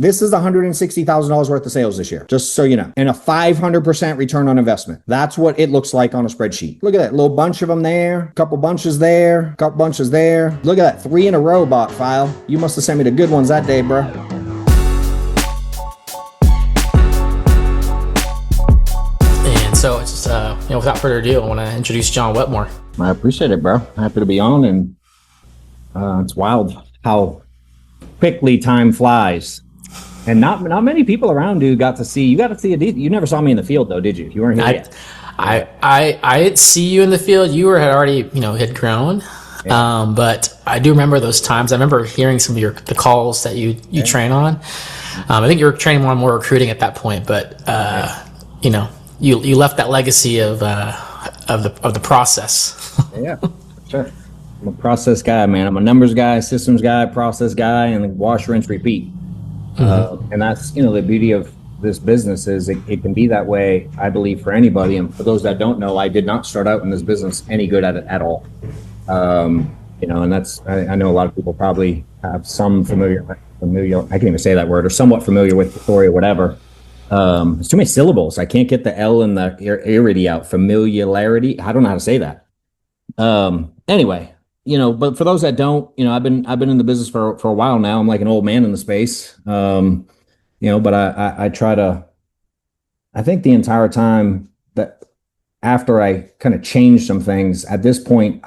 This is $160,000 worth of sales this year, just so you know, and a 500% return on investment. That's what it looks like on a spreadsheet. Look at that little bunch of them there, a couple bunches there, a couple bunches there. Look at that, 3 in a row bot file. You must have sent me the good ones that day, bro. And so it's just, without further ado, I want to introduce John Wetmore. I appreciate it, bro. Happy to be on, and it's wild how quickly time flies. And not many people around you got to see. You got to see you never saw me in the field though, did you? You weren't here yet. I didn't see you in the field. You had already had grown. Yeah. But I do remember those times. I remember hearing some of the calls that you train on. I think you were training more recruiting at that point. But you left that legacy of the process. Yeah, sure. I'm a process guy, man. I'm a numbers guy, systems guy, process guy, and wash, rinse, repeat. And that's, the beauty of this business is it can be that way, I believe, for anybody. And for those that don't know, I did not start out in this business any good at it at all. And that's, I know a lot of people probably have some familiar, I can't even say that word, or somewhat familiar with the story or whatever. There's too many syllables. I can't get the L and the irity out. Familiarity. I don't know how to say that. Anyway. But for those that don't, I've been in the business for a while now. I'm like an old man in the space. But I try to, I think the entire time that after I kind of changed some things at this point,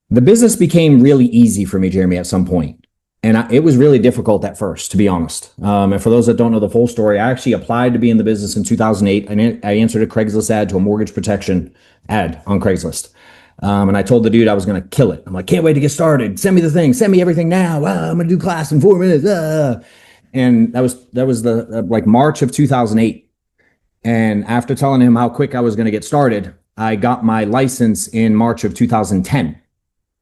the business became really easy for me, Jeremy, at some point. And it was really difficult at first, to be honest. And for those that don't know the full story, I actually applied to be in the business in 2008. And I answered a Craigslist ad to a mortgage protection ad on Craigslist. And I told the dude I was going to kill it. I'm like, can't wait to get started. Send me the thing. Send me everything now. I'm going to do class in 4 minutes. And that was the like March of 2008. And after telling him how quick I was going to get started, I got my license in March of 2010.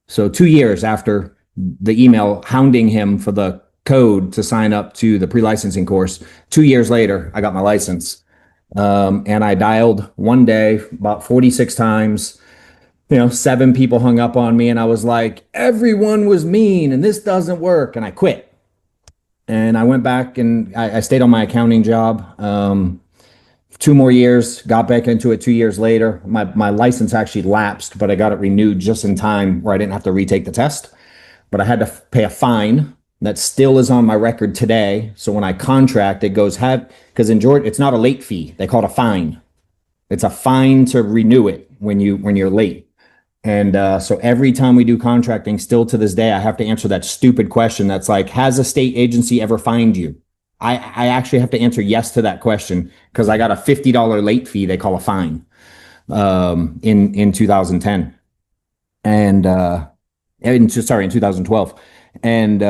So 2 years after the email hounding him for the code to sign up to the pre-licensing course, 2 years later, I got my license. And I dialed one day about 46 times. 7 people hung up on me, and I was like, everyone was mean and this doesn't work. And I quit. And I went back and I stayed on my accounting job 2 more years, got back into it 2 years later. My license actually lapsed, but I got it renewed just in time where I didn't have to retake the test. But I had to pay a fine that still is on my record today. So when I contract, it goes, because in Georgia, it's not a late fee. They call it a fine. It's a fine to renew it when you're late. And so every time we do contracting, still to this day, I have to answer that stupid question that's like, has a state agency ever fined you? I actually have to answer yes to that question because I got a $50 late fee they call a fine in 2010. And in 2012. And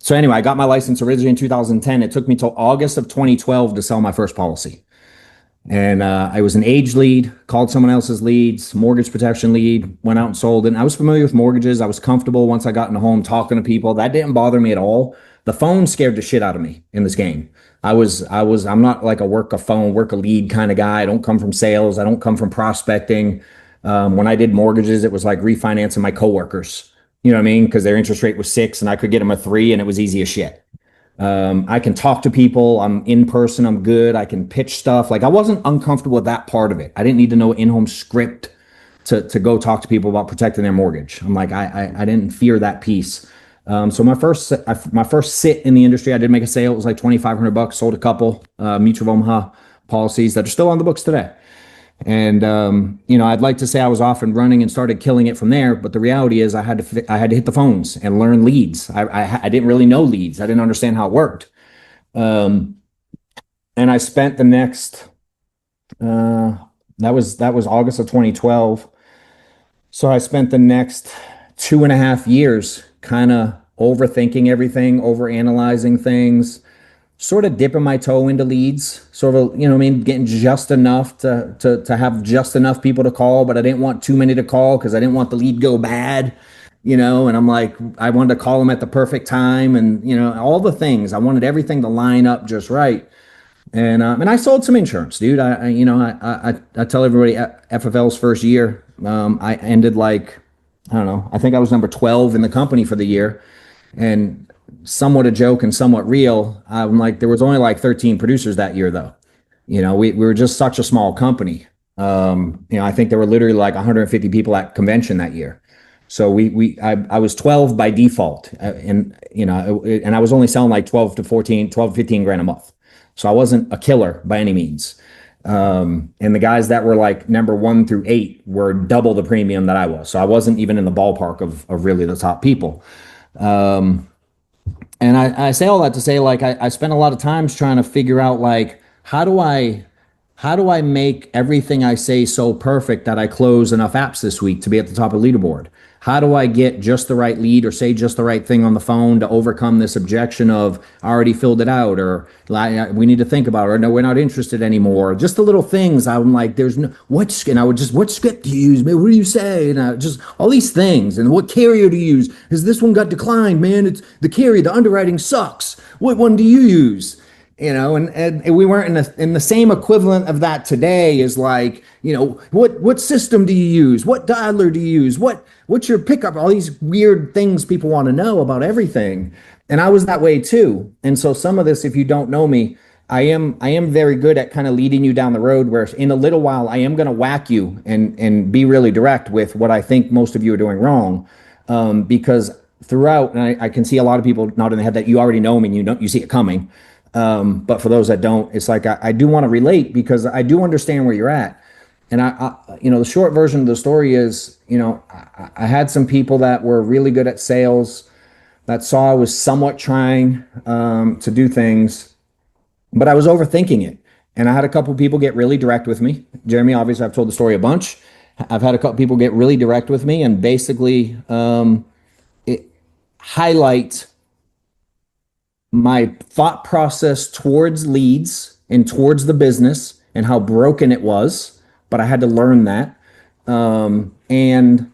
so anyway, I got my license originally in 2010. It took me till August of 2012 to sell my first policy. And I was an age lead, called someone else's leads, mortgage protection lead, went out and sold it. And I was familiar with mortgages. I was comfortable once I got in the home talking to people. That didn't bother me at all. The phone scared the shit out of me in this game. I'm not like a work a lead kind of guy. I don't come from sales. I don't come from prospecting. When I did mortgages, it was like refinancing my coworkers. You know what I mean? Because their interest rate was 6 and I could get them a 3 and it was easy as shit. I can talk to people. I'm in person. I'm good. I can pitch stuff. Like I wasn't uncomfortable with that part of it. I didn't need to know in-home script to go talk to people about protecting their mortgage. I'm like, I didn't fear that piece. So my first sit in the industry, I did make a sale. It was like $2,500. Sold a couple Mutual of Omaha policies that are still on the books today. And I'd like to say I was off and running and started killing it from there, but the reality is I had to hit the phones and learn leads. I didn't really know leads. I didn't understand how it worked. And I spent the next that was August of 2012. So I spent the next 2.5 years kind of overthinking everything, overanalyzing things, sort of dipping my toe into leads, sort of, getting just enough to have just enough people to call, but I didn't want too many to call because I didn't want the lead go bad, and I'm like, I wanted to call them at the perfect time and, all the things. I wanted everything to line up just right. And I sold some insurance, dude. I tell everybody FFL's first year, I ended like, I don't know, I think I was number 12 in the company for the year. And somewhat a joke and somewhat real. I'm like, there was only like 13 producers that year, though. We were just such a small company. I think there were literally like 150 people at convention that year. So I was 12 by default, and I was only selling like 12 to 15 grand a month. So I wasn't a killer by any means. And the guys that were like number 1 through 8 were double the premium that I was. So I wasn't even in the ballpark of really the top people. And I say all that to say, like, I spent a lot of times trying to figure out, like, how do I make everything I say so perfect that I close enough apps this week to be at the top of the leaderboard? How do I get just the right lead or say just the right thing on the phone to overcome this objection of I already filled it out, or we need to think about it, or no, we're not interested anymore? Just the little things. I'm like, what script do you use, man? What do you say? And just all these things. And what carrier do you use? Has this one got declined, man? It's the carrier, the underwriting sucks. What one do you use? And we weren't in the same equivalent of that today is like, what system do you use? What dialer do you use? What's your pickup? All these weird things people want to know about everything. And I was that way too. And so some of this, if you don't know me, I am very good at kind of leading you down the road where in a little while I am going to whack you and be really direct with what I think most of you are doing wrong. Because throughout, and I can see a lot of people nodding their head that you already know me and you see it coming. But for those that don't, it's like I do want to relate because I do understand where you're at. And the short version of the story is, I had some people that were really good at sales that saw I was somewhat trying to do things, but I was overthinking it. And I had a couple people get really direct with me. Jeremy, obviously, I've told the story a bunch. I've had a couple people get really direct with me and basically highlight my thought process towards leads and towards the business and how broken it was, but I had to learn that. And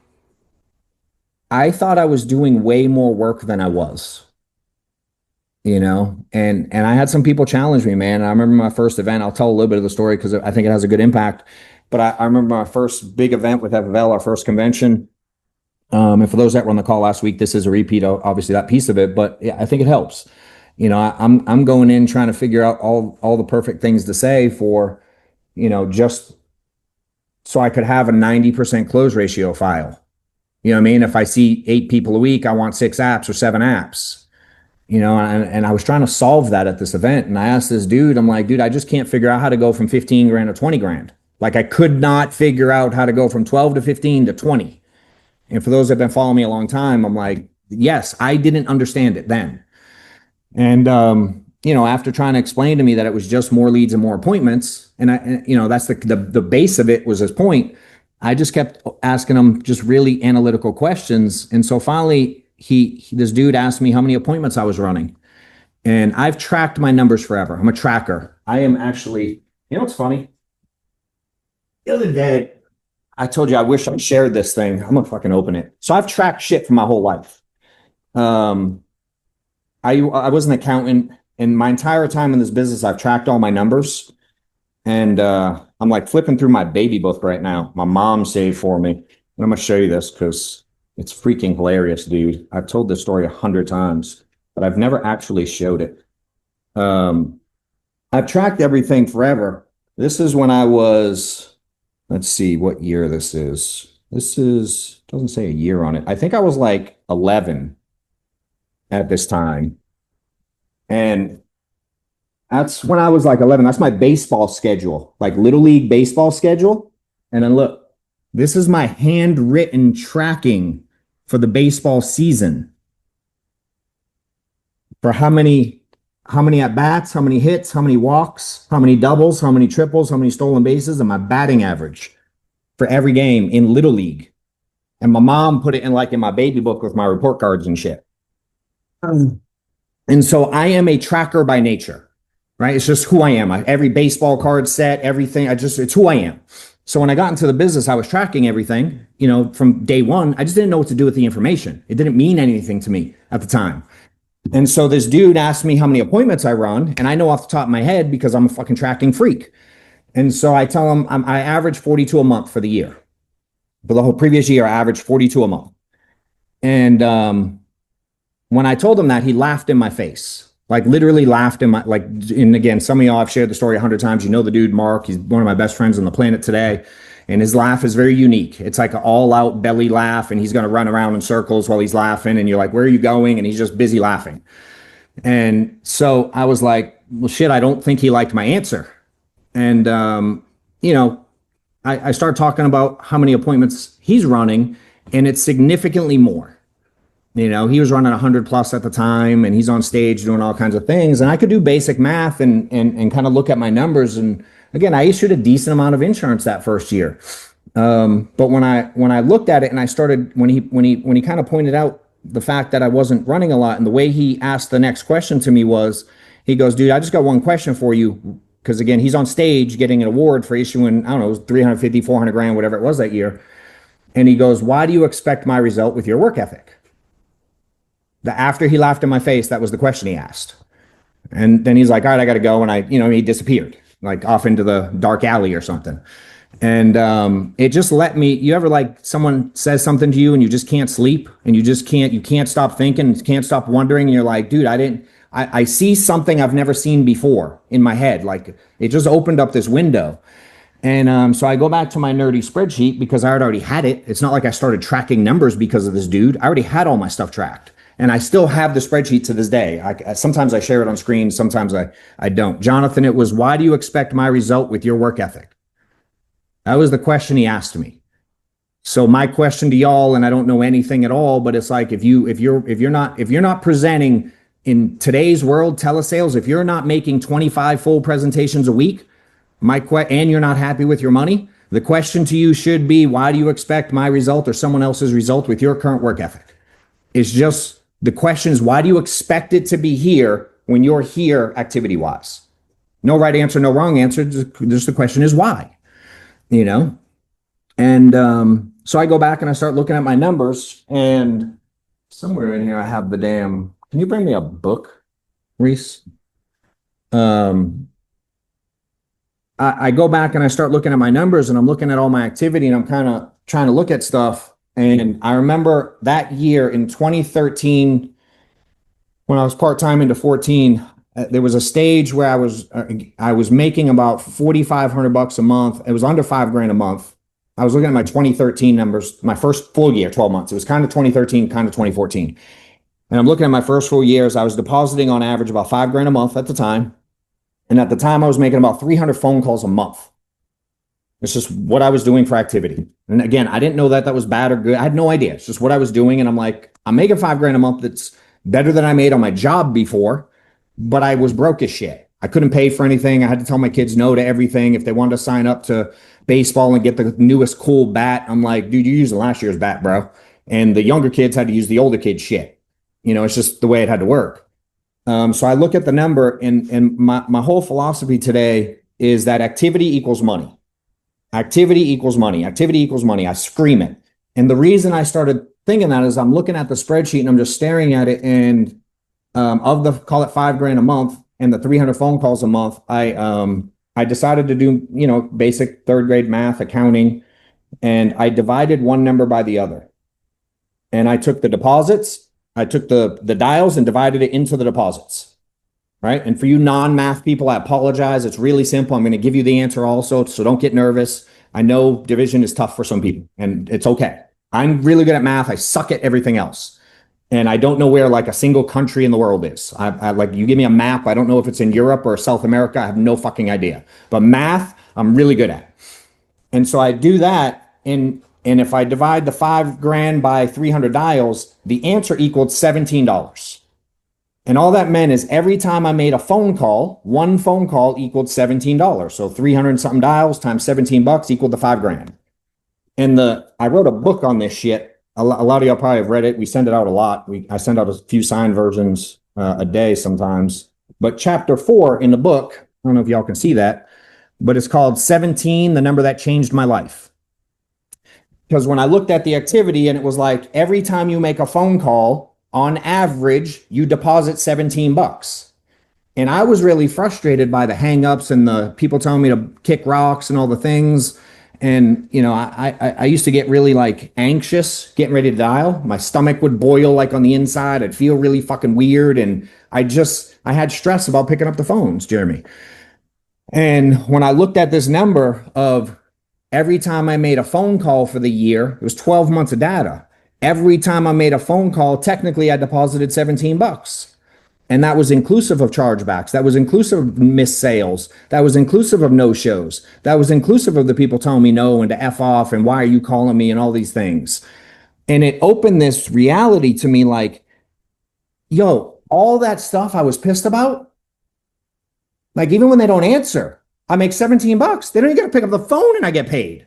I thought I was doing way more work than I was, and I had some people challenge me, man. I remember my first event. I'll tell a little bit of the story because I think it has a good impact. But I remember my first big event with FFL, our first convention. And for those that were on the call last week, this is a repeat of obviously that piece of it, but yeah, I think it helps. I'm going in trying to figure out all the perfect things to say for, just so I could have a 90% close ratio file. You know what I mean? If I see 8 people a week, I want 6 apps or 7 apps. And I was trying to solve that at this event. And I asked this dude, I'm like, dude, I just can't figure out how to go from 15 grand to 20 grand. Like I could not figure out how to go from 12 to 15 to 20. And for those that have been following me a long time, I'm like, yes, I didn't understand it then. And, after trying to explain to me that it was just more leads and more appointments, and that's the base of it was his point. I just kept asking him just really analytical questions. And so finally this dude asked me how many appointments I was running. And I've tracked my numbers forever. I'm a tracker. I am actually, what's funny? The other day, I told you I wish I shared this thing. I'm gonna fucking open it. So I've tracked shit for my whole life. I was an accountant, and my entire time in this business, I've tracked all my numbers. And I'm like flipping through my baby book right now. My mom saved for me. And I'm gonna show you this because it's freaking hilarious, dude. I've told this story 100 times, but I've never actually showed it. I've tracked everything forever. This is when I was, let's see what year this is. Doesn't say a year on it. I think I was like 11 at this time. And that's when I was like 11. That's my baseball schedule, like Little League baseball schedule. And then look, this is my handwritten tracking for the baseball season. For how many at bats, how many hits, how many walks, how many doubles, how many triples, how many stolen bases, and my batting average for every game in Little League. And my mom put it in my baby book with my report cards and shit. And so I am a tracker by nature, right? It's just who I am. Every baseball card set, everything, it's who I am. So when I got into the business, I was tracking everything, from day one. I just didn't know what to do with the information. It didn't mean anything to me at the time. And so this dude asked me how many appointments I run, and I know off the top of my head because I'm a fucking tracking freak. And so I tell him I average 42 a month for the year. For the whole previous year, I averaged 42 a month. And When I told him that, he laughed in my face, like literally laughed in my, like, and again, some of y'all have shared the story 100 times. You know the dude, Mark. He's one of my best friends on the planet today. And his laugh is very unique. It's like an all out belly laugh, and he's going to run around in circles while he's laughing. And you're like, where are you going? And he's just busy laughing. And so I was like, well, shit, I don't think he liked my answer. And, you know, I started talking about how many appointments he's running, and it's significantly more. You know, he was running 100 plus at the time, and he's on stage doing all kinds of things. And I could do basic math and kind of look at my numbers. And again, I issued a decent amount of insurance that first year. But when I looked at it and I started, when he kind of pointed out the fact that I wasn't running a lot, and the way he asked the next question to me was, he goes, dude, I just got one question for you. Because again, he's on stage getting an award for issuing, I don't know, 350, 400 grand, whatever it was that year. And he goes, why do you expect my result with your work ethic? After he laughed in my face, that was the question he asked. And then he's like, all right, I got to go. And he disappeared, like off into the dark alley or something. And it just let me, you ever like someone says something to you and you just can't sleep, and you can't stop thinking, can't stop wondering. And you're like, dude, I see something I've never seen before in my head. Like it just opened up this window. And so I go back to my nerdy spreadsheet because I had already had it. It's not like I started tracking numbers because of this dude. I already had all my stuff tracked. And I still have the spreadsheet to this day. Sometimes I share it on screen. Sometimes I don't. Jonathan, it was, why do you expect my result with your work ethic? That was the question he asked me. So my question to y'all, and I don't know anything at all, but it's like, if you're not presenting in today's world, telesales, if you're not making 25 full presentations a week, and you're not happy with your money, the question to you should be, why do you expect my result or someone else's result with your current work ethic? It's just, the question is, why do you expect it to be here when you're here activity wise? No right answer, no wrong answer. Just the question is why, you know? And so I go back and I start looking at my numbers, and somewhere in here I have the damn, can you bring me a book, Reese? I go back and I start looking at my numbers, and I'm looking at all my activity, and I'm kind of trying to look at stuff. And I remember that year in 2013, when I was part-time into 14, there was a stage where I was making about $4,500 a month. It was under $5,000 a month. I was looking at my 2013 numbers, my first full year, 12 months. It was kind of 2013, kind of 2014. And I'm looking at my first full years. I was depositing on average about $5,000 a month at the time. And at the time I was making about 300 phone calls a month. It's just what I was doing for activity. And again, I didn't know that was bad or good. I had no idea. It's just what I was doing. And I'm like, I'm making $5,000 a month. That's better than I made on my job before, but I was broke as shit. I couldn't pay for anything. I had to tell my kids no to everything. If they wanted to sign up to baseball and get the newest cool bat, I'm like, dude, you used last year's bat, bro. And the younger kids had to use the older kids' shit. You know, it's just the way it had to work. So I look at the number, and my whole philosophy today is that activity equals money. Activity equals money. Activity equals money. I scream it. And the reason I started thinking that is I'm looking at the spreadsheet and I'm just staring at it. And call it $5,000 a month and the 300 phone calls a month, I decided to do, basic third grade math, accounting, and I divided one number by the other. And I took the deposits, I took the dials and divided it into the deposits. Right. And for you non-math people, I apologize. It's really simple. I'm going to give you the answer also, so don't get nervous. I know division is tough for some people, and it's okay. I'm really good at math. I suck at everything else. And I don't know where like a single country in the world is. I like, you give me a map. I don't know if it's in Europe or South America. I have no fucking idea. But math, I'm really good at. And so I do that. And if I divide the $5,000 by 300 dials, the answer equaled $17. And all that meant is every time I made a phone call, one phone call equaled $17. So 300 and something dials times $17 equaled the $5,000. And I wrote a book on this shit. A lot of y'all probably have read it. We send it out a lot. I send out a few signed versions a day sometimes. But chapter 4 in the book, I don't know if y'all can see that, but it's called 17, the number that changed my life. Because when I looked at the activity, and it was like every time you make a phone call, on average, you deposit $17. And I was really frustrated by the hangups and the people telling me to kick rocks and all the things. And, I used to get really like anxious getting ready to dial. My stomach would boil like on the inside. I'd feel really fucking weird. And I had stress about picking up the phones, Jeremy. And when I looked at this number of every time I made a phone call for the year, it was 12 months of data. Every time I made a phone call, technically I deposited $17. And that was inclusive of chargebacks. That was inclusive of missed sales. That was inclusive of no shows. That was inclusive of the people telling me no and to F off and why are you calling me and all these things. And it opened this reality to me like, yo, all that stuff I was pissed about, like even when they don't answer, I make $17. They don't even got to pick up the phone and I get paid.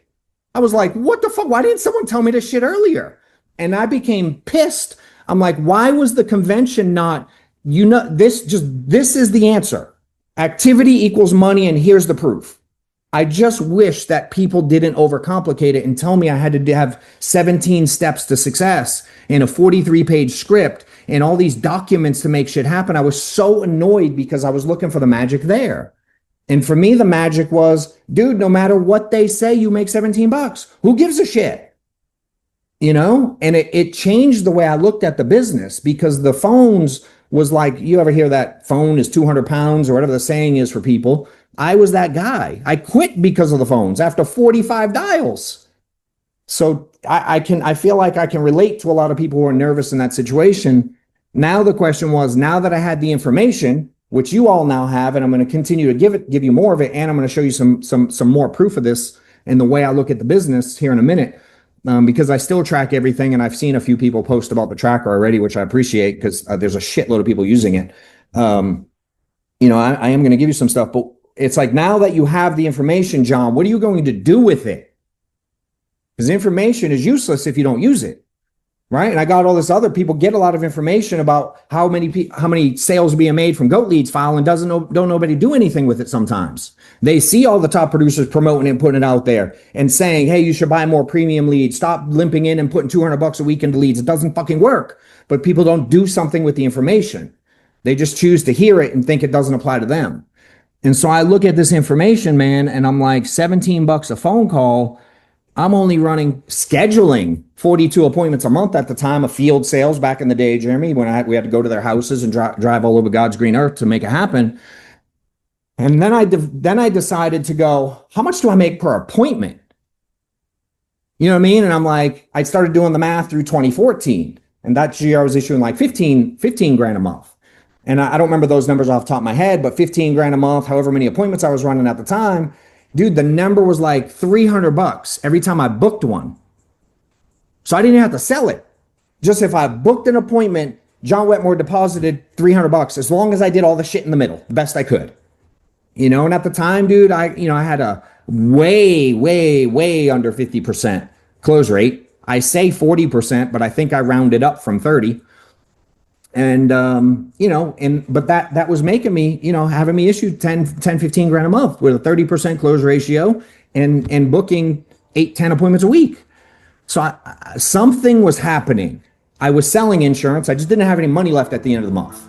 I was like, what the fuck? Why didn't someone tell me this shit earlier? And I became pissed. I'm like, why was the convention not, this is the answer. Activity equals money, and here's the proof. I just wish that people didn't overcomplicate it and tell me I had to have 17 steps to success and a 43-page script and all these documents to make shit happen. I was so annoyed because I was looking for the magic there. And for me, the magic was, dude, no matter what they say, you make $17. Who gives a shit? And it changed the way I looked at the business, because the phones was like, you ever hear that phone is 200 pounds or whatever the saying is for people? I was that guy. I quit because of the phones after 45 dials. So I feel like I can relate to a lot of people who are nervous in that situation. Now the question was, now that I had the information, which you all now have, and I'm going to continue to give you more of it, and I'm going to show you some more proof of this in the way I look at the business here in a minute. Because I still track everything, and I've seen a few people post about the tracker already, which I appreciate, because there's a shitload of people using it. I am going to give you some stuff, but it's like, now that you have the information, John, what are you going to do with it? Because information is useless if you don't use it, right? And I got all this other people get a lot of information about how many sales being made from Goat Leads file, and don't nobody do anything with it sometimes. They see all the top producers promoting it and putting it out there and saying, hey, you should buy more premium leads. Stop limping in and putting $200 a week into leads. It doesn't fucking work. But people don't do something with the information. They just choose to hear it and think it doesn't apply to them. And so I look at this information, man, and I'm like, $17 a phone call. I'm only scheduling 42 appointments a month at the time of field sales back in the day, Jeremy, when we had to go to their houses and drive all over God's green earth to make it happen. And then I decided to go, how much do I make per appointment? You know what I mean? And I'm like, I started doing the math through 2014. And that year I was issuing like 15 grand a month. And I don't remember those numbers off the top of my head, but 15 grand a month, however many appointments I was running at the time, dude, the number was like $300 every time I booked one. So I didn't even have to sell it. Just if I booked an appointment, John Wetmore deposited $300 as long as I did all the shit in the middle, the best I could. And at the time, dude, I had a way, way, way under 50% close rate. I say 40%, but I think I rounded up from 30. And, but that was making me, having me issue 10, 15 grand a month with a 30% close ratio and booking 8-10 appointments a week. So something was happening. I was selling insurance. I just didn't have any money left at the end of the month.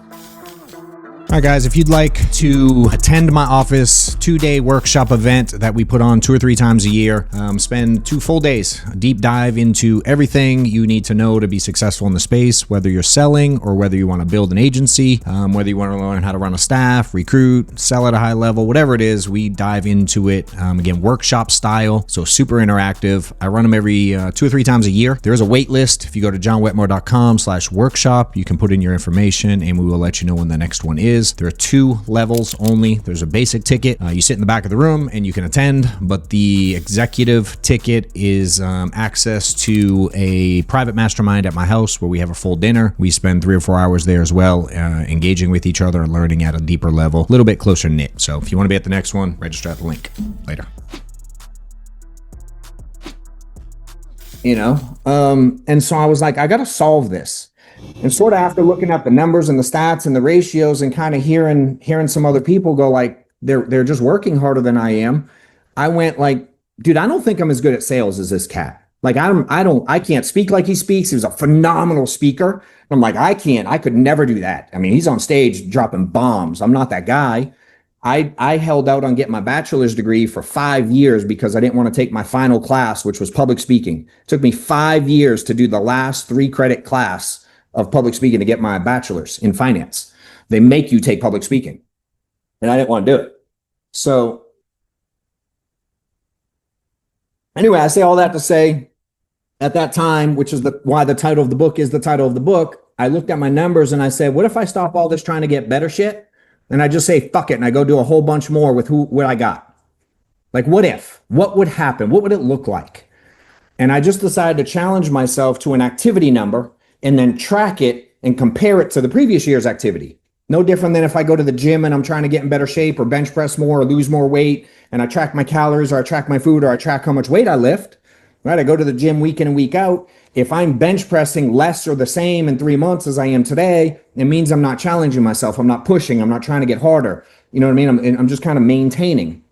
All right, guys, if you'd like to attend my office 2-day workshop event that we put on 2 or 3 times a year, spend 2 full days, a deep dive into everything you need to know to be successful in the space, whether you're selling or whether you want to build an agency, whether you want to learn how to run a staff, recruit, sell at a high level, whatever it is, we dive into it. Again, workshop style, so super interactive. I run them every 2 or 3 times a year. There is a wait list. If you go to johnwetmore.com/workshop, you can put in your information and we will let you know when the next one is. There are 2 levels only. There's a basic ticket. You sit in the back of the room and you can attend, but the executive ticket is access to a private mastermind at my house where we have a full dinner. We spend 3 or 4 hours there as well, engaging with each other and learning at a deeper level, a little bit closer knit. So if you want to be at the next one, register at the link. Later. And so I was like, I got to solve this. And sort of after looking at the numbers and the stats and the ratios and kind of hearing some other people go like, they're just working harder than I am. I went like, dude, I don't think I'm as good at sales as this cat. Like, I can't speak like he speaks. He was a phenomenal speaker. I'm like, I could never do that. I mean, he's on stage dropping bombs. I'm not that guy. I held out on getting my bachelor's degree for 5 years because I didn't want to take my final class, which was public speaking. It took me 5 years to do the last 3 credit class of public speaking to get my bachelor's in finance. They make you take public speaking. And I didn't want to do it. So anyway, I say all that to say, at that time, which is why the title of the book is the title of the book, I looked at my numbers and I said, what if I stop all this trying to get better shit? And I just say, fuck it. And I go do a whole bunch more with what I got. Like, what if? What would happen? What would it look like? And I just decided to challenge myself to an activity number and then track it and compare it to the previous year's activity. No different than if I go to the gym and I'm trying to get in better shape or bench press more or lose more weight, and I track my calories or I track my food or I track how much weight I lift, right? I go to the gym week in and week out. If I'm bench pressing less or the same in 3 months as I am today, it means I'm not challenging myself. I'm not pushing. I'm not trying to get harder. You know what I mean? I'm just kind of maintaining.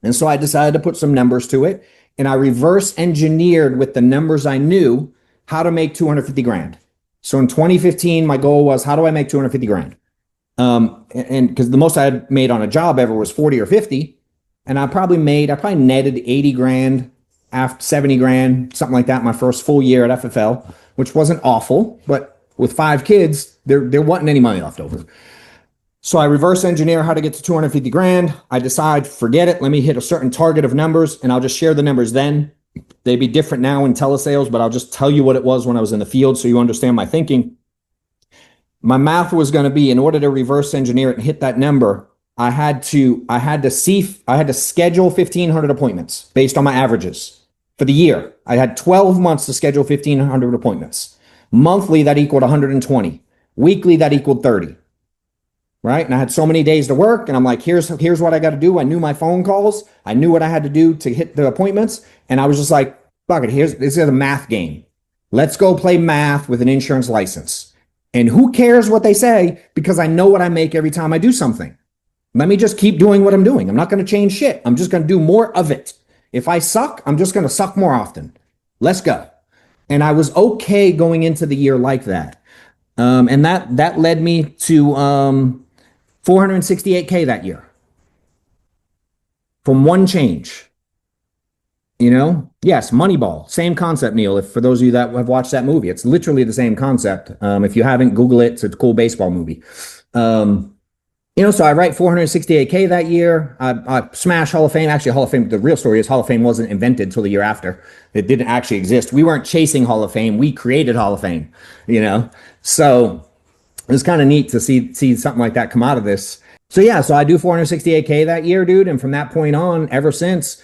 And so I decided to put some numbers to it, and I reverse engineered with the numbers I knew how to make 250 grand. So in 2015, my goal was, how do I make 250 grand? And because the most I had made on a job ever was 40 or 50. And I probably netted 80 grand, after 70 grand, something like that, my first full year at FFL, which wasn't awful, but with 5 kids, there wasn't any money left over. So I reverse engineer how to get to 250 grand. I decide, forget it. Let me hit a certain target of numbers and I'll just share the numbers then. They'd be different now in telesales, but I'll just tell you what it was when I was in the field so you understand my thinking. My math was going to be, in order to reverse engineer it and hit that number, I had to schedule 1,500 appointments based on my averages for the year. I had 12 months to schedule 1,500 appointments. Monthly, that equaled 120. Weekly, that equaled 30. Right? And I had so many days to work, and I'm like, here's what I got to do. I knew my phone calls. I knew what I had to do to hit the appointments. And I was just like, fuck it, this is a math game. Let's go play math with an insurance license. And who cares what they say, because I know what I make every time I do something. Let me just keep doing what I'm doing. I'm not going to change shit. I'm just going to do more of it. If I suck, I'm just going to suck more often. Let's go. And I was okay going into the year like that. And that led me to 468K that year from one change. You know, yes, Moneyball, same concept, Neil. If for those of you that have watched that movie, it's literally the same concept. If you haven't, Google it. It's a cool baseball movie. So I write 468K that year. I smash Hall of Fame. Actually, Hall of Fame, the real story is Hall of Fame wasn't invented until the year after. It didn't actually exist. We weren't chasing Hall of Fame. We created Hall of Fame, So it was kind of neat to see something like that come out of this. So yeah, so I do 468K that year, dude. And from that point on, ever since,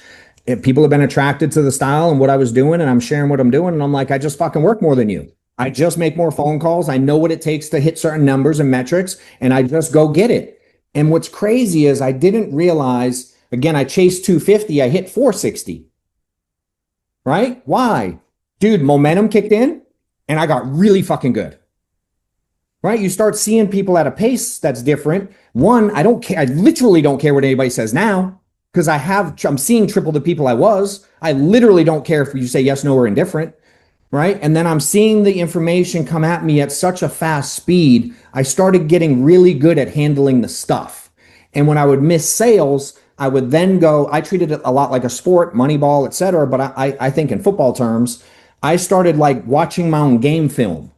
people have been attracted to the style and what I was doing, and I'm sharing what I'm doing. And I'm like, I just fucking work more than you. I just make more phone calls. I know what it takes to hit certain numbers and metrics, and I just go get it. And what's crazy is I didn't realize, again, I chased 250, I hit 460. Right? Why? Dude, momentum kicked in and I got really fucking good. Right? You start seeing people at a pace that's different. One, I don't care. I literally don't care what anybody says now, because I'm seeing triple the people I was. I literally don't care if you say yes, no, or indifferent. Right? And then I'm seeing the information come at me at such a fast speed. I started getting really good at handling the stuff. And when I would miss sales, I would then go, I treated it a lot like a sport, Moneyball, etc. But I think in football terms, I started like watching my own game film.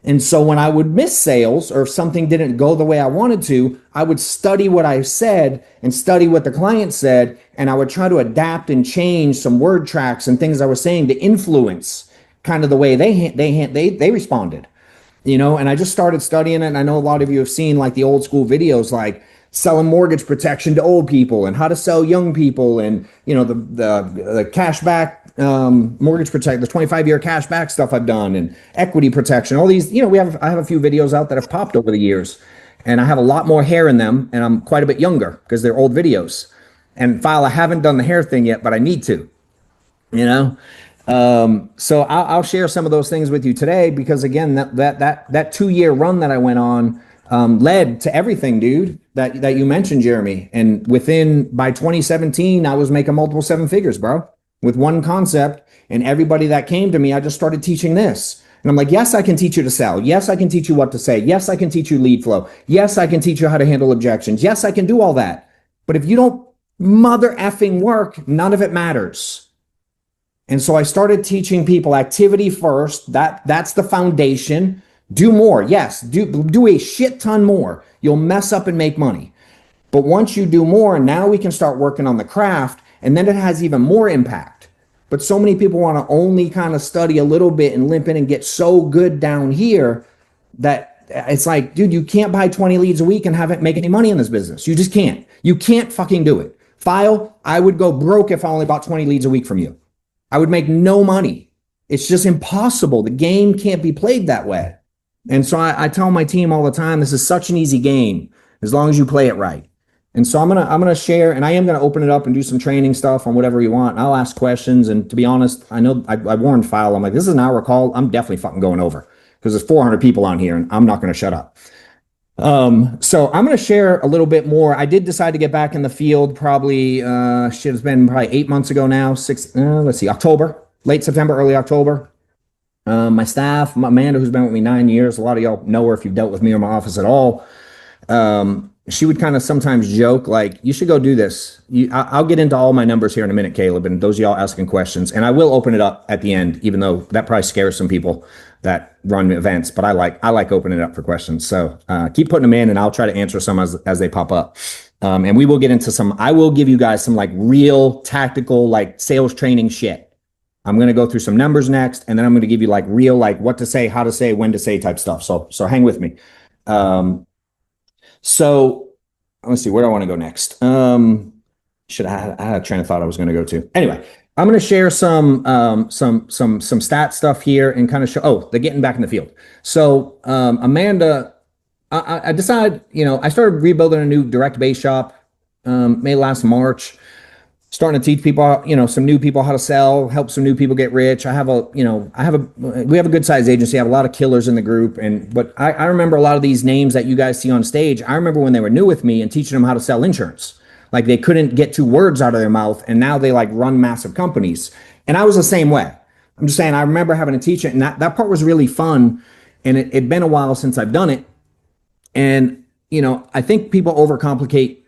And so when I would miss sales, or if something didn't go the way I wanted to, I would study what I said and study what the client said. And I would try to adapt and change some word tracks and things I was saying to influence kind of the way they responded, and I just started studying it. And I know a lot of you have seen like the old school videos, like selling mortgage protection to old people and how to sell young people, and the cashback mortgage protect, the 25-year cashback stuff I've done, and equity protection, all these. I have a few videos out that have popped over the years, and I have a lot more hair in them, and I'm quite a bit younger because they're old videos. And File, I haven't done the hair thing yet, but I need to, So I'll share some of those things with you today, because again, that 2-year run that I went on led to everything, dude, that you mentioned, Jeremy. And by 2017, I was making multiple 7 figures, bro, with one concept. And everybody that came to me, I just started teaching this. And I'm like, yes, I can teach you to sell. Yes, I can teach you what to say. Yes, I can teach you lead flow. Yes, I can teach you how to handle objections. Yes, I can do all that. But if you don't mother effing work, none of it matters. And so I started teaching people activity first. That's the foundation. Do more. Yes, do a shit ton more. You'll mess up and make money. But once you do more, now we can start working on the craft, and then it has even more impact. But so many people want to only kind of study a little bit and limp in and get so good down here that it's like, dude, you can't buy 20 leads a week and have it make any money in this business. You just can't. You can't fucking do it. File, I would go broke if I only bought 20 leads a week from you. I would make no money. It's just impossible. The game can't be played that way. And so I tell my team all the time, this is such an easy game as long as you play it right. And so I'm gonna share, and I am gonna open it up and do some training stuff on whatever you want. I'll ask questions, and to be honest, I know I warned File. I'm like, this is an hour call. I'm definitely fucking going over because there's 400 people on here, and I'm not gonna shut up. So I'm gonna share a little bit more. I did decide to get back in the field probably it's been probably 8 months ago now. October, late September, early October. My staff, Amanda, who's been with me 9 years, a lot of y'all know her if you've dealt with me or my office at all. She would kind of sometimes joke like, you should go do this. I'll get into all my numbers here in a minute, Caleb, and those of y'all asking questions. And I will open it up at the end, even though that probably scares some people that run events, but I like opening it up for questions. So keep putting them in, and I'll try to answer some as they pop up. And we will get into I will give you guys some like real tactical, like sales training shit. I'm going to go through some numbers next, and then I'm going to give you like real, like what to say, how to say, when to say type stuff. So hang with me. So let's see, where do I want to go next? I had a train of thought I was going to go to. Anyway, I'm going to share some stat stuff here and kind of show, they're getting back in the field. So, Amanda, I decided, I started rebuilding a new direct base shop, May last March. Starting to teach people, some new people how to sell, help some new people get rich. We have a good sized agency. I have a lot of killers in the group. But I remember a lot of these names that you guys see on stage. I remember when they were new with me and teaching them how to sell insurance. Like they couldn't get 2 words out of their mouth, and now they like run massive companies. And I was the same way. I'm just saying, I remember having to teach it, and that part was really fun. And it'd been a while since I've done it. And, I think people overcomplicate.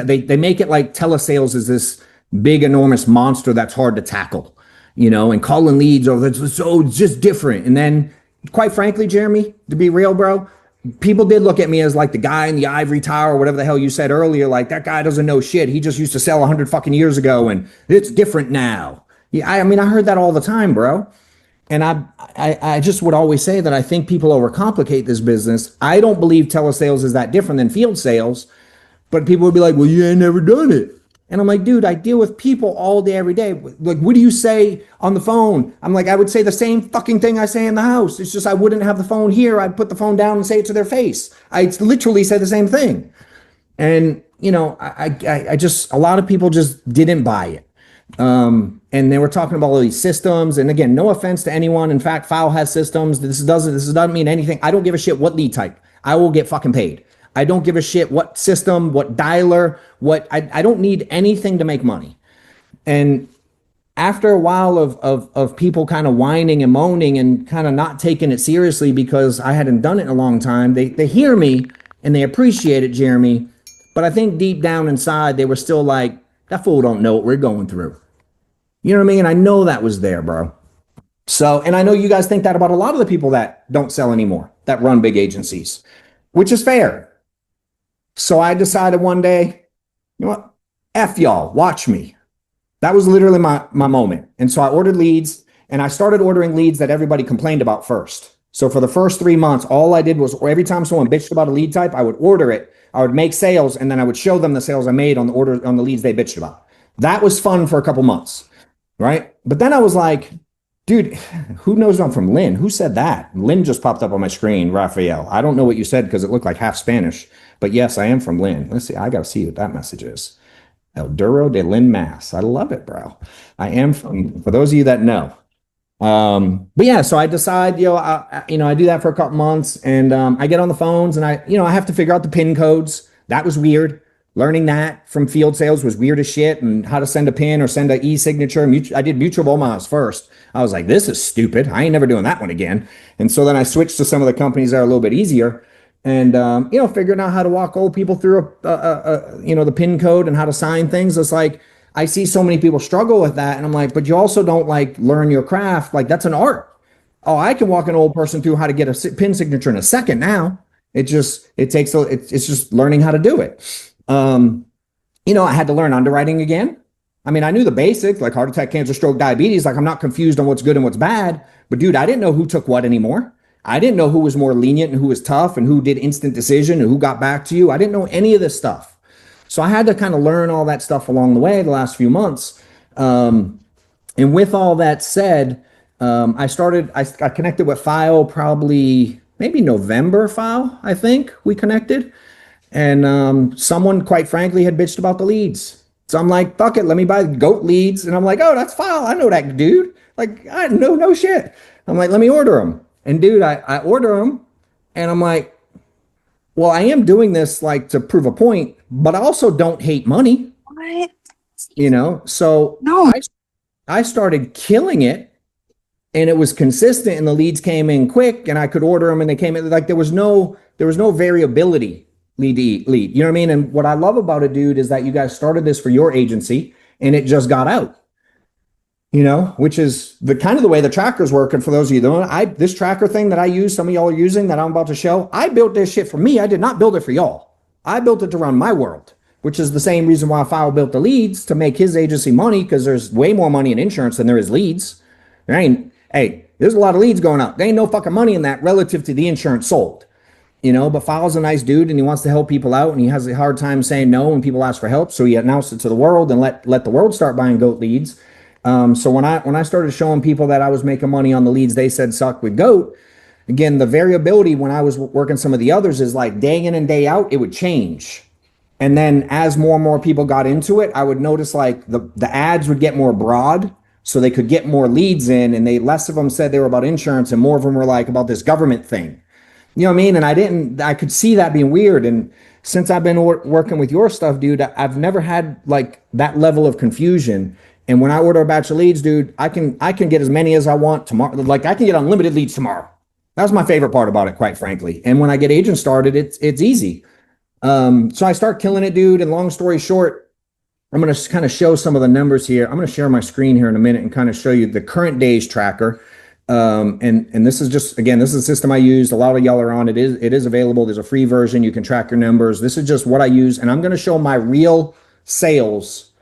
They make it like telesales is this big, enormous monster that's hard to tackle, and calling leads, it's just different. And then, quite frankly, Jeremy, to be real, bro, people did look at me as like the guy in the ivory tower, or whatever the hell you said earlier. Like, that guy doesn't know shit. He just used to sell 100 fucking years ago, and it's different now. Yeah, I mean, I heard that all the time, bro. And I just would always say that I think people overcomplicate this business. I don't believe telesales is that different than field sales. But people would be like, well, you ain't never done it. And I'm like, dude, I deal with people all day, every day. Like, what do you say on the phone? I'm like, I would say the same fucking thing I say in the house. It's just I wouldn't have the phone here. I'd put the phone down and say it to their face. I literally say the same thing. And, I just, a lot of people just didn't buy it. And they were talking about all these systems. And again, no offense to anyone. In fact, File has systems. This doesn't mean anything. I don't give a shit what lead type. I will get fucking paid. I don't give a shit what system, what dialer, I don't need anything to make money. And after a while of people kind of whining and moaning and kind of not taking it seriously because I hadn't done it in a long time, they hear me and they appreciate it, Jeremy. But I think deep down inside, they were still like, that fool don't know what we're going through. You know what I mean? And I know that was there, bro. So, and I know you guys think that about a lot of the people that don't sell anymore, that run big agencies, which is fair. So I decided one day, you know what? F y'all, watch me. That was literally my moment. And so I ordered leads, and I started ordering leads that everybody complained about first. So for the first 3 months, all I did was every time someone bitched about a lead type, I would order it, I would make sales, and then I would show them the sales I made on the leads they bitched about. That was fun for a couple months, right? But then I was like, dude, who knows I'm from Lynn? Who said that? Lynn just popped up on my screen, Raphael. I don't know what you said because it looked like half Spanish. But yes, I am from Lynn. Let's see. I got to see what that message is. El Duro de Lynn, Mass. I love it, bro. I am from, for those of you that know. But yeah, so I decide, I do that for a couple months, and I get on the phones, and I have to figure out the PIN codes. That was weird. Learning that from field sales was weird as shit, and how to send a PIN or send an e-signature. I did Mutual Omaha's first. I was like, this is stupid. I ain't never doing that one again. And so then I switched to some of the companies that are a little bit easier. and figuring out how to walk old people through the PIN code and how to sign things. It's like I see so many people struggle with that, and I'm like, but you also don't like learn your craft. Like that's an art. Oh, I can walk an old person through how to get a PIN signature in a second now. It's just learning how to do it. I had to learn underwriting again. I mean, I knew the basics like heart attack, cancer, stroke, diabetes. Like I'm not confused on what's good and what's bad. But dude, I didn't know who took what anymore. I didn't know who was more lenient and who was tough and who did instant decision and who got back to you. I didn't know any of this stuff. So I had to kind of learn all that stuff along the way the last few months. And with all that said, I connected with File probably maybe November. File, I think we connected. And someone, quite frankly, had bitched about the leads. So I'm like, fuck it, let me buy goat leads. And I'm like, oh, that's File. I know that dude. Like, I know no shit. I'm like, let me order them. And dude, I order them and I'm like, well, I am doing this like to prove a point, but I also don't hate money. What? So No. I started killing it and it was consistent and the leads came in quick and I could order them and they came in like there was no variability lead to lead. You know what I mean? And what I love about it, dude, is that you guys started this for your agency and it just got out. Which is the kind of the way the tracker's working for those of you that don't know. This tracker thing that I use, some of y'all are using that I'm about to show, I built this shit for me. I did not build it for y'all. I built it to run my world, which is the same reason why File built the leads to make his agency money because there's way more money in insurance than there is leads. There's a lot of leads going out. There ain't no fucking money in that relative to the insurance sold. But File's a nice dude and he wants to help people out and he has a hard time saying no when people ask for help. So he announced it to the world and let the world start buying goat leads. So when I started showing people that I was making money on the leads, they said suck with goat. Again, the variability when I was working some of the others is like day in and day out, it would change. And then as more and more people got into it, I would notice like the ads would get more broad so they could get more leads in and less of them said they were about insurance and more of them were like about this government thing. You know what I mean? And I could see that being weird. And since I've been working with your stuff, dude, I've never had like that level of confusion. And when I order a batch of leads, dude, I can get as many as I want tomorrow. Like I can get unlimited leads tomorrow. That's my favorite part about it, quite frankly. And when I get agents started, it's easy. So I start killing it, dude. And long story short, I'm going to kind of show some of the numbers here. I'm going to share my screen here in a minute and kind of show you the current day's tracker. And this is just, again, this is a system I used. A lot of y'all are on it. It is available. There's a free version. You can track your numbers. This is just what I use. And I'm going to show my real sales,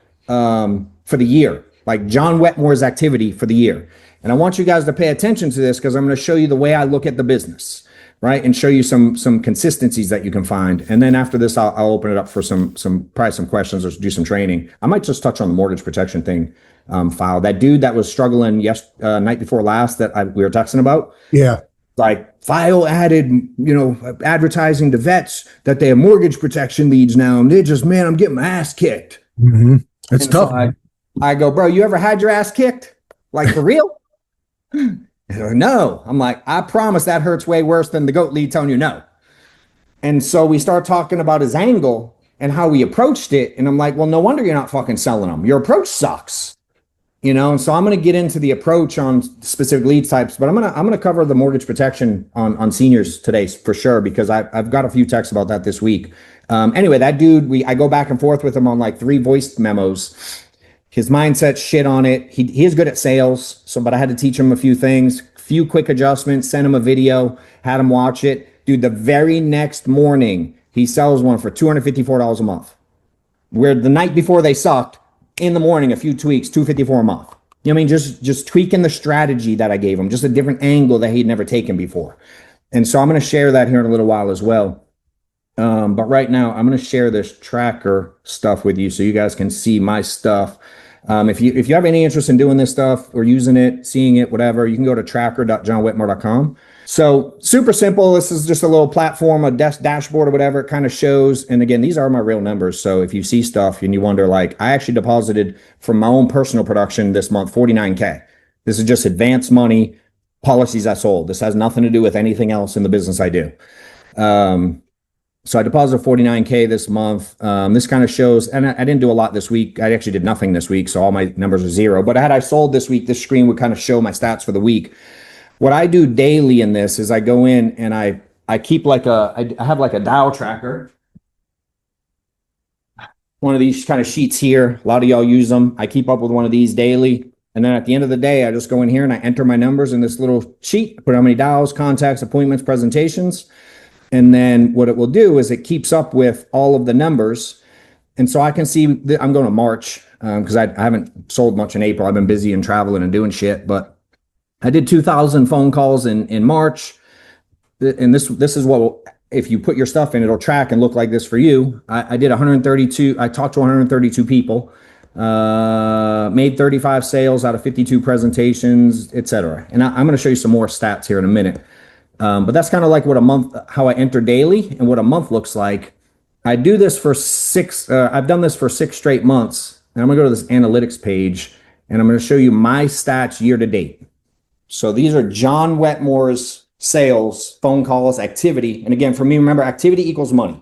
for the year, like John Wetmore's activity for the year. And I want you guys to pay attention to this because I'm going to show you the way I look at the business, right? And show you some consistencies that you can find. And then after this, I'll open it up for some questions or do some training. I might just touch on the mortgage protection thing, File. That dude that was struggling night before last that we were texting about. Yeah. Like File added, advertising to vets that they have mortgage protection leads now. And they're just, man, I'm getting my ass kicked. Mm-hmm. It's tough. So I go, bro, you ever had your ass kicked? Like for real? No. I'm like, I promise that hurts way worse than the goat lead telling you no. And so we start talking about his angle and how we approached it. And I'm like, well, no wonder you're not fucking selling them. Your approach sucks. And so I'm going to get into the approach on specific lead types, but I'm going to cover the mortgage protection on seniors today for sure, because I've got a few texts about that this week. Anyway, that dude, I go back and forth with him on like 3 voice memos. His mindset shit on it. He is good at sales. But I had to teach him a few things, few quick adjustments, sent him a video, had him watch it. Dude, the very next morning, he sells one for $254 a month. Where the night before they sucked, in the morning, a few tweaks, $254 a month. You know what I mean? Just tweaking the strategy that I gave him, just a different angle that he'd never taken before. And so I'm going to share that here in a little while as well. But right now, I'm going to share this tracker stuff with you so you guys can see my stuff. If you have any interest in doing this stuff or using it, seeing it, whatever, you can go to tracker.johnwetmore.com. So super simple. This is just a little platform, a dashboard or whatever. It kind of shows. And again, these are my real numbers. So if you see stuff and you wonder, like, I actually deposited from my own personal production this month, $49K. This is just advanced money, policies I sold. This has nothing to do with anything else in the business I do. So I deposited $49K this month. This kind of shows, and I didn't do a lot this week. I actually did nothing this week, so all my numbers are zero. But had I sold this week, this screen would kind of show my stats for the week. What I do daily in this is I go in and I I keep like I have like a dial tracker. One of these kind of sheets here. A lot of y'all use them. I keep up with one of these daily. And then at the end of the day, I just go in here and I enter my numbers in this little sheet, put how many dials, contacts, appointments, presentations. And then what it will do is it keeps up with all of the numbers. And so I can see that I'm going to March because I haven't sold much in April. I've been busy and traveling and doing shit. But I did 2,000 phone calls in March. And this is what, if you put your stuff in, it'll track and look like this for you. I did 132. I talked to 132 people. Made 35 sales out of 52 presentations, etc. And I'm going to show you some more stats here in a minute. But that's kind of like what a month, how I enter daily and what a month looks like. I do this for I've done this for 6 straight months. And I'm going to go to this analytics page and I'm going to show you my stats year to date. So these are John Wetmore's sales, phone calls, activity. And again, for me, remember, activity equals money.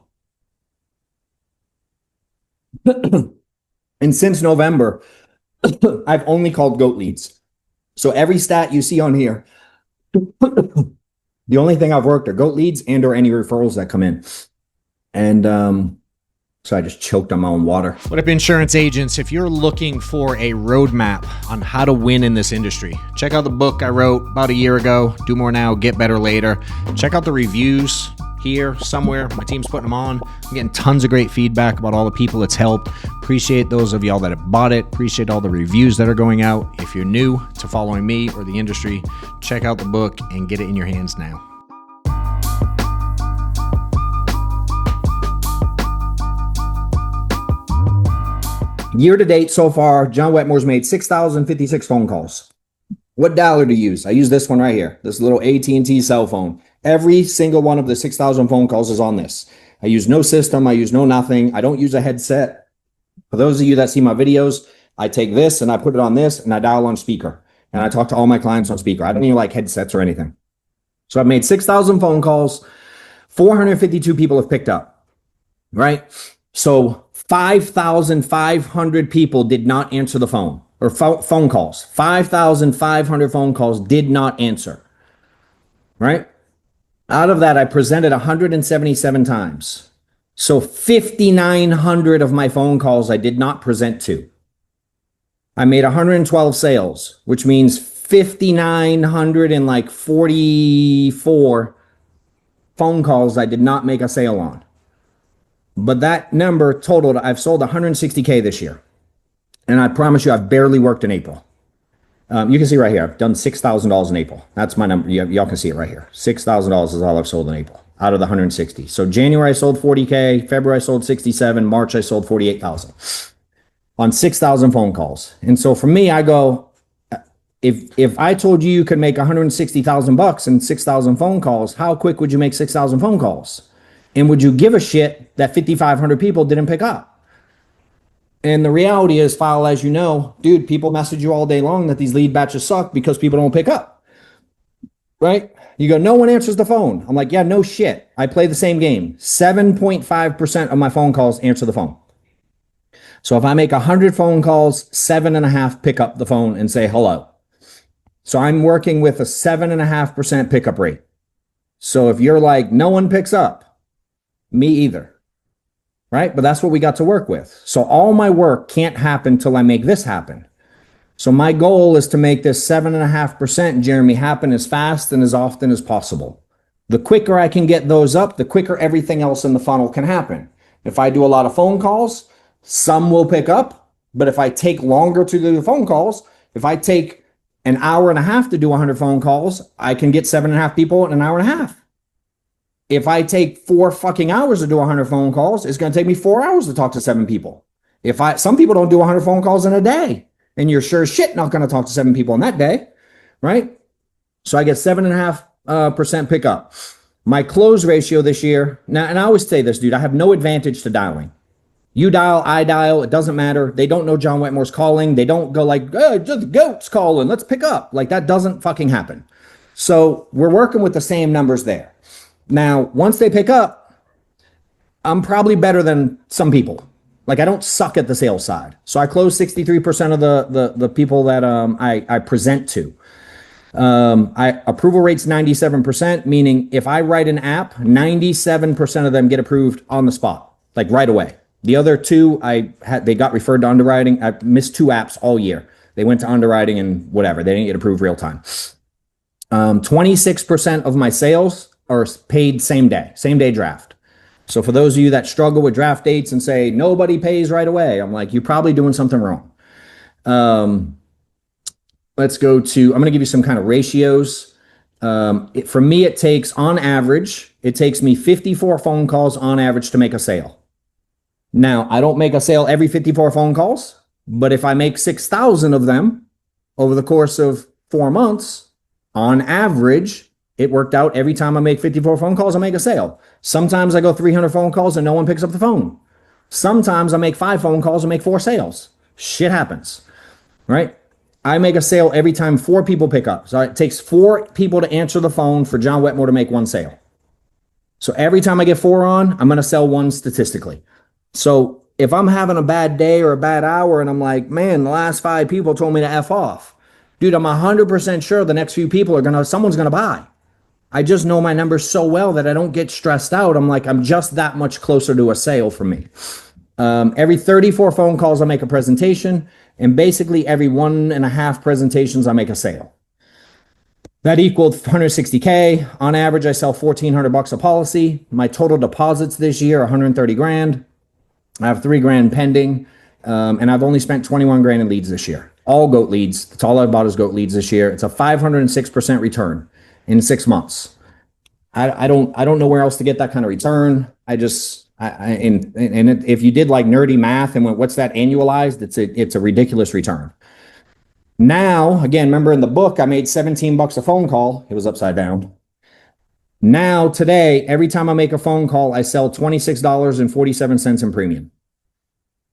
And since November, I've only called goat leads. So every stat you see on here, the only thing I've worked are goat leads and or any referrals that come in. And so I just choked on my own water. What up, insurance agents? If you're looking for a roadmap on how to win in this industry, check out the book I wrote about a year ago, Do More Now, Get Better Later. Check out the reviews here somewhere. My team's putting them on. I'm getting tons of great feedback about all the people it's helped. Appreciate those of y'all that have bought it. Appreciate all the reviews that are going out. If you're new to following me or the industry, check out the book and get it in your hands now. Year to date so far, John Wetmore's made 6,056 phone calls. What dialer to use? I use this one right here, this little AT&T cell phone. Every single one of the 6,000 phone calls is on this. I use no system. I use no nothing. I don't use a headset. For those of you that see my videos, I take this and I put it on this and I dial on speaker. And I talk to all my clients on speaker. I don't even like headsets or anything. So I've made 6,000 phone calls. 452 people have picked up, right? So 5,500 people did not answer the phone or phone calls. 5,500 phone calls did not answer, right? Out of that, I presented 177 times. So 5,900 of my phone calls I did not present to. I made 112 sales, which means 5,944 phone calls I did not make a sale on. But that number totaled, I've sold 160K this year. And I promise you, I've barely worked in April. You can see right here, I've done $6,000 in April. That's my number. Y'all can see it right here. $6,000 is all I've sold in April out of the 160. So January, I sold 40K. February, I sold 67. March, I sold 48,000 on 6,000 phone calls. And so for me, I go, if I told you could make $160,000 in 6,000 phone calls, how quick would you make 6,000 phone calls? And would you give a shit that 5,500 people didn't pick up? And the reality is, File, as you know, dude, people message you all day long that these lead batches suck because people don't pick up, right? You go, no one answers the phone. I'm like, yeah, no shit. I play the same game. 7.5% of my phone calls answer the phone. So if I make 100 phone calls, 7.5 pick up the phone and say hello. So I'm working with a 7.5% pickup rate. So if you're like, no one picks up, me either. Right? But that's what we got to work with. So all my work can't happen till I make this happen. So my goal is to make this 7.5%, Jeremy, happen as fast and as often as possible. The quicker I can get those up, the quicker everything else in the funnel can happen. If I do a lot of phone calls, some will pick up. But if I take longer to do the phone calls, if I take an hour and a half to do 100 phone calls, I can get 7.5 people in an hour and a half. If I take 4 fucking hours to do 100 phone calls, it's going to take me 4 hours to talk to 7 people. Some people don't do 100 phone calls in a day, and you're sure as shit not going to talk to 7 people in that day, right? So I get 7.5% pickup. My close ratio this year, now, and I always say this, dude, I have no advantage to dialing. You dial, I dial, it doesn't matter. They don't know John Wetmore's calling. They don't go like, oh, just goat's calling, let's pick up. Like that doesn't fucking happen. So we're working with the same numbers there. Now, once they pick up, I'm probably better than some people. Like I don't suck at the sales side. So I close 63% of the people that I present to. Approval rate's 97%, meaning if I write an app, 97% of them get approved on the spot, like right away. The other two, they got referred to underwriting. I missed 2 apps all year. They went to underwriting and whatever. They didn't get approved real time. 26% of my sales are paid same day draft. So for those of you that struggle with draft dates and say, nobody pays right away, I'm like, you're probably doing something wrong. Let's go to, I'm going to give you some kind of ratios. For me, it takes, on average, it takes me 54 phone calls on average to make a sale. Now, I don't make a sale every 54 phone calls, but if I make 6,000 of them over the course of 4 months, on average, it worked out every time I make 54 phone calls, I make a sale. Sometimes I go 300 phone calls and no one picks up the phone. Sometimes I make 5 phone calls and make 4 sales. Shit happens, right? I make a sale every time 4 people pick up. So it takes 4 people to answer the phone for John Wetmore to make 1 sale. So every time I get 4 on, I'm going to sell 1 statistically. So if I'm having a bad day or a bad hour and I'm like, man, the last 5 people told me to F off. Dude, I'm 100% sure the next few people someone's going to buy. I just know my numbers so well that I don't get stressed out. I'm like, I'm just that much closer to a sale for me. Every 34 phone calls, I make a presentation, and basically every 1.5 presentations, I make a sale. That equaled 160K. On average, I sell $1,400 a policy. My total deposits this year are 130 grand. I have 3 grand pending, and I've only spent 21 grand in leads this year. All goat leads. That's all I've bought is goat leads this year. It's a 506% return in 6 months. I don't know where else to get that kind of return. If you did like nerdy math and went, what's that annualized? It's a ridiculous return. Now, again, remember in the book, I made $17 a phone call. It was upside down. Now, today, every time I make a phone call, I sell $26.47 in premium.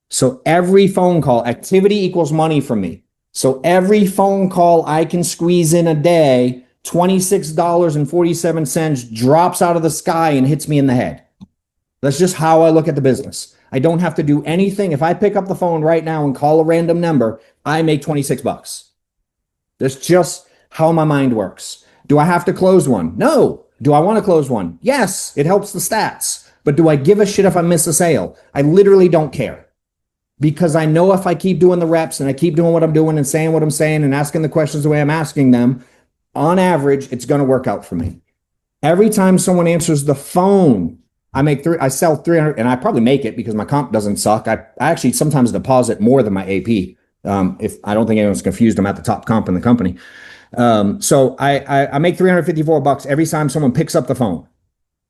So every phone call, activity equals money for me. So every phone call I can squeeze in a day, $26.47 drops out of the sky and hits me in the head. That's just how I look at the business. I don't have to do anything. If I pick up the phone right now and call a random number, I make $26. That's just how my mind works. Do I have to close one? No. Do I want to close one? Yes, it helps the stats. But do I give a shit if I miss a sale? I literally don't care. Because I know if I keep doing the reps and I keep doing what I'm doing and saying what I'm saying and asking the questions the way I'm asking them, on average, it's going to work out for me. Every time someone answers the phone, I sell 300, and I probably make it because my comp doesn't suck. I actually sometimes deposit more than my AP. If I don't think anyone's confused, I'm at the top comp in the company. So I make $354 every time someone picks up the phone.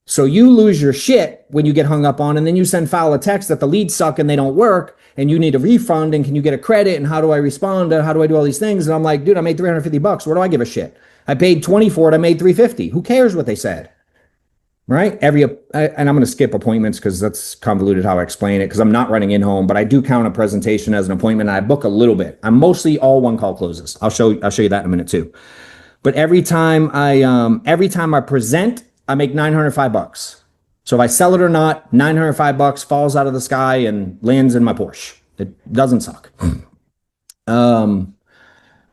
So you lose your shit when you get hung up on, and then you send Foul a text that the leads suck and they don't work, and you need a refund, and can you get a credit, and how do I respond, and how do I do all these things? And I'm like, dude, I made $350. What do I give a shit? I paid 20 for it. I made 350. Who cares what they said? Right? And I'm going to skip appointments because that's convoluted how I explain it, because I'm not running in home, but I do count a presentation as an appointment. And I book a little bit. I'm mostly all 1 call closes. I'll show you that in a minute too. But every time I present, I make $905. So if I sell it or not, $905 falls out of the sky and lands in my Porsche. It doesn't suck.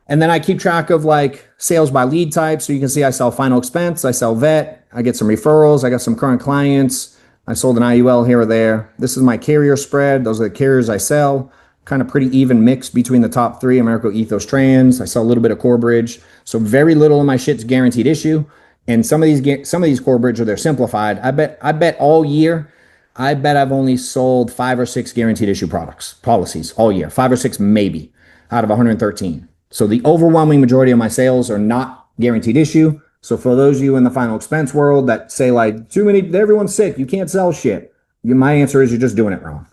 And then I keep track of like sales by lead type. So you can see I sell final expense, I sell vet, I get some referrals, I got some current clients, I sold an IUL here or there. This is my carrier spread. Those are the carriers I sell. Kind of pretty even mix between the top 3, Americo, Ethos, Trans. I sell a little bit of Corebridge. So very little of my shit's guaranteed issue. And some of these Corebridge are they're simplified. I bet all year, I've only sold 5 or 6 guaranteed issue policies all year. 5 or 6 maybe out of 113. So the overwhelming majority of my sales are not guaranteed issue. So for those of you in the final expense world that say like, too many, everyone's sick, you can't sell shit. My answer is you're just doing it wrong.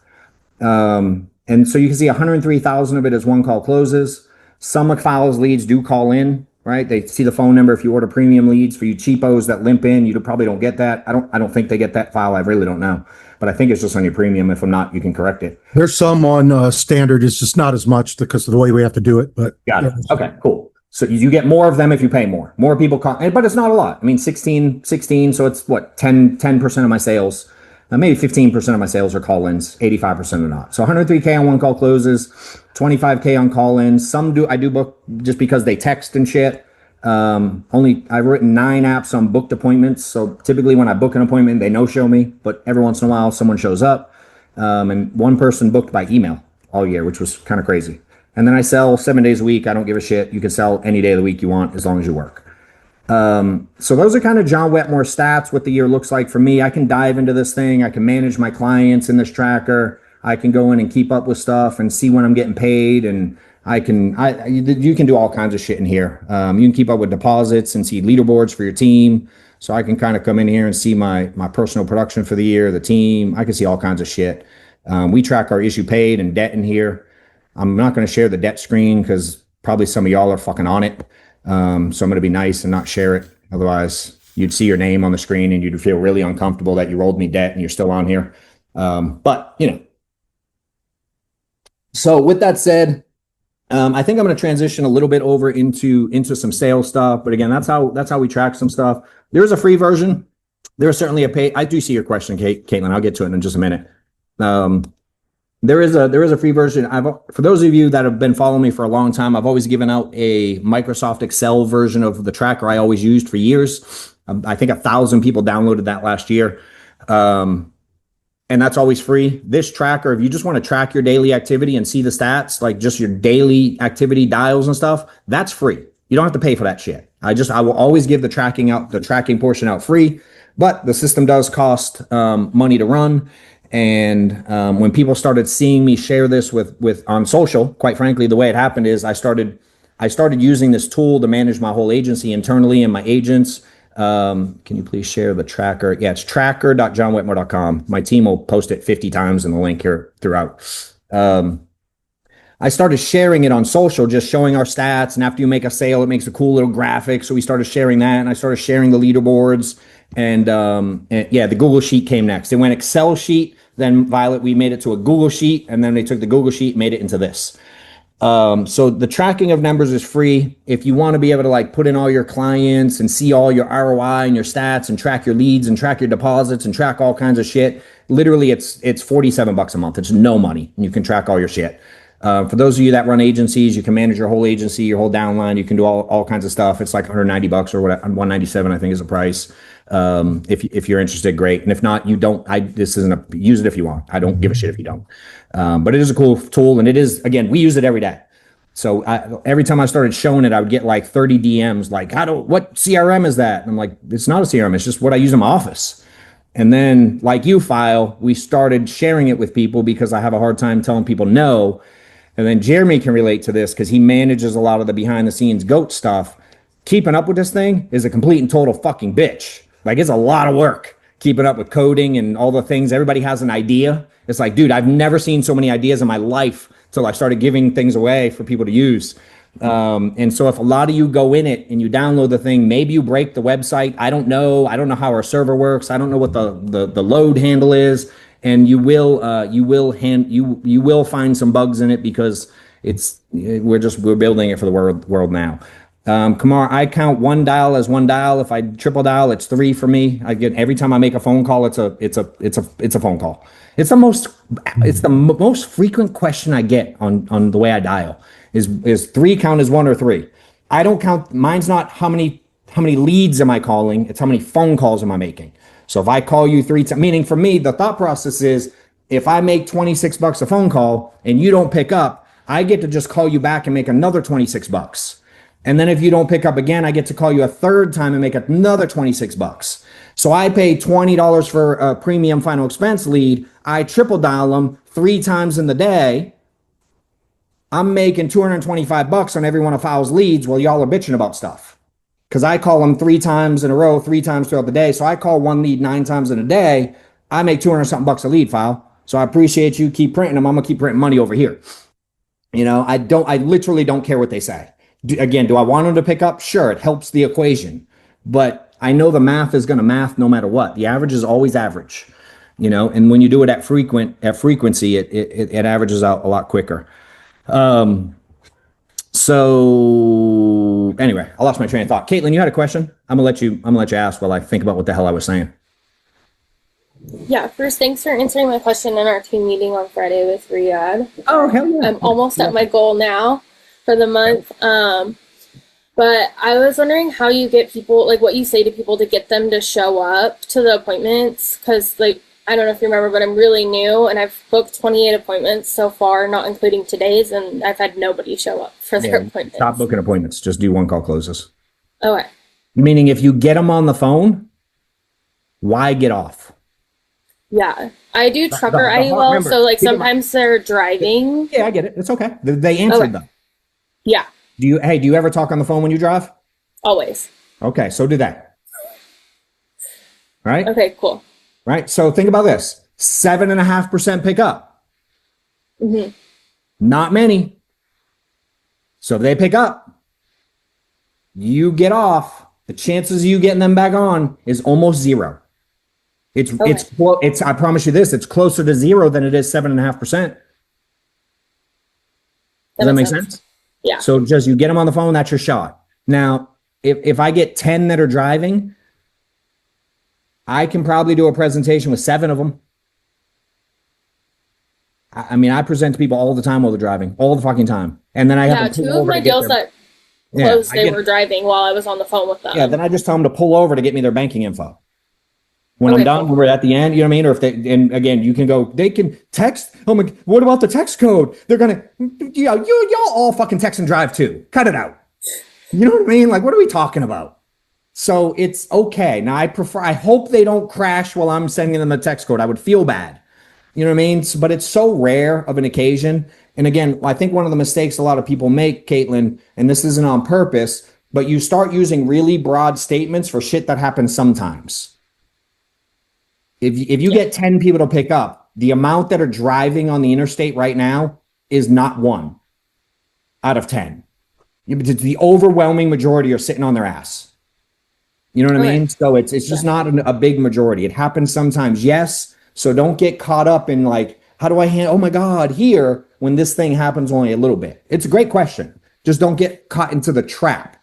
And so you can see 103,000 of it is 1 call closes. Some of Fowl's leads do call in, right? They see the phone number. If you order premium leads, for you cheapos that limp in, you probably don't get that. I don't think they get that file. I really don't know. But I think it's just on your premium. If I'm not, you can correct it. There's some on standard. It's just not as much because of the way we have to do it. But got it. Okay, cool. So you get more of them if you pay more. More people call, but it's not a lot. I mean, 16, so it's what, 10% of my sales. Maybe 15% of my sales are call-ins, 85% are not. So 103K on 1 call closes, 25K on call-ins. I do book just because they text and shit. I've written 9 apps on booked appointments. So typically when I book an appointment, they no show me, but every once in a while someone shows up. And one person booked by email all year, which was kind of crazy. And then I sell 7 days a week. I don't give a shit. You can sell any day of the week you want as long as you work. So those are kind of John Wetmore stats, what the year looks like for me. I can dive into this thing. I can manage my clients in this tracker. I can go in and keep up with stuff and see when I'm getting paid. And you can do all kinds of shit in here. You can keep up with deposits and see leaderboards for your team. So I can kind of come in here and see my personal production for the year, the team. I can see all kinds of shit. We track our issue paid and debt in here. I'm not going to share the debt screen because probably some of y'all are fucking on it. So I'm going to be nice and not share it. Otherwise, you'd see your name on the screen and you'd feel really uncomfortable that you rolled me debt and you're still on here. But, you know. So with that said, I think I'm going to transition a little bit over into some sales stuff. But again, that's how we track some stuff. There is a free version. There is certainly a pay. I do see your question, Caitlin. I'll get to it in just a minute. There is a free version. For those of you that have been following me for a long time, I've always given out a Microsoft Excel version of the tracker I always used for years. I think 1,000 people downloaded that last year. And that's always free. This tracker, if you just want to track your daily activity and see the stats, like just your daily activity dials and stuff, that's free. You don't have to pay for that shit. I will always give the tracking portion out free, but the system does cost money to run. And when people started seeing me share this with on social, quite frankly, the way it happened is I started using this tool to manage my whole agency internally and my agents. Can you please share the tracker? Yeah, it's tracker.johnwetmore.com. My team will post it 50 times in the link here throughout. I started sharing it on social, just showing our stats. And after you make a sale, it makes a cool little graphic. So we started sharing that, and I started sharing the leaderboards. And yeah, the Google Sheet came next. It went Excel sheet, then Violet, we made it to a Google Sheet, and then they took the Google Sheet, made it into this. So the tracking of numbers is free. If you want to be able to like put in all your clients and see all your ROI and your stats and track your leads and track your deposits and track all kinds of shit, literally it's $47 a month. It's no money. And you can track all your shit. For those of you that run agencies, you can manage your whole agency, your whole downline. You can do all kinds of stuff. It's like $190 or whatever, $197 I think is the price. If you're interested, great. And if not, you don't. Use it if you want. I don't give a shit if you don't. But it is a cool tool, and it is, again, we use it every day. So every time I started showing it, I would get like 30 DMs, like, what CRM is that? And I'm like, it's not a CRM. It's just what I use in my office. And then, like you, File, we started sharing it with people because I have a hard time telling people no. And then Jeremy can relate to this because he manages a lot of the behind the scenes goat stuff. Keeping up with this thing is a complete and total fucking bitch. Like, it's a lot of work keeping up with coding and all the things. Everybody has an idea. It's like, dude, I've never seen so many ideas in my life till I started giving things away for people to use. And so if a lot of you go in it and you download the thing, maybe you break the website. I don't know how our server works. I don't know what the load handle is. And you will find some bugs in it because we're building it for the world now. Kamar, I count one dial as one dial. If I triple dial, it's 3 for me. I get every time I make a phone call, it's a phone call. It's the most frequent question I get on the way I dial is 3 count as 1 or 3. I don't count. Mine's not how many leads am I calling. It's how many phone calls am I making. So if I call you 3 times, meaning for me, the thought process is if I make $26 a phone call and you don't pick up, I get to just call you back and make another $26. And then if you don't pick up again, I get to call you a third time and make another $26. So I pay $20 for a premium final expense lead. I triple dial them 3 times in the day. I'm making $225 on every one of File's leads while y'all are bitching about stuff. Because I call them 3 times in a row, 3 times throughout the day. So I call one lead 9 times in a day. I make 200 something bucks a lead, File. So I appreciate you. Keep printing them. I'm gonna keep printing money over here. You know, I literally don't care what they say. Again, do I want them to pick up? Sure, it helps the equation. But I know the math is going to math no matter what. The average is always average, you know, and when you do it at frequency, it averages out a lot quicker. So anyway, I lost my train of thought. Caitlin, you had a question? I'm gonna let you ask while I think about what the hell I was saying. Yeah, first, thanks for answering my question in our team meeting on Friday with Riyadh. Oh, hell yeah. I'm almost at my goal now for the month. But I was wondering how you get people, like what you say to people to get them to show up to the appointments. Because, like, I don't know if you remember, but I'm really new and I've booked 28 appointments so far, not including today's, and I've had nobody show up for their appointments. Stop booking appointments. Just do one call closes. Okay. Meaning if you get them on the phone, why get off? Yeah. I do trucker the IUL, remember, so like keep in mind- sometimes they're driving. Yeah, I get it. It's okay. They answered Okay. them. Yeah. Do you ever talk on the phone when you drive? Always. Okay, so do that. Right? Okay, cool. Right? So think about this. 7.5% pick up. Mm-hmm. Not many. So if they pick up, you get off, the chances of you getting them back on is almost zero. It's I promise you this, it's closer to zero than it is 7.5%. Does that make sense? Yeah. So just you get them on the phone, that's your shot. Now, if I get 10 that are driving, I can probably do a presentation with 7 of them. I mean, I present to people all the time while they're driving, all the fucking time. And then I have to 2 pull of over my to get deals their, that closed, they were driving while I was on the phone with them. yeah, then I just tell them to pull over to get me their banking info. When Okay, I'm done, cool. when we're at the end, you know what I mean? Or if they, and again, you can go, they can text. Oh my, what about the text code? They're going to, y'all all fucking text and drive too. Cut it out. You know what I mean? Like, what are we talking about? So it's okay. Now I hope they don't crash while I'm sending them a text code. I would feel bad. You know what I mean? But it's so rare of an occasion. And again, I think one of the mistakes a lot of people make, Caitlin, and this isn't on purpose, but you start using really broad statements for shit that happens sometimes. If you get 10 people to pick up, the amount that are driving on the interstate right now is not 1 out of 10. The overwhelming majority are sitting on their ass. You know what I mean? So it's just not a big majority. It happens sometimes, yes. So don't get caught up in like, how do I handle, oh my God, here, when this thing happens only a little bit. It's a great question. Just don't get caught into the trap,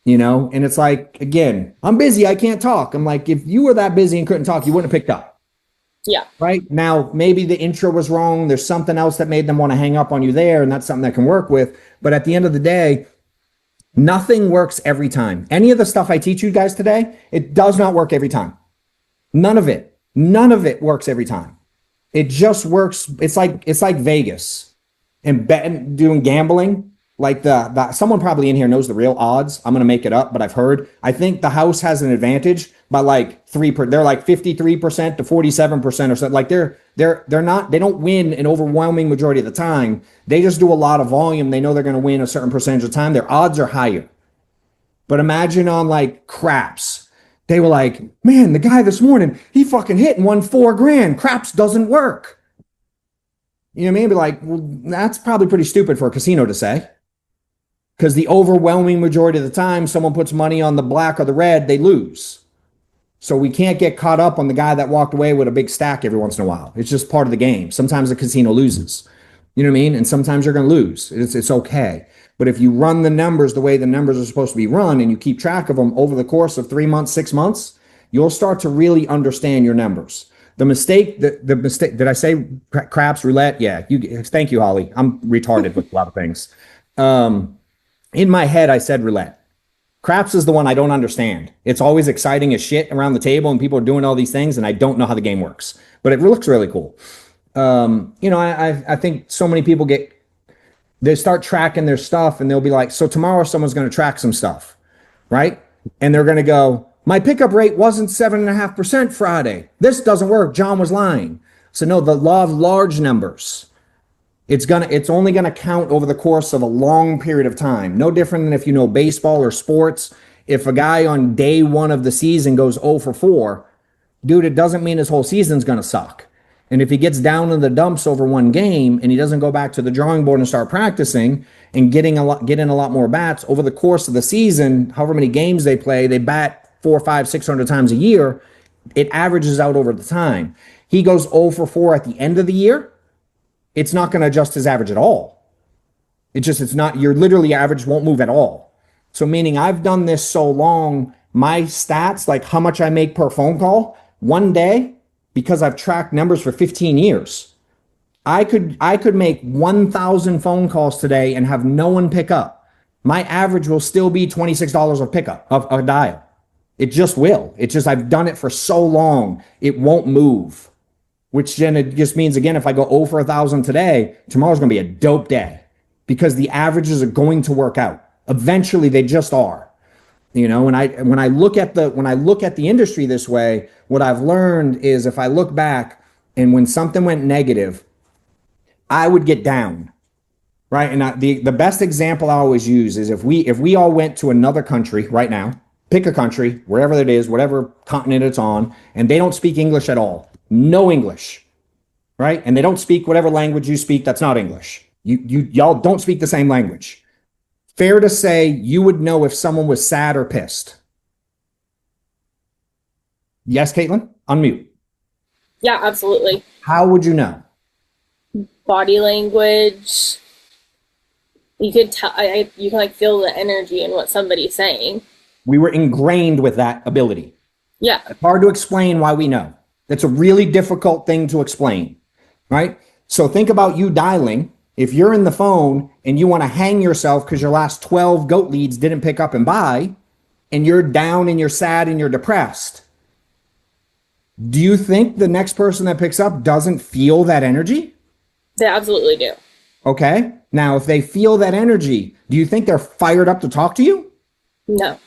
you know? And it's like, again, I'm busy, I can't talk. I'm like, if you were that busy and couldn't talk, you wouldn't have picked up. Yeah. Right? Now, maybe the intro was wrong. There's something else that made them want to hang up on you there, and that's something that can work with. But at the end of the day, nothing works every time. Any of the stuff I teach you guys today, it does not work every time. None of it works every time. It just works. It's like Vegas and betting, doing gambling. Like the someone probably in here knows the real odds. I'm gonna make it up, but I've heard. I think the house has an advantage by like 3%. They're like 53% to 47% or something. Like they're not. They don't win an overwhelming majority of the time. They just do a lot of volume. They know they're gonna win a certain percentage of the time. Their odds are higher. But imagine on like craps. They were like, man, the guy this morning, he fucking hit and won $4,000. Craps doesn't work. You know what I mean? Be like, well, that's probably pretty stupid for a casino to say. Because the overwhelming majority of the time, someone puts money on the black or the red, they lose. So we can't get caught up on the guy that walked away with a big stack every once in a while. It's just part of the game. Sometimes the casino loses. You know what I mean? And sometimes you're going to lose. It's okay. But if you run the numbers the way the numbers are supposed to be run and you keep track of them over the course of 3 months, 6 months, you'll start to really understand your numbers. The mistake, did I say craps, roulette? Yeah. Thank you, Holly. I'm retarded with a lot of things. In my head, I said roulette. Craps is the one I don't understand. It's always exciting as shit around the table and people are doing all these things and I don't know how the game works, but it looks really cool. I think so many people they start tracking their stuff and they'll be like, so tomorrow someone's going to track some stuff, right? And they're going to go, my pickup rate wasn't 7.5% Friday. This doesn't work. John was lying. So no, the law of large numbers. It's only gonna count over the course of a long period of time. No different than if you know baseball or sports. If a guy on day 1 of the season goes 0 for 4, dude, it doesn't mean his whole season's gonna suck. And if he gets down in the dumps over one game and he doesn't go back to the drawing board and start practicing and get in a lot more bats over the course of the season, however many games they play, they bat 400, 500, 600 times a year. It averages out over the time. He goes 0 for 4 at the end of the year. It's not going to adjust his average at all. It's not, your literally average won't move at all. So meaning I've done this so long, my stats, like how much I make per phone call, one day, because I've tracked numbers for 15 years, I could make 1,000 phone calls today and have no one pick up. my average will still be $26 of pickup of a dial. It just will. It's just, I've done it for so long, it won't move. Which then it just means, again, if I go over 1,000 today, tomorrow's going to be a dope day because the averages are going to work out. Eventually they just are. You know, when I look at the industry this way, what I've learned is if I look back and when something went negative, I would get down. Right. And the best example I always use is if we all went to another country right now, pick a country, wherever it is, whatever continent it's on, and they don't speak English at all. No English. Right. And they don't speak whatever language you speak that's not English. Y'all don't speak the same language. Fair to say you would know if someone was sad or pissed. Yes, Caitlin? Unmute. Yeah, absolutely. How would you know? Body language. You could tell. You can like feel the energy in what somebody's saying. We were ingrained with that ability. Yeah. It's hard to explain why we know. That's a really difficult thing to explain, right? So think about you dialing. If you're in the phone and you want to hang yourself because your last 12 goat leads didn't pick up and buy, and you're down and you're sad and you're depressed, do you think the next person that picks up doesn't feel that energy? They absolutely do. Okay. Now, if they feel that energy, do you think they're fired up to talk to you? No.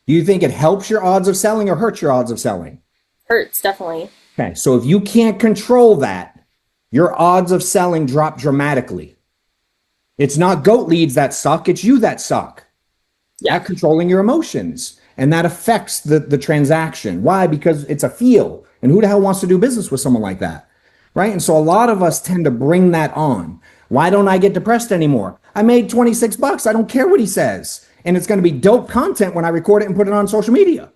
Do you think it helps your odds of selling or hurts your odds of selling? Hurts, definitely. Okay. So if you can't control that, your odds of selling drop dramatically. It's not goat leads that suck. It's you that suck. Yeah. At controlling your emotions. And that affects the transaction. Why? Because it's a feel. And who the hell wants to do business with someone like that? Right? And so a lot of us tend to bring that on. Why don't I get depressed anymore? I made 26 bucks. I don't care what he says. And it's going to be dope content when I record it and put it on social media.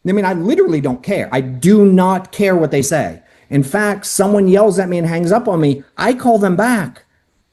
I mean, I literally don't care. I do not care what they say. In fact, someone yells at me and hangs up on me. I call them back.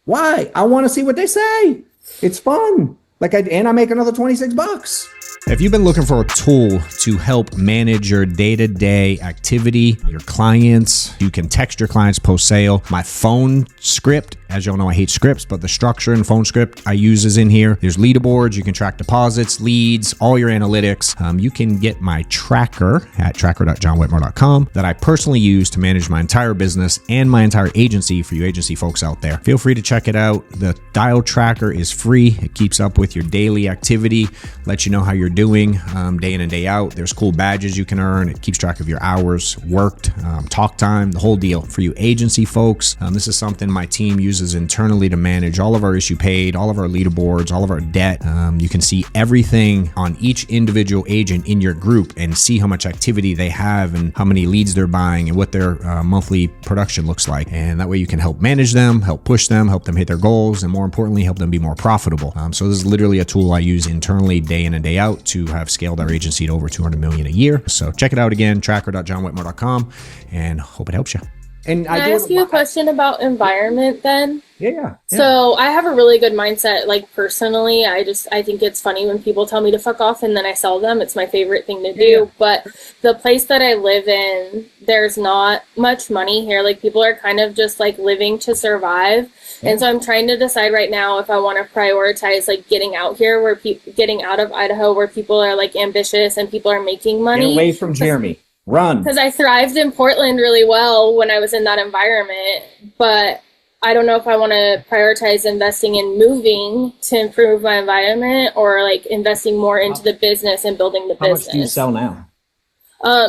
Why? I want to see what they say. It's fun. And I make another 26 bucks. If you've been looking for a tool to help manage your day-to-day activity, your clients, you can text your clients post-sale. My phone script, as y'all know, I hate scripts, but the structure and phone script I use is in here. There's leaderboards. You can track deposits, leads, all your analytics. You can get my tracker at tracker.johnwetmore.com that I personally use to manage my entire business and my entire agency for you agency folks out there. Feel free to check it out. The dial tracker is free. It keeps up with your daily activity, lets you know how you're doing day in and day out. There's cool badges you can earn. It keeps track of your hours worked, talk time, the whole deal. For you agency folks, this is something my team uses internally to manage all of our issue paid, all of our leaderboards, all of our debt. You can see everything on each individual agent in your group and see how much activity they have and how many leads they're buying and what their monthly production looks like. And that way you can help manage them, help push them, help them hit their goals, and more importantly, help them be more profitable. So this is literally a tool I use internally day in and day out to have scaled our agency to over 200 million a year. So check it out again, tracker.johnwetmore.com, and hope it helps you. And Can I ask you a question about environment then? Yeah. So I have a really good mindset, like personally. I think it's funny when people tell me to fuck off and then I sell them. It's my favorite thing to do. Yeah. But the place that I live in, there's not much money here. Like people are kind of just like living to survive. Yeah. And so I'm trying to decide right now if I want to prioritize like getting out here, getting out of Idaho where people are like ambitious and people are making money. Get away from Jeremy. Run. Because I thrived in Portland really well when I was in that environment, but I don't know if I want to prioritize investing in moving to improve my environment or like investing more into the business and building the business. How much do you sell now?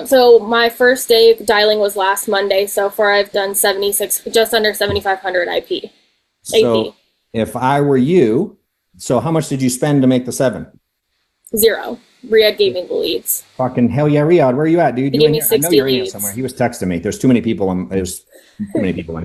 So my first day dialing was last Monday. So far I've done just under 7,500 IP. So AP. If I were you, so how much did you spend to make the 7? 0. Riyadh gave me the leads. Fucking hell yeah, Riyadh. Where are you at, dude? He gave me 60 I know you're in here leads. somewhere. He was texting me. There's too many people in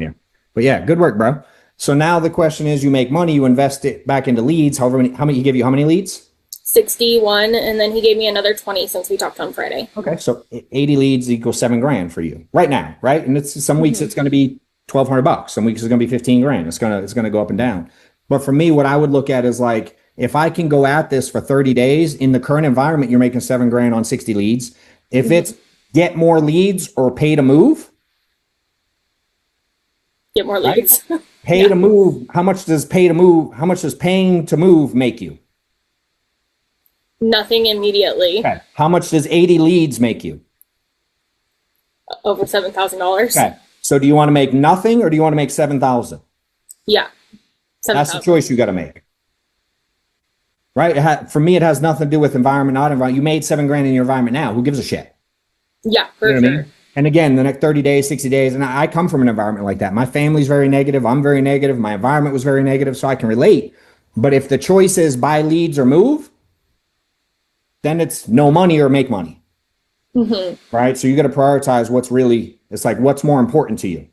here. But yeah, good work, bro. So now the question is, you make money, you invest it back into leads. How many he gave you? How many leads? 61, and then he gave me another 20 since we talked on Friday. Okay, so 80 leads equals $7,000 for you right now, right? And it's some weeks it's going to be $1,200. Some weeks it's going to be $15,000. It's going to go up and down. But for me, what I would look at is like, if I can go at this for 30 days in the current environment, you're making $7,000 on 60 leads. If it's get more leads or pay to move, get more leads. Right? Pay to move. How much does paying to move make you? Nothing immediately. Okay. How much does 80 leads make you? Over $7,000. Okay. So do you want to make nothing or do you want to make 7,000? Yeah. That's the 7,000. choice you got to make. Right? For me, it has nothing to do with environment, not environment. You made $7,000 in your environment now. Who gives a shit? Yeah, for You know what I sure. mean? And again, the next 30 days, 60 days, and I come from an environment like that. My family's very negative. I'm very negative. My environment was very negative, so I can relate. But if the choice is buy leads or move, then it's no money or make money. Right? So you got to prioritize what's really, it's like, what's more important to you?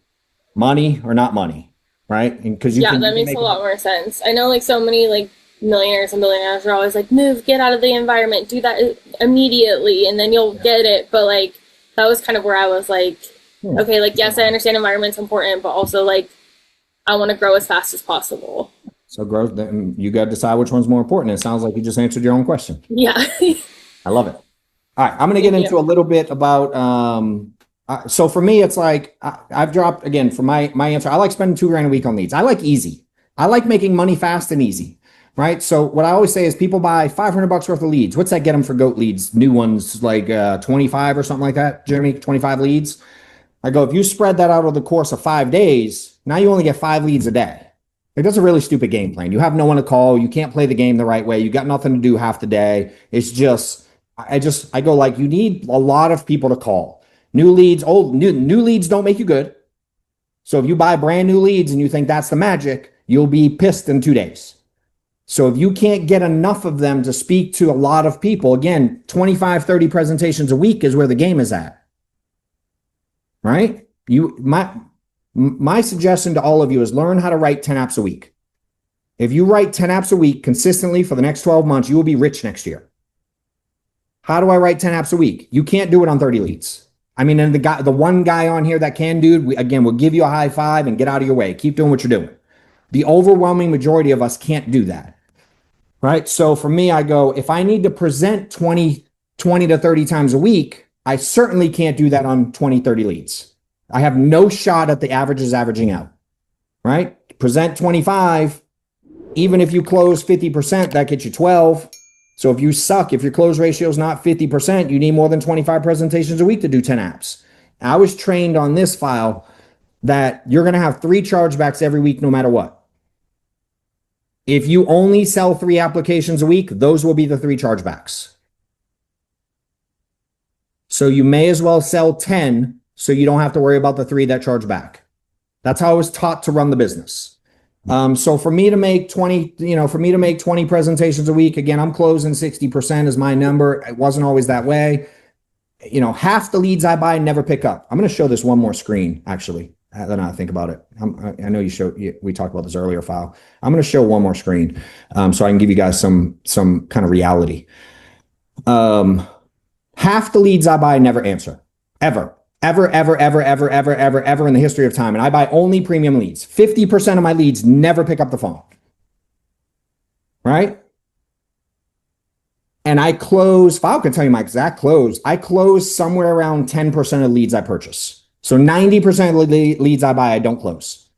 Money or not money? Right? And because Yeah, that makes a lot more sense. I know like so many like millionaires and billionaires are always like, move, get out of the environment, do that immediately, and then you'll get it. But like, that was kind of where I was like, okay, like, yes, I understand environment's important, but also like, I want to grow as fast as possible. So growth, then you got to decide which one's more important. It sounds like you just answered your own question. Yeah. I love it. All right, I'm going to get into a little bit about. So for me, it's like I've dropped again for my answer. I like spending $2,000 a week on leads. I like easy. I like making money fast and easy. Right. So what I always say is people buy $500 worth of leads. What's that get them for goat leads? New ones like 25 or something like that. Jeremy, 25 leads. I go, if you spread that out over the course of 5 days, now you only get 5 leads a day. Like, that's a really stupid game plan. You have no one to call. You can't play the game the right way. You got nothing to do half the day. It's just, I go like, you need a lot of people to call. New leads, new leads don't make you good. So if you buy brand new leads and you think that's the magic, you'll be pissed in 2 days. So if you can't get enough of them to speak to a lot of people, again, 25, 30 presentations a week is where the game is at. Right? My suggestion to all of you is learn how to write 10 apps a week. If you write 10 apps a week consistently for the next 12 months, you will be rich next year. How do I write 10 apps a week? You can't do it on 30 leads. I mean, and the one guy on here that can do it, we'll give you a high five and get out of your way. Keep doing what you're doing. The overwhelming majority of us can't do that. Right? So for me, I go, if I need to present 20 to 30 times a week, I certainly can't do that on 20, 30 leads. I have no shot at the averages averaging out. Right? Present 25, even if you close 50%, that gets you 12. So if you suck, if your close ratio is not 50%, you need more than 25 presentations a week to do 10 apps. I was trained on this file that you're going to have 3 chargebacks every week, no matter what. If you only sell 3 applications a week, those will be the 3 chargebacks. So you may as well sell 10 so you don't have to worry about the 3 that charge back. That's how I was taught to run the business. So for me to make 20, for me to make 20 presentations a week, again, I'm closing 60% is my number. It wasn't always that way. Half the leads I buy never pick up. I'm going to show this one more screen, actually. Then I think about it. I know we talked about this earlier file. I'm going to show one more screen so I can give you guys some kind of reality. Half the leads I buy never answer, ever in the history of time. And I buy only premium leads. 50% of my leads never pick up the phone. Right? And I close, File can tell you my exact close. I close somewhere around 10% of leads I purchase. So 90% of the leads I buy, I don't close.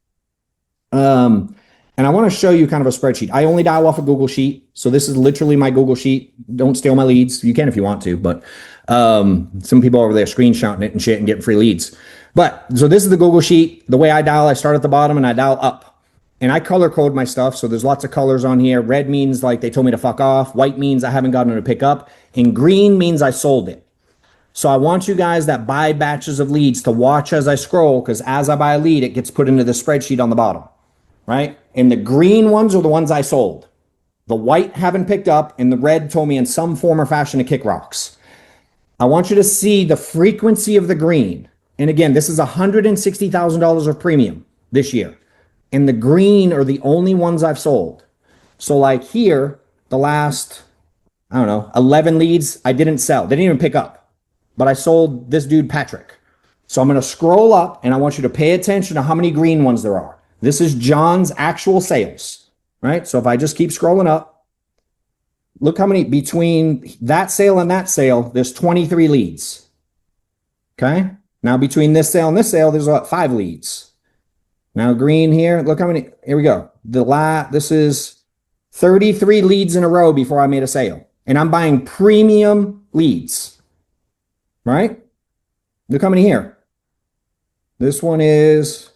And I want to show you kind of a spreadsheet. I only dial off a Google Sheet. So this is literally my Google Sheet. Don't steal my leads. You can if you want to, but some people over there screenshotting it and shit and getting free leads. So this is the Google Sheet. The way I dial, I start at the bottom and I dial up. And I color code my stuff. So there's lots of colors on here. Red means like they told me to fuck off. White means I haven't gotten to pick up. And green means I sold it. So I want you guys that buy batches of leads to watch as I scroll, because as I buy a lead, it gets put into the spreadsheet on the bottom, right? And the green ones are the ones I sold. The white haven't picked up, and the red told me in some form or fashion to kick rocks. I want you to see the frequency of the green. And again, this is $160,000 of premium this year. And the green are the only ones I've sold. So like here, the last, 11 leads I didn't sell. They didn't even pick up. But I sold this dude, Patrick. So I'm going to scroll up, and I want you to pay attention to how many green ones there are. This is John's actual sales, right? So if I just keep scrolling up, look how many, between that sale and that sale, there's 23 leads. Okay? Now between this sale and this sale, there's 5 leads. Now green here, look how many, here we go. This is 33 leads in a row before I made a sale. and I'm buying premium leads, right? They're coming here. This one is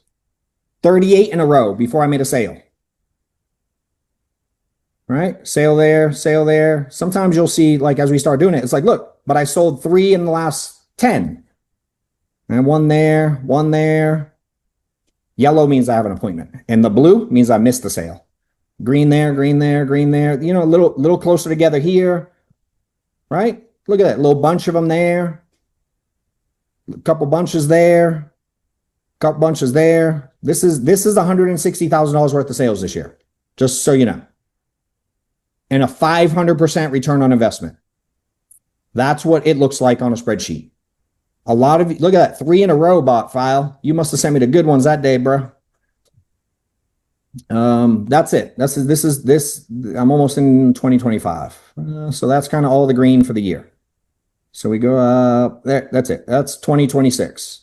38 in a row before I made a sale. Right? Sale there, sale there. Sometimes you'll see, like, as we start doing it, it's like, look, but I sold 3 in the last 10. And one there, one there. Yellow means I have an appointment. And the blue means I missed the sale. Green there, green there, green there. You know, a little closer together here. Right? Look at that. Little bunch of them there. A couple bunches there. Couple bunches there. This is $160,000 worth of sales this year. Just so you know. And a 500% return on investment. That's what it looks like on a spreadsheet. A lot of you, look at that, 3 in a row bot file. You must have sent me the good ones that day, bro. That's it. This is I'm almost in 2025. So that's kind of all the green for the year. So we go up there. That's it. That's 2026.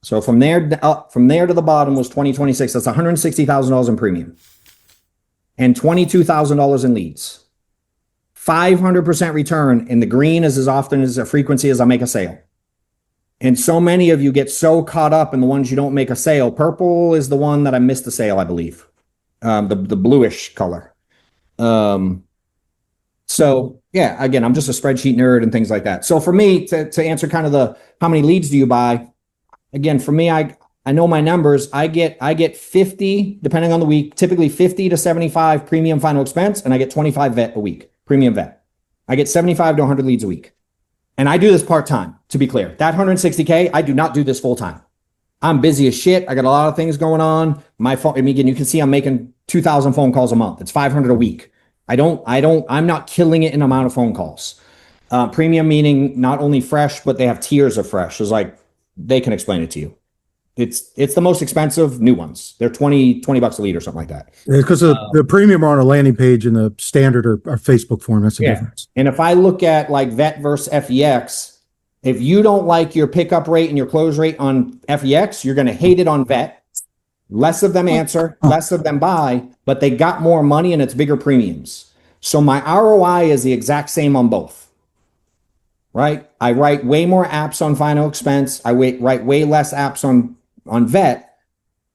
So from there to the bottom was 2026. That's $160,000 in premium and $22,000 in leads. 500% return, and the green is as often as a frequency as I make a sale. And so many of you get so caught up in the ones you don't make a sale. Purple is the one that I missed the sale, I believe. The bluish color. So yeah, again, I'm just a spreadsheet nerd and things like that. So for me, to answer kind of the how many leads do you buy? Again, for me, I know my numbers. I get 50, depending on the week, typically 50 to 75 premium final expense, and I get 25 vet a week. Premium vet. I get 75 to 100 leads a week. And I do this part-time, to be clear. That 160K, I do not do this full-time. I'm busy as shit. I got a lot of things going on. My phone, again, you can see I'm making 2,000 phone calls a month. It's 500 a week. I'm not killing it in amount of phone calls. Premium meaning not only fresh, but they have tiers of fresh. It's like, they can explain it to you. It's the most expensive new ones. They're $20 a lead or something like that. Because the premium are on a landing page and the standard or Facebook form. That's the difference. And if I look at like vet versus FEX, if you don't like your pickup rate and your close rate on FEX, you're going to hate it on vet. Less of them answer, less of them buy, but they got more money and it's bigger premiums. So my ROI is the exact same on both. Right? I write way more apps on final expense. I write way less apps on vet,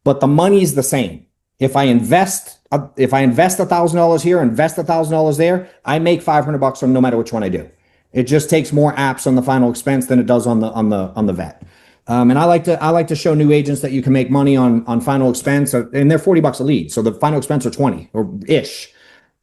but the money's the same. If I invest $1,000 here, invest $1,000 there, I make $500 on no matter which one I do. It just takes more apps on the final expense than it does on the vet. And I like to show new agents that you can make money on final expense, and they're $40 a lead. So the final expense are 20 or ish.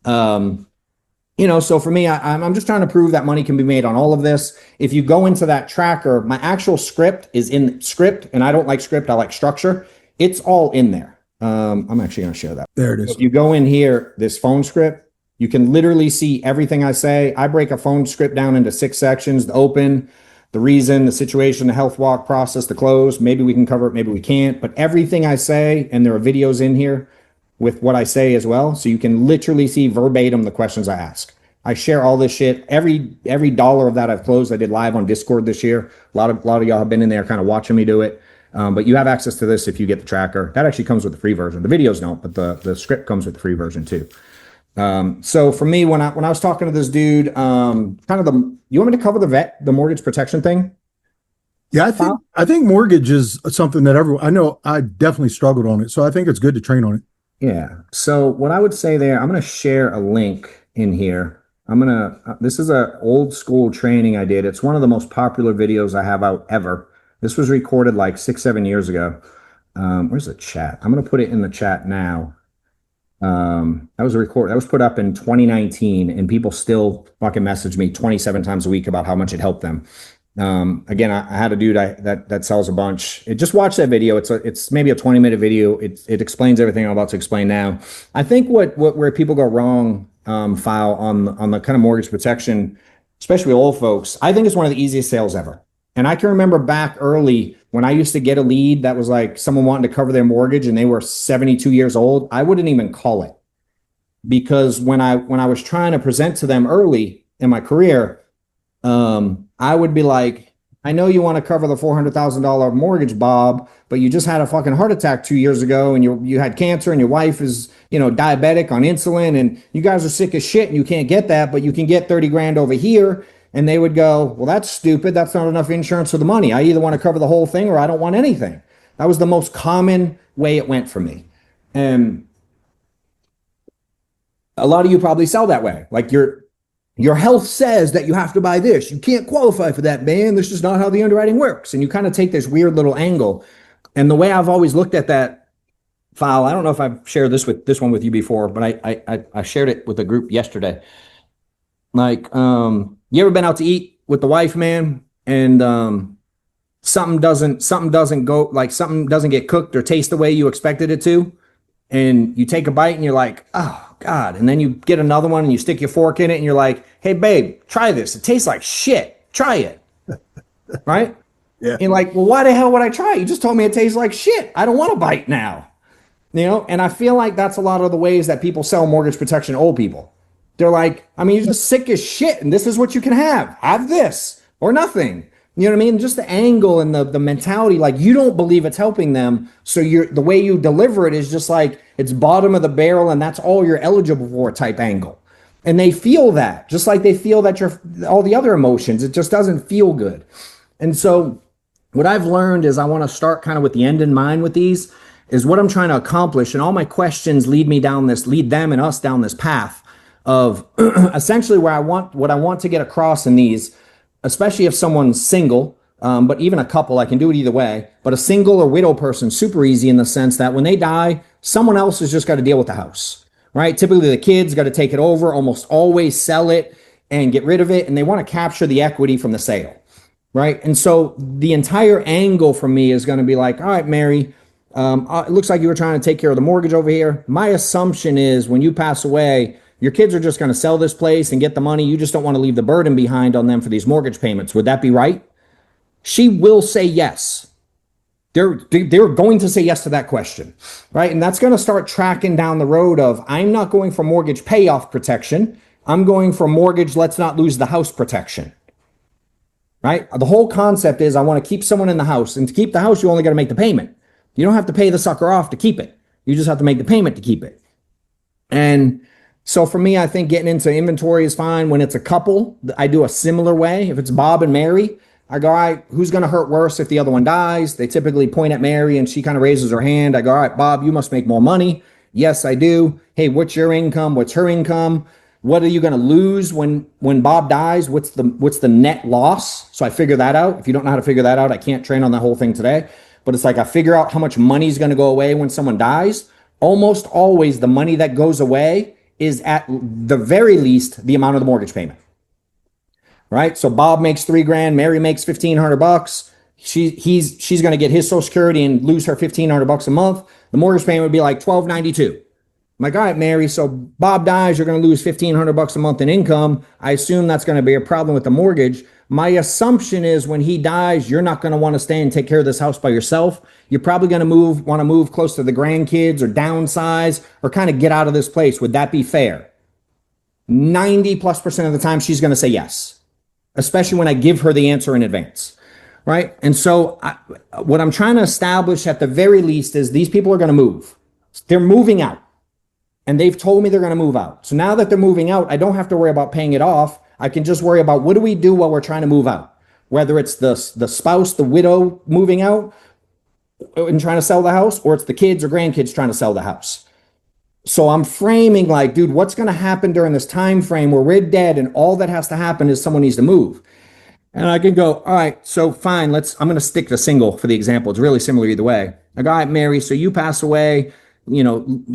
So for me, I'm just trying to prove that money can be made on all of this. If you go into that tracker, my actual script is in script, and I don't like script. I like structure. It's all in there. I'm actually going to share that. There it is. If you go in here, this phone script, you can literally see everything I say. I break a phone script down into 6 sections: the open, the reason, the situation, the health walk, process, the close. Maybe we can cover it, maybe we can't. But everything I say, and there are videos in here with what I say as well. So you can literally see verbatim the questions I ask. I share all this shit. Every dollar of that I've closed, I did live on Discord this year. A lot of y'all have been in there kind of watching me do it. But you have access to this if you get the tracker. That actually comes with the free version. The videos don't, but the script comes with the free version too. So for me, when I was talking to this dude, you want me to cover the mortgage protection thing? Yeah, I think mortgage is something that I know I definitely struggled on it. So I think it's good to train on it. Yeah. So what I would say there, I'm going to share a link in here. This is an old school training I did. It's one of the most popular videos I have out ever. This was recorded like 6-7 years ago. Where's the chat? I'm going to put it in the chat now. That was put up in 2019, and people still fucking message me 27 times a week about how much it helped them. Again, I had a dude that sells a bunch. Just watch that video. It's maybe a 20-minute video. It explains everything I'm about to explain now. I think where people go wrong, file on the kind of mortgage protection, especially old folks, I think it's one of the easiest sales ever. And I can remember back early when I used to get a lead that was like someone wanting to cover their mortgage and they were 72 years old, I wouldn't even call it, because when I was trying to present to them early in my career, I would be like, I know you want to cover the $400,000 mortgage, Bob, but you just had a fucking heart attack 2 years ago and you had cancer and your wife is, diabetic on insulin and you guys are sick as shit and you can't get that, but you can get 30 grand over here. And they would go, well, that's stupid. That's not enough insurance for the money. I either want to cover the whole thing or I don't want anything. That was the most common way it went for me. And a lot of you probably sell that way. Like your health says that you have to buy this. You can't qualify for that, man. This is not how the underwriting works. And you kind of take this weird little angle. And the way I've always looked at that file, I don't know if I've shared this one with you before, but I shared it with a group yesterday. Like, you ever been out to eat with the wife, man, and something doesn't go, like something doesn't get cooked or taste the way you expected it to, and you take a bite and you're like, oh God, and then you get another one and you stick your fork in it and you're like, hey babe, try this. It tastes like shit. Try it. Right? Yeah. And you're like, well, why the hell would I try it? You just told me it tastes like shit. I don't want to bite now. And I feel like that's a lot of the ways that people sell mortgage protection to old people. They're like, I mean, you're just sick as shit, and this is what you can have. Have this or nothing. You know what I mean? Just the angle and the mentality, like you don't believe it's helping them. So the way you deliver it is just like it's bottom of the barrel and that's all you're eligible for type angle. And they feel that, just like they feel that all the other emotions. It just doesn't feel good. And so what I've learned is I want to start kind of with the end in mind with these, is what I'm trying to accomplish. And all my questions lead them and us down this path of essentially what I want to get across in these, especially if someone's single, but even a couple, I can do it either way. But a single or widow person, super easy in the sense that when they die, someone else has just got to deal with the house, right? Typically the kids got to take it over, almost always sell it and get rid of it. And they want to capture the equity from the sale, right? And so the entire angle for me is going to be like, all right, Mary, it looks like you were trying to take care of the mortgage over here. My assumption is when you pass away, your kids are just going to sell this place and get the money. You just don't want to leave the burden behind on them for these mortgage payments. Would that be right? She will say yes. They're going to say yes to that question, right? And that's going to start tracking down the road of, I'm not going for mortgage payoff protection. I'm going for mortgage, let's not lose the house protection, right? The whole concept is I want to keep someone in the house. And to keep the house, you only got to make the payment. You don't have to pay the sucker off to keep it. You just have to make the payment to keep it. And so for me, I think getting into inventory is fine. When it's a couple, I do a similar way. If it's Bob and Mary, I go, all right, who's going to hurt worse if the other one dies? They typically point at Mary and she kind of raises her hand. I go, all right, Bob, you must make more money. Yes, I do. Hey, what's your income? What's her income? What are you going to lose when Bob dies? What's the net loss? So I figure that out. If you don't know how to figure that out, I can't train on that whole thing today. But it's like I figure out how much money is going to go away when someone dies. Almost always the money that goes away is at the very least the amount of the mortgage payment, right? So Bob makes $3,000, Mary makes $1,500. She's going to get his Social Security and lose her $1,500 a month. The mortgage payment would be like $1,292. I'm like, all right, Mary. So Bob dies, you're going to lose $1,500 a month in income. I assume that's going to be a problem with the mortgage. My assumption is when he dies, you're not going to want to stay and take care of this house by yourself. You're probably going to want to move close to the grandkids or downsize or kind of get out of this place. Would that be fair? 90+% of the time, she's going to say yes, especially when I give her the answer in advance, right? And so what I'm trying to establish at the very least is these people are going to move. They're moving out and they've told me they're going to move out. So now that they're moving out, I don't have to worry about paying it off. I can just worry about what do we do while we're trying to move out, whether it's the spouse, the widow moving out and trying to sell the house, or it's the kids or grandkids trying to sell the house. So I'm framing like, dude, what's going to happen during this time frame where we're dead and all that has to happen is someone needs to move. And I can go, all right, so fine, I'm going to stick to single for the example. It's really similar either way. I go, all right, Mary, so you pass away,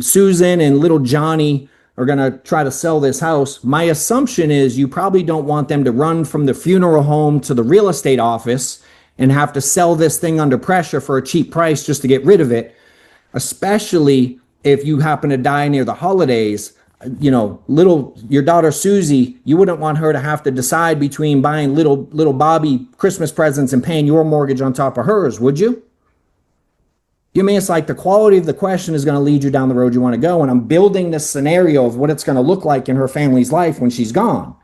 Susan and little Johnny are going to try to sell this house. My assumption is you probably don't want them to run from the funeral home to the real estate office and have to sell this thing under pressure for a cheap price just to get rid of it, especially if you happen to die near the holidays. Your daughter Susie, you wouldn't want her to have to decide between buying little Bobby Christmas presents and paying your mortgage on top of hers, would you? You mean it's like the quality of the question is going to lead you down the road you want to go. And I'm building this scenario of what it's going to look like in her family's life when she's gone.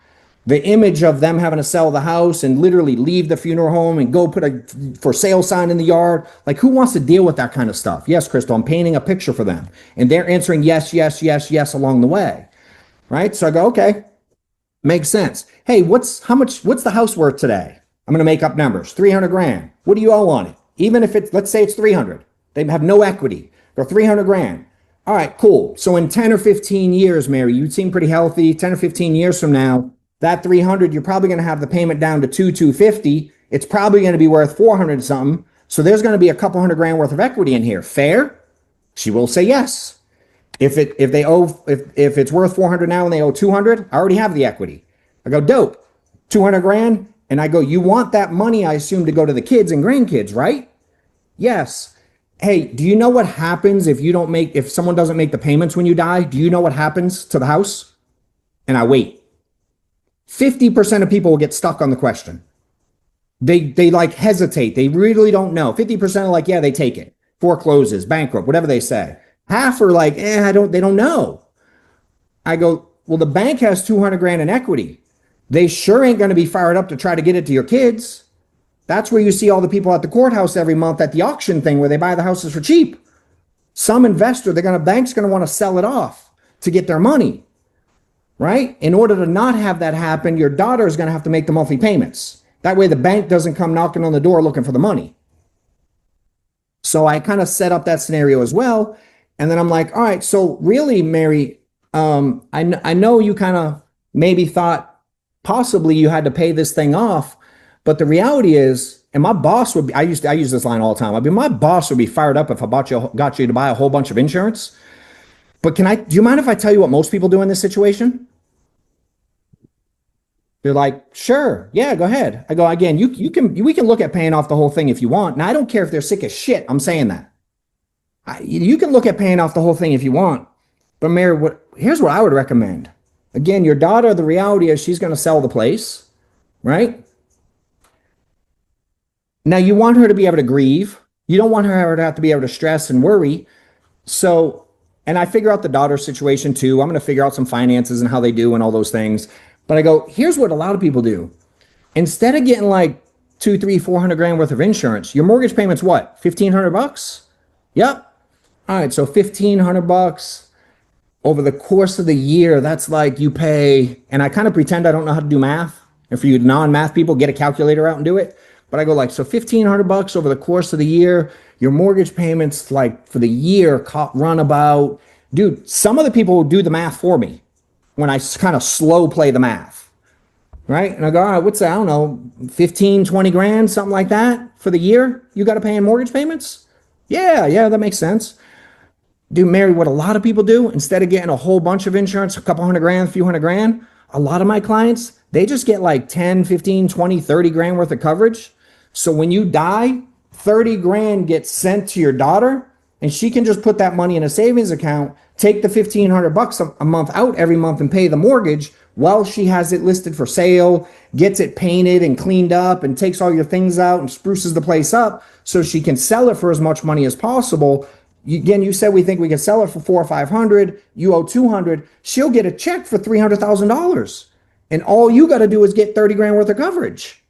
the image of them having to sell the house and literally leave the funeral home and go put a for sale sign in the yard. Like, who wants to deal with that kind of stuff? Yes, Crystal, I'm painting a picture for them. And they're answering yes, yes, yes, yes along the way. Right? So I go, okay, makes sense. Hey, what's the house worth today? I'm going to make up numbers. 300 grand. What do you owe on it? Even if it's, let's say it's 300. They have no equity. Go 300 grand. All right, cool. So in 10 or 15 years, Mary, you seem pretty healthy. 10 or 15 years from now, that 300, you're probably going to have the payment down to 250. It's probably going to be worth 400 something. So there's going to be a couple hundred grand worth of equity in here. Fair? She will say yes. If it's worth 400 now and they owe 200, I already have the equity. I go, dope. 200 grand. And I go, you want that money, I assume, to go to the kids and grandkids, right? Yes. Hey, do you know what happens if someone doesn't make the payments when you die? Do you know what happens to the house? And I wait. 50% of people will get stuck on the question. They like hesitate. They really don't know. 50% are like, yeah, they take it. Forecloses, bankrupt, whatever they say. Half are like, they don't know. I go, well, the bank has 200 grand in equity. They sure ain't going to be fired up to try to get it to your kids. That's where you see all the people at the courthouse every month at the auction thing where they buy the houses for cheap. Some investor, bank's going to want to sell it off to get their money. Right? In order to not have that happen, your daughter is going to have to make the monthly payments. That way the bank doesn't come knocking on the door looking for the money. So I kind of set up that scenario as well. And then I'm like, all right, so really, Mary, I know you kind of maybe thought possibly you had to pay this thing off, but the reality is, and my boss would be, I use this line all the time. I mean, my boss would be fired up if I got you to buy a whole bunch of insurance. But do you mind if I tell you what most people do in this situation? They're like, sure, yeah, go ahead. I go, again, we can look at paying off the whole thing if you want. Now, I don't care if they're sick as shit. I'm saying that. You can look at paying off the whole thing if you want. But Mary, here's what I would recommend. Again, your daughter, the reality is she's going to sell the place, right? Now, you want her to be able to grieve. You don't want her to have to be able to stress and worry. So, and I figure out the daughter situation too. I'm going to figure out some finances and how they do and all those things. But I go, here's what a lot of people do. Instead of getting like 200, 300, 400 grand worth of insurance, your mortgage payment's what? $1,500? Yep. All right. So $1,500 over the course of the year, that's like you pay, and I kind of pretend I don't know how to do math. And for you non-math people, get a calculator out and do it. But I go like, so $1,500 over the course of the year, your mortgage payments like for the year run about, dude, some of the people will do the math for me when I kind of slow play the math, right? And I go, all right, what's that? I don't know, 15, 20 grand, something like that for the year you got to pay in mortgage payments? Yeah, that makes sense. Dude, Mary, what a lot of people do, instead of getting a whole bunch of insurance, a couple hundred grand, a few hundred grand, a lot of my clients, they just get like 10, 15, 20, 30 grand worth of coverage. So when you die, 30 grand gets sent to your daughter and she can just put that money in a savings account, take the $1,500 a month out every month and pay the mortgage while she has it listed for sale, gets it painted and cleaned up and takes all your things out and spruces the place up so she can sell it for as much money as possible. Again, you said we think we can sell it for 400 or 500. You owe 200. She'll get a check for $300,000. And all you got to do is get 30 grand worth of coverage.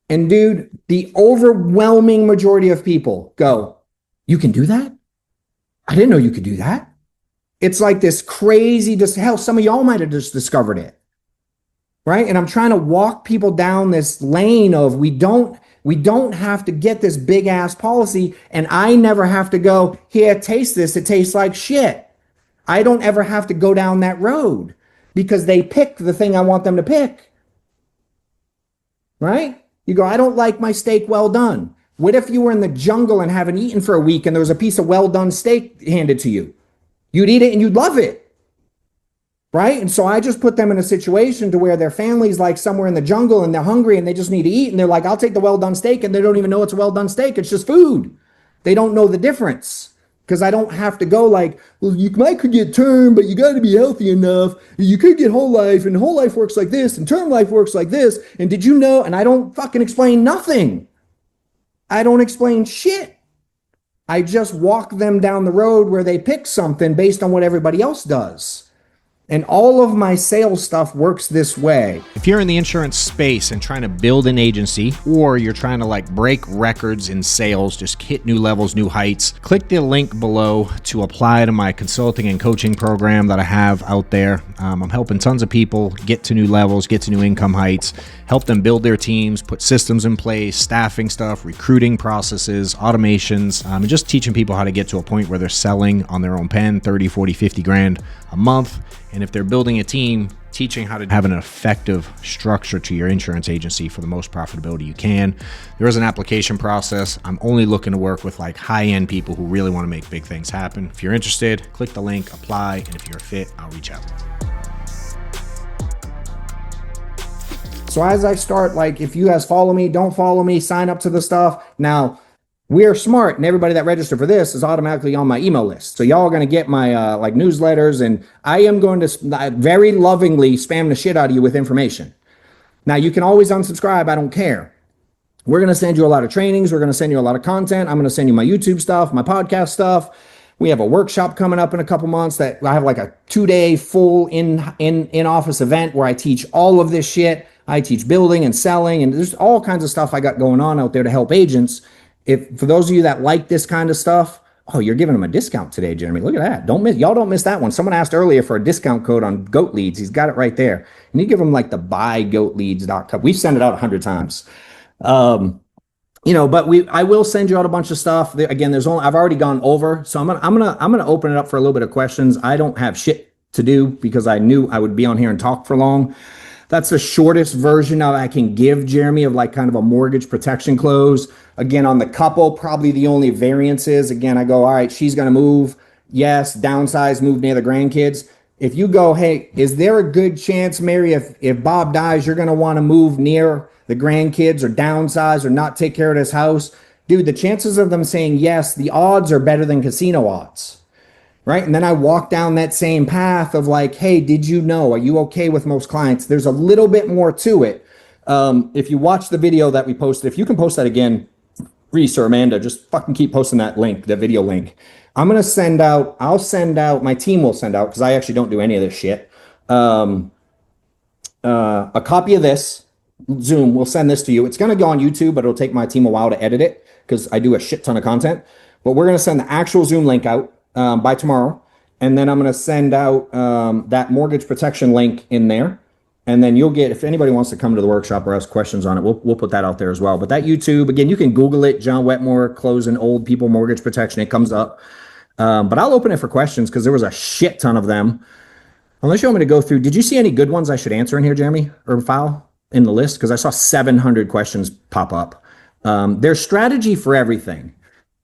And dude, the overwhelming majority of people go, you can do that? I didn't know you could do that. It's like this crazy, hell, some of y'all might have just discovered it. Right? And I'm trying to walk people down this lane of we don't have to get this big ass policy. And I never have to go, here, taste this. It tastes like shit. I don't ever have to go down that road because they pick the thing I want them to pick. Right? You go, I don't like my steak well done. What if you were in the jungle and haven't eaten for a week and there was a piece of well done steak handed to you? You'd eat it and you'd love it. Right? And so I just put them in a situation to where their family's like somewhere in the jungle and they're hungry and they just need to eat. And they're like, I'll take the well done steak. And they don't even know it's a well done steak. It's just food. They don't know the difference. Because I don't have to go like, well, you could get term, but you got to be healthy enough. You could get whole life, and whole life works like this, and term life works like this. And did you know? And I don't fucking explain nothing. I don't explain shit. I just walk them down the road where they pick something based on what everybody else does. And all of my sales stuff works this way. If you're in the insurance space and trying to build an agency, or you're trying to like break records in sales, just hit new levels, new heights, click the link below to apply to my consulting and coaching program that I have out there. I'm helping tons of people get to new levels, get to new income heights, help them build their teams, put systems in place, staffing stuff, recruiting processes, automations, and just teaching people how to get to a point where they're selling on their own pen, 30, 40, 50 grand a month. And if they're building a team, teaching how to have an effective structure to your insurance agency for the most profitability you can. There is an application process. I'm only looking to work with like high-end people who really want to make big things happen. If you're interested, click the link, apply, and if you're a fit, I'll reach out. So as I start, like if you guys follow me, don't follow me, sign up to the stuff. Now, we're smart, and everybody that registered for this is automatically on my email list. So y'all are going to get my like newsletters, and I am going to very lovingly spam the shit out of you with information. Now, you can always unsubscribe. I don't care. We're going to send you a lot of trainings. We're going to send you a lot of content. I'm going to send you my YouTube stuff, my podcast stuff. We have a workshop coming up in a couple months that I have like a 2-day full in-office event where I teach all of this shit. I teach building and selling, and there's all kinds of stuff I got going on out there to help agents. If for those of you that like this kind of stuff, oh, you're giving them a discount today, Jeremy. Look at that. Don't miss that one. Someone asked earlier for a discount code on goat leads. He's got it right there. And you give them like the buygoatleads.com. We've sent it out 100 times. But I will send you out a bunch of stuff. Again, I've already gone over. So I'm gonna open it up for a little bit of questions. I don't have shit to do because I knew I would be on here and talk for long. That's the shortest version I can give, Jeremy, of like kind of a mortgage protection close. Again, on the couple, probably the only variance is, again, I go, all right, she's going to move. Yes, downsize, move near the grandkids. If you go, hey, is there a good chance, Mary, if Bob dies, you're going to want to move near the grandkids or downsize or not take care of this house? Dude, the chances of them saying yes, the odds are better than casino odds. Right. And then I walk down that same path of like, hey, did you know? Are you okay with most clients? There's a little bit more to it. If you watch the video that we posted, if you can post that again, Reese or Amanda, just fucking keep posting that link, the video link. I'll send out, my team will send out, because I actually don't do any of this shit. A copy of this, Zoom, we'll send this to you. It's going to go on YouTube, but it'll take my team a while to edit it because I do a shit ton of content. But we're going to send the actual Zoom link out by tomorrow. And then I'm going to send out that mortgage protection link in there. And then you'll get, if anybody wants to come to the workshop or ask questions on it, we'll put that out there as well. But that YouTube, again, you can Google it, John Wetmore, closing old people mortgage protection. It comes up. But I'll open it for questions because there was a shit ton of them. Unless you want me to go through, did you see any good ones I should answer in here, Jeremy, or file in the list? Because I saw 700 questions pop up. There's strategy for everything,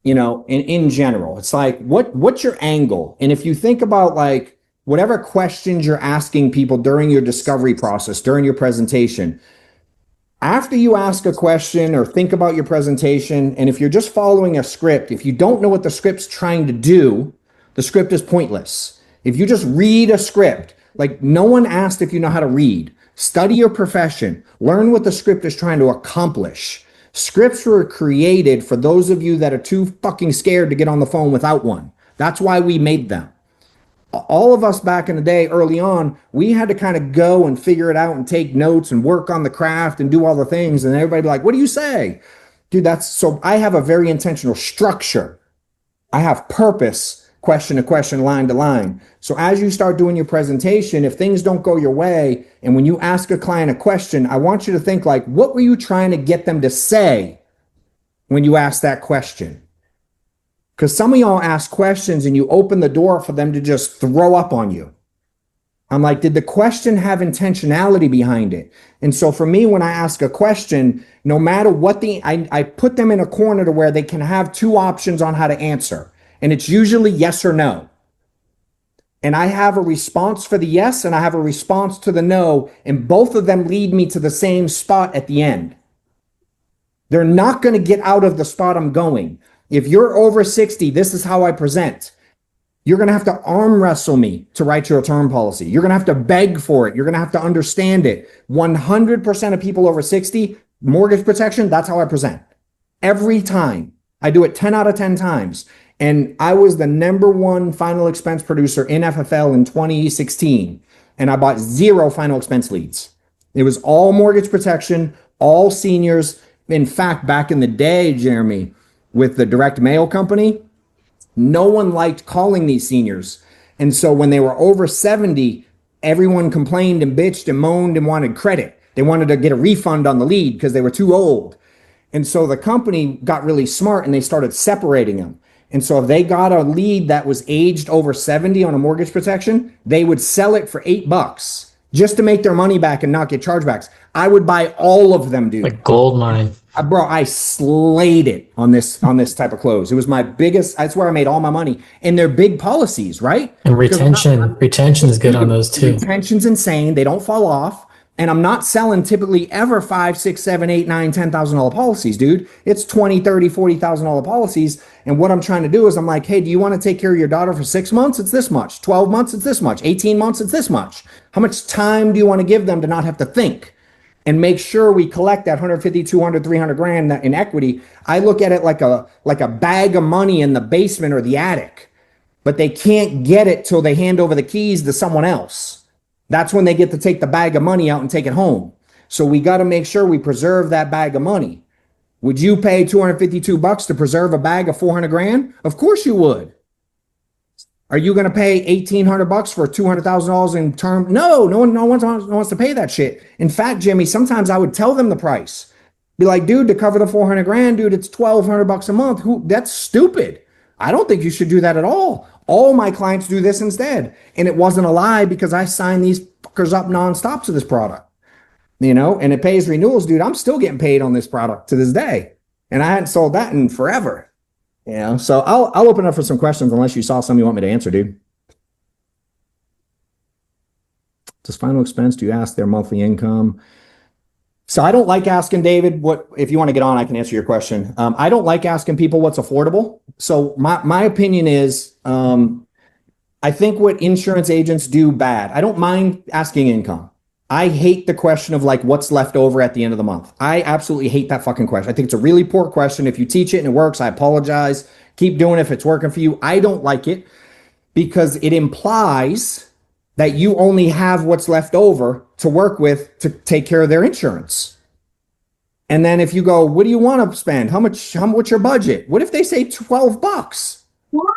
in general. It's like, what's your angle? And if you think about like whatever questions you're asking people during your discovery process, during your presentation, after you ask a question or think about your presentation, and if you're just following a script, if you don't know what the script's trying to do, the script is pointless. If you just read a script, like no one asked if you know how to read. Study your profession. Learn what the script is trying to accomplish. Scripts were created for those of you that are too fucking scared to get on the phone without one. That's why we made them. All of us back in the day, early on, we had to kind of go and figure it out and take notes and work on the craft and do all the things. And everybody be like, what do you say? Dude, so I have a very intentional structure. I have purpose, question to question, line to line. So as you start doing your presentation, if things don't go your way, and when you ask a client a question, I want you to think like, what were you trying to get them to say when you ask that question? Because some of y'all ask questions and you open the door for them to just throw up on you. I'm like, did the question have intentionality behind it? And so for me, when I ask a question, no matter what I put them in a corner to where they can have two options on how to answer. And it's usually yes or no. And I have a response for the yes and I have a response to the no. And both of them lead me to the same spot at the end. They're not going to get out of the spot I'm going. If you're over 60, this is how I present. You're going to have to arm wrestle me to write your return policy. You're going to have to beg for it. You're going to have to understand it. 100% of people over 60, mortgage protection, that's how I present. Every time. I do it 10 out of 10 times. And I was the #1 final expense producer in FFL in 2016. and I bought 0 final expense leads. It was all mortgage protection, all seniors. In fact, back in the day, Jeremy, with the direct mail company, no one liked calling these seniors. And so when they were over 70, everyone complained and bitched and moaned and wanted credit. They wanted to get a refund on the lead because they were too old. And so the company got really smart and they started separating them. And so if they got a lead that was aged over 70 on a mortgage protection, they would sell it for $8 just to make their money back and not get chargebacks. I would buy all of them, dude. Like gold mine. Bro, I slayed it on this type of close. It was my biggest. That's where I made all my money. And they're big policies, right? And retention is good on those too. Retention's insane. They don't fall off. And I'm not selling typically ever $5, $6, $7, $8, $9, $10,000 policies, dude. It's $20, $30, $40,000 policies. And what I'm trying to do is I'm like, hey, do you want to take care of your daughter for 6 months? It's this much. 12 months, it's this much. 18 months, it's this much. How much time do you want to give them to not have to think? And make sure we collect that 150, 200, 300 grand in equity. I look at it like a bag of money in the basement or the attic, but they can't get it till they hand over the keys to someone else. That's when they get to take the bag of money out and take it home. So we got to make sure we preserve that bag of money. Would you pay $252 to preserve a bag of 400 grand? Of course you would. Are you going to pay $1,800 for $200,000 in term? No one wants to pay that shit. In fact, Jimmy, sometimes I would tell them the price. Be like, dude, to cover the 400 grand, dude, it's $1,200 a month. That's stupid. I don't think you should do that at all. All my clients do this instead. And it wasn't a lie because I signed these fuckers up nonstop to this product, and it pays renewals, dude. I'm still getting paid on this product to this day. And I hadn't sold that in forever. So I'll open up for some questions unless you saw some you want me to answer, dude. Does final expense, do you ask their monthly income? So I don't like asking, David, if you want to get on, I can answer your question. I don't like asking people what's affordable. So my opinion is, I think what insurance agents do bad, I don't mind asking income. I hate the question of like what's left over at the end of the month. I absolutely hate that fucking question. I think it's a really poor question. If you teach it and it works, I apologize. Keep doing it if it's working for you. I don't like it because it implies that you only have what's left over to work with to take care of their insurance. And then if you go, what do you want to spend? What's your budget? What if they say $12?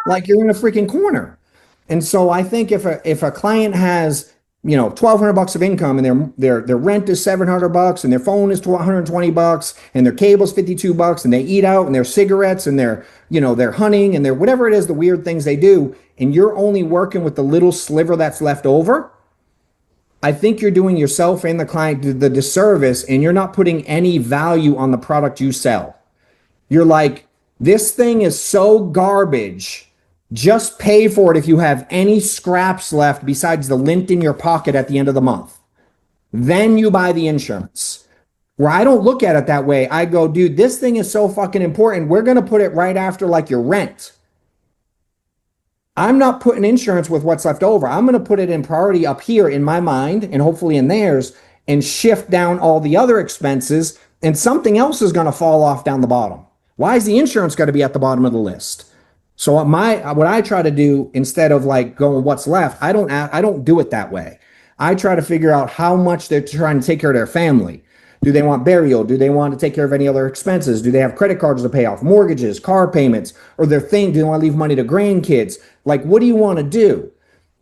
Like you're in a freaking corner. And so I think if a client has, $1,200 of income and their rent is $700 and their phone is $120 and their cable's $52 and they eat out and their cigarettes and their hunting and their whatever it is, the weird things they do, and you're only working with the little sliver that's left over, I think you're doing yourself and the client the disservice, and you're not putting any value on the product you sell. You're like, this thing is so garbage. Just pay for it if you have any scraps left besides the lint in your pocket at the end of the month. Then you buy the insurance. Where I don't look at it that way. I go, dude, this thing is so fucking important. We're going to put it right after like your rent. I'm not putting insurance with what's left over. I'm going to put it in priority up here in my mind and hopefully in theirs and shift down all the other expenses, and something else is going to fall off down the bottom. Why is the insurance got to be at the bottom of the list? So what I try to do instead of like going what's left, I don't do it that way. I try to figure out how much they're trying to take care of their family. Do they want burial? Do they want to take care of any other expenses? Do they have credit cards to pay off, mortgages, car payments, or do they want to leave money to grandkids? Like, what do you want to do?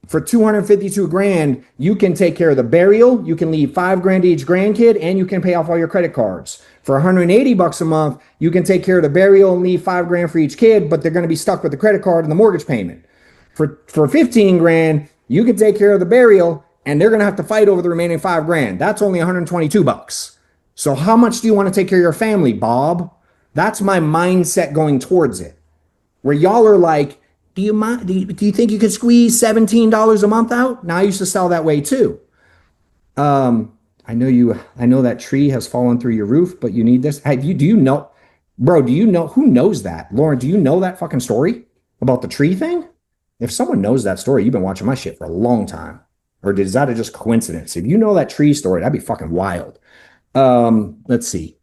For 252 grand, you can take care of the burial, you can leave $5 to each grandkid, and you can pay off all your credit cards. For $180 a month, you can take care of the burial and leave $5 for each kid, but they're going to be stuck with the credit card and the mortgage payment. For 15 grand, you can take care of the burial, and they're going to have to fight over the remaining $5. That's only $122. So how much do you want to take care of your family, Bob? That's my mindset going towards it. Where y'all are like, do you think you could squeeze $17 a month out? Now I used to sell that way too. I know that tree has fallen through your roof, but you need this. Do you know who knows that? Lauren, do you know that fucking story about the tree thing? If someone knows that story, you've been watching my shit for a long time. Or is that just coincidence? If you know that tree story, that'd be fucking wild. Let's see.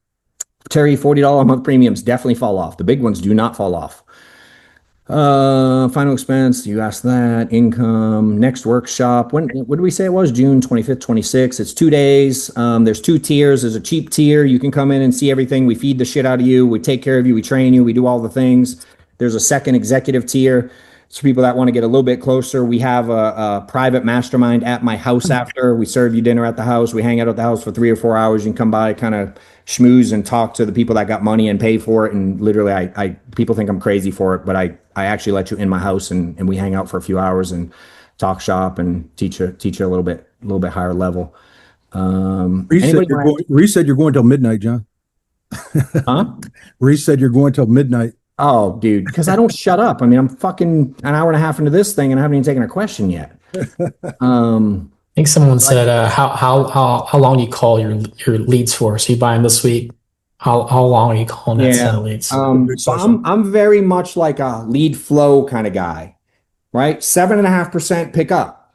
Terry, $40 a month premiums definitely fall off. The big ones do not fall off. Final expense, you asked that. Income, next workshop. When, what did we say it was? June 25th, 26th. It's 2 days. There's 2 tiers. There's a cheap tier. You can come in and see everything. We feed the shit out of you. We take care of you. We train you. We do all the things. There's a second executive tier. It's for people that want to get a little bit closer. We have a private mastermind at my house after. We serve you dinner at the house. We hang out at the house for 3 or 4 hours. You can come by, kind of schmooze and talk to the people that got money and pay for it. And literally, I people think I'm crazy for it, but I actually let you in my house and we hang out for a few hours and talk shop and teach you a little bit higher level. Reese said you're going till midnight, John. Huh? Reese said you're going till midnight. Oh, dude, because I don't shut up. I mean, I'm fucking an hour and a half into this thing and I haven't even taken a question yet. I think someone said, how long you call your leads for? So you buy them this week. How long are you calling that set of leads? So I'm very much like a lead flow kind of guy, right? 7.5% pick up.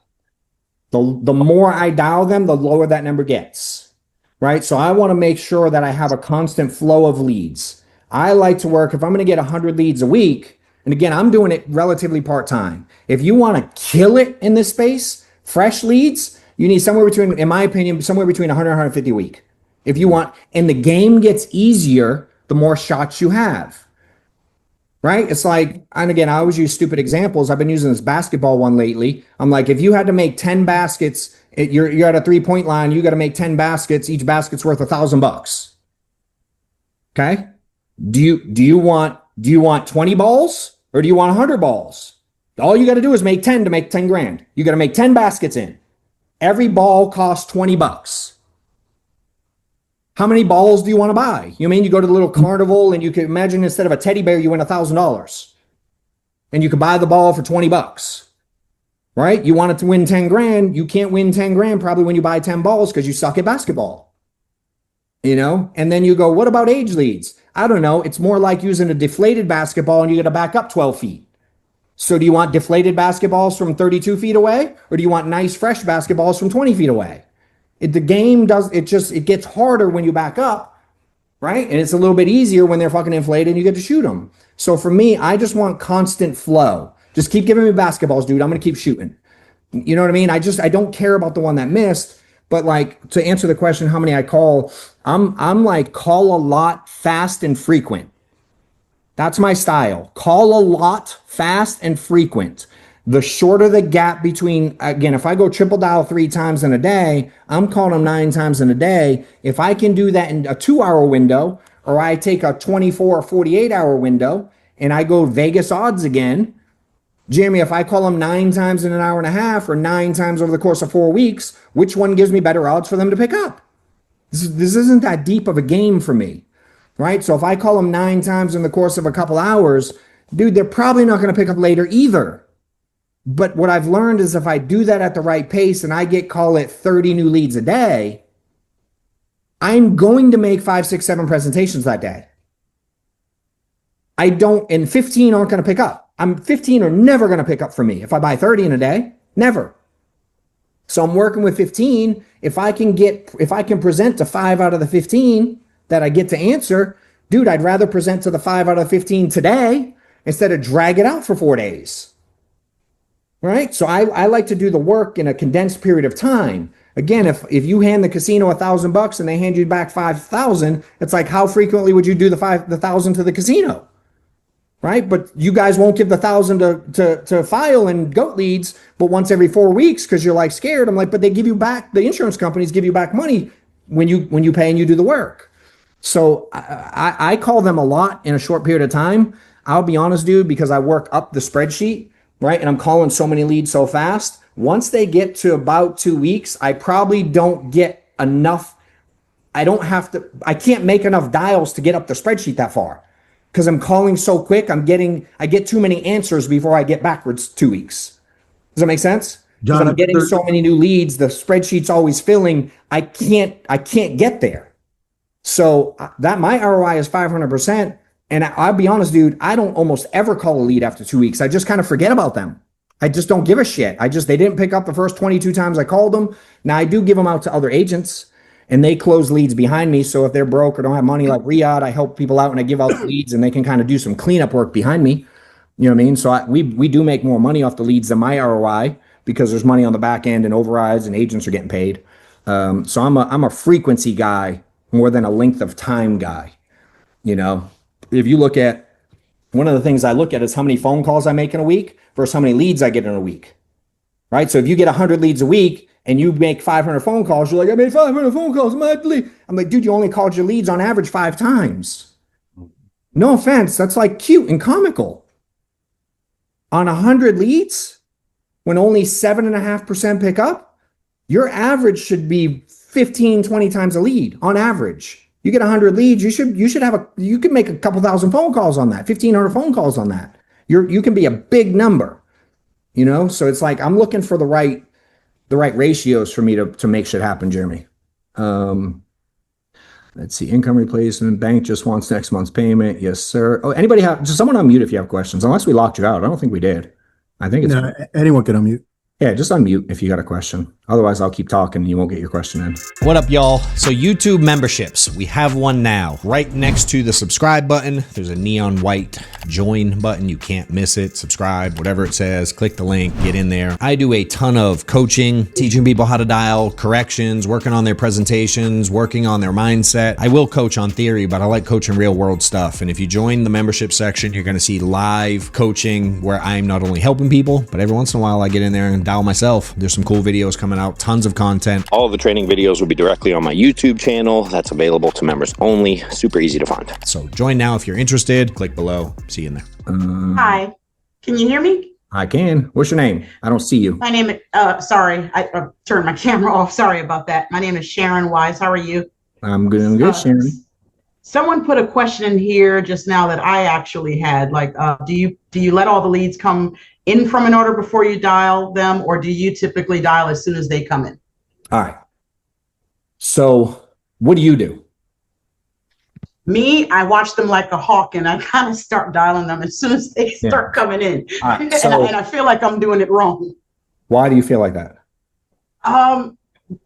The more I dial them, the lower that number gets, right? So I want to make sure that I have a constant flow of leads. I like to work, if I'm going to get 100 leads a week, and again, I'm doing it relatively part-time. If you want to kill it in this space, fresh leads, you need somewhere between, in my opinion, somewhere between 100 and 150 a week. If you want, and the game gets easier, the more shots you have, right? It's like, and again, I always use stupid examples. I've been using this basketball one lately. I'm like, if you had to make 10 baskets, you're at a 3-point line, you got to make 10 baskets. Each basket's worth $1,000. Okay. Do you want 20 balls or do you want 100 balls? All you got to do is make 10 to make 10 grand. You got to make 10 baskets in. Every ball costs $20. How many balls do you want to buy? You mean you go to the little carnival and you can imagine instead of a teddy bear, you win $1,000 and you can buy the ball for $20, right? You want it to win 10 grand. You can't win 10 grand probably when you buy 10 balls because you suck at basketball, you know? And then you go, what about age leads? I don't know. It's more like using a deflated basketball and you got to back up 12 feet. So do you want deflated basketballs from 32 feet away or do you want nice fresh basketballs from 20 feet away? The game does, it gets harder when you back up, right? And it's a little bit easier when they're fucking inflated and you get to shoot them. So for me, I just want constant flow. Just keep giving me basketballs, dude. I'm going to keep shooting. You know what I mean? I don't care about the one that missed. But like, to answer the question, how many I call, I'm like, call a lot, fast and frequent. That's my style. Call a lot, fast and frequent. The shorter the gap between, again, if I go triple dial 3 times in a day, I'm calling them 9 times in a day. If I can do that in a 2-hour window, or I take a 24 or 48-hour window and I go Vegas odds again, Jeremy, if I call them 9 times in an hour and a half or 9 times over the course of 4 weeks, which one gives me better odds for them to pick up? This isn't that deep of a game for me, right? So if I call them 9 times in the course of a couple hours, dude, they're probably not going to pick up later either. But what I've learned is if I do that at the right pace and I get, call it 30 new leads a day, I'm going to make 5, 6, 7 presentations that day. And 15 aren't going to pick up. 15 are never going to pick up for me if I buy 30 in a day, never. So I'm working with 15. If I can present to 5 out of the 15 that I get to answer, dude, I'd rather present to the 5 out of the 15 today instead of drag it out for 4 days. Right? So I like to do the work in a condensed period of time. Again, if you hand the casino $1,000 and they hand you back 5,000, it's like, how frequently would you do the 1,000 to the casino? Right? But you guys won't give the 1,000 to file and goat leads, but once every 4 weeks because you're like scared. I'm like, but they give you back, the insurance companies give you back money when you pay and you do the work. So I call them a lot in a short period of time. I'll be honest, dude, because I work up the spreadsheet, right? And I'm calling so many leads so fast. Once they get to about 2 weeks, I probably don't get enough. I can't make enough dials to get up the spreadsheet that far because I'm calling so quick. I get too many answers before I get backwards 2 weeks. Does that make sense? Because I'm getting so many new leads, the spreadsheet's always filling. I can't get there. So that my ROI is 500%. And I'll be honest, dude, I don't almost ever call a lead after 2 weeks. I just kind of forget about them. I just don't give a shit. They didn't pick up the first 22 times I called them. Now I do give them out to other agents and they close leads behind me. So if they're broke or don't have money like Riyadh, I help people out and I give out the leads and they can kind of do some cleanup work behind me. You know what I mean? So we do make more money off the leads than my ROI because there's money on the back end and overrides and agents are getting paid. So I'm a frequency guy more than a length of time guy. You know, if you look at one of the things I look at is how many phone calls I make in a week versus how many leads I get in a week. Right? So if you get 100 leads a week and you make 500 phone calls, you're like, I made 500 phone calls. I'm like, dude, you only called your leads on average 5 times. No offense. That's like cute and comical. On 100 leads, when only 7.5% pick up, your average should be 15, 20 times a lead on average. You get 100 leads, you could make a couple thousand phone calls on that, 1,500 phone calls on that. You can be a big number, you know? So it's like, I'm looking for the right ratios for me to make shit happen, Jeremy. Let's see, income replacement, bank just wants next month's payment. Yes, sir. Oh, anybody just someone unmute if you have questions, unless we locked you out. I don't think we did. I think it's No, anyone can unmute. Yeah, just unmute if you got a question. Otherwise, I'll keep talking and you won't get your question in. What up, y'all? So YouTube memberships, we have one now. Right next to the subscribe button, there's a neon white join button. You can't miss it. Subscribe, whatever it says, click the link, get in there. I do a ton of coaching, teaching people how to dial, corrections, working on their presentations, working on their mindset. I will coach on theory, but I like coaching real world stuff. And if you join the membership section, you're gonna see live coaching where I'm not only helping people, but every once in a while I get in there and dial myself. There's some cool videos coming out, tons of content. All of the training videos will be directly on my YouTube channel. That's available to members only. Super easy to find. So join now if you're interested. Click below. See you in there. Hi, can you hear me? I can. What's your name? I don't see you. My name is, sorry, I turned my camera off. Sorry about that. My name is Sharon Wise. How are you? I'm good. I'm good, Sharon. Someone put a question in here just now that I actually had, like, do you let all the leads come in from an order before you dial them, or do you typically dial as soon as they come in? All right. So what do you do? Me, I watch them like a hawk, and I kind of start dialing them as soon as they start coming in. All right, so and I feel like I'm doing it wrong. why do you feel like that?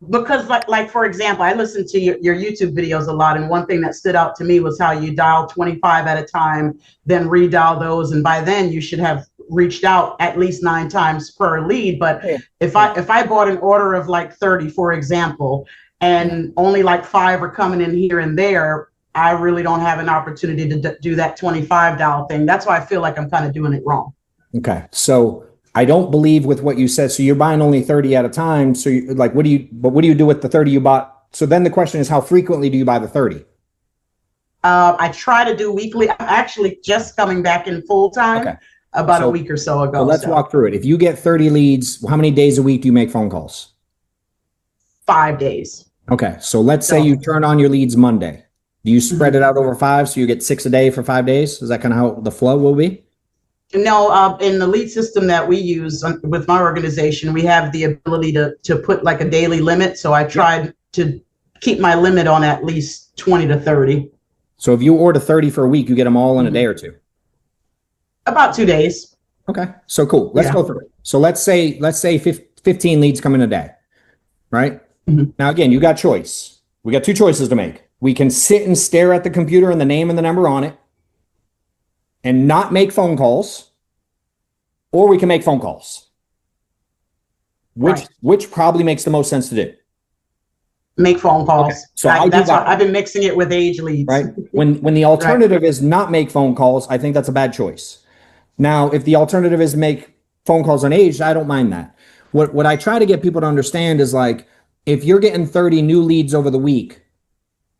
Because like for example, I listen to your YouTube videos a lot, and one thing that stood out to me was how you dial 25 at a time, then redial those, and by then you should have reached out at least 9 times per lead. But if I bought an order of like 30, for example, and only like 5 are coming in here and there, I really don't have an opportunity to do that 25 dial thing. That's why I feel like I'm kind of doing it wrong. Okay. So I don't believe with what you said. So you're buying only 30 at a time. So you, like, what do you do with the 30 you bought? So then the question is, how frequently do you buy the 30? I try to do weekly. I'm actually just coming back in full time about a week or so ago. So let's walk through it. If you get 30 leads, how many days a week do you make phone calls? 5 days. Okay. So let's say you turn on your leads Monday. Do you spread it out over 5? So you get 6 a day for 5 days? Is that kind of how the flow will be? No, in the lead system that we use with my organization, we have the ability to put like a daily limit. So I tried to keep my limit on at least 20 to 30. So if you order 30 for a week, you get them all in a day or 2? About 2 days. Okay. So cool. Let's go through it. So let's say 15 leads come in a day, right? Now, again, you got choice. We got 2 choices to make. We can sit and stare at the computer and the name and the number on it and not make phone calls, or we can make phone calls. Which probably makes the most sense to do? Make phone calls. Okay. So that's why I've been mixing it with age leads. Right. When the alternative is not make phone calls, I think that's a bad choice. Now, if the alternative is make phone calls on age, I don't mind that. What I try to get people to understand is, like, if you're getting 30 new leads over the week,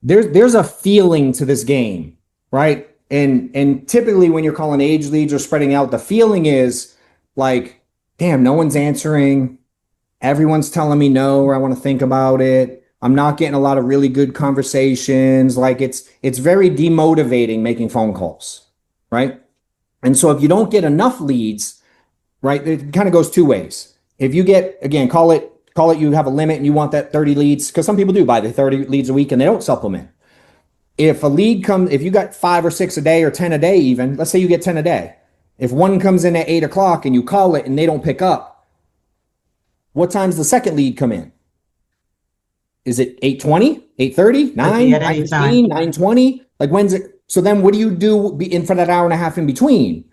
there's a feeling to this game, right? And typically when you're calling age leads or spreading out, the feeling is like, damn, no one's answering. Everyone's telling me no, or I want to think about it. I'm not getting a lot of really good conversations. Like, it's very demotivating making phone calls, right? And so if you don't get enough leads, right, it kind of goes 2 ways. If you get, again, call it you have a limit and you want that 30 leads, because some people do buy the 30 leads a week and they don't supplement. If a lead comes, if you got 5 or 6 a day or 10 a day, even, let's say you get 10 a day. If one comes in at 8 o'clock and you call it and they don't pick up, what time's the second lead come in? Is it 8:20, 8:30, 9, 9:15, 9:20? Like, when's it? So then what do you do for that hour and a half in between?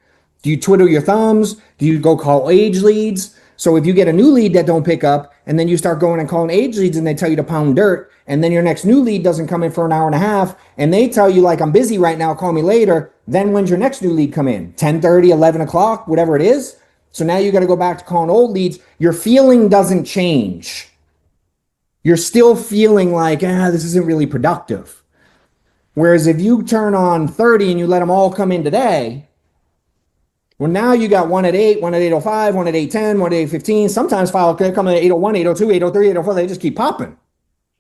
Do you twiddle your thumbs? Do you go call age leads? So if you get a new lead that don't pick up, and then you start going and calling age leads and they tell you to pound dirt, and then your next new lead doesn't come in for an hour and a half, and they tell you like, I'm busy right now, call me later, then when's your next new lead come in? 10:30, 11 o'clock, whatever it is. So now you got to go back to calling old leads. Your feeling doesn't change. You're still feeling like, this isn't really productive. Whereas if you turn on 30 and you let them all come in today, well, now you got one at 8, one at 8:05, one at 8:10, one at 8:15. Sometimes file could come in at 8:01, 8:02, 8:03, 8:04. They just keep popping.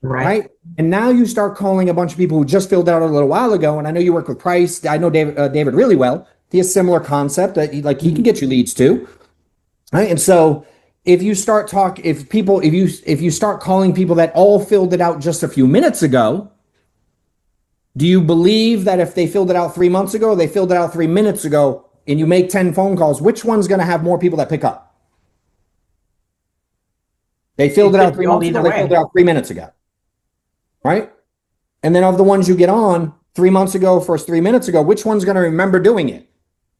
Right. And now you start calling a bunch of people who just filled out a little while ago. And I know you work with Price. I know David really well. He has a similar concept that he can get you leads too. Right. And so if you start if you start calling people that all filled it out just a few minutes ago, do you believe that if they filled it out 3 months ago, or they filled it out 3 minutes ago, and you make 10 phone calls, which one's going to have more people that pick up? They filled it out 3 months ago, they filled it out 3 minutes ago. Right? And then of the ones you get on 3 months ago, first 3 minutes ago, which one's going to remember doing it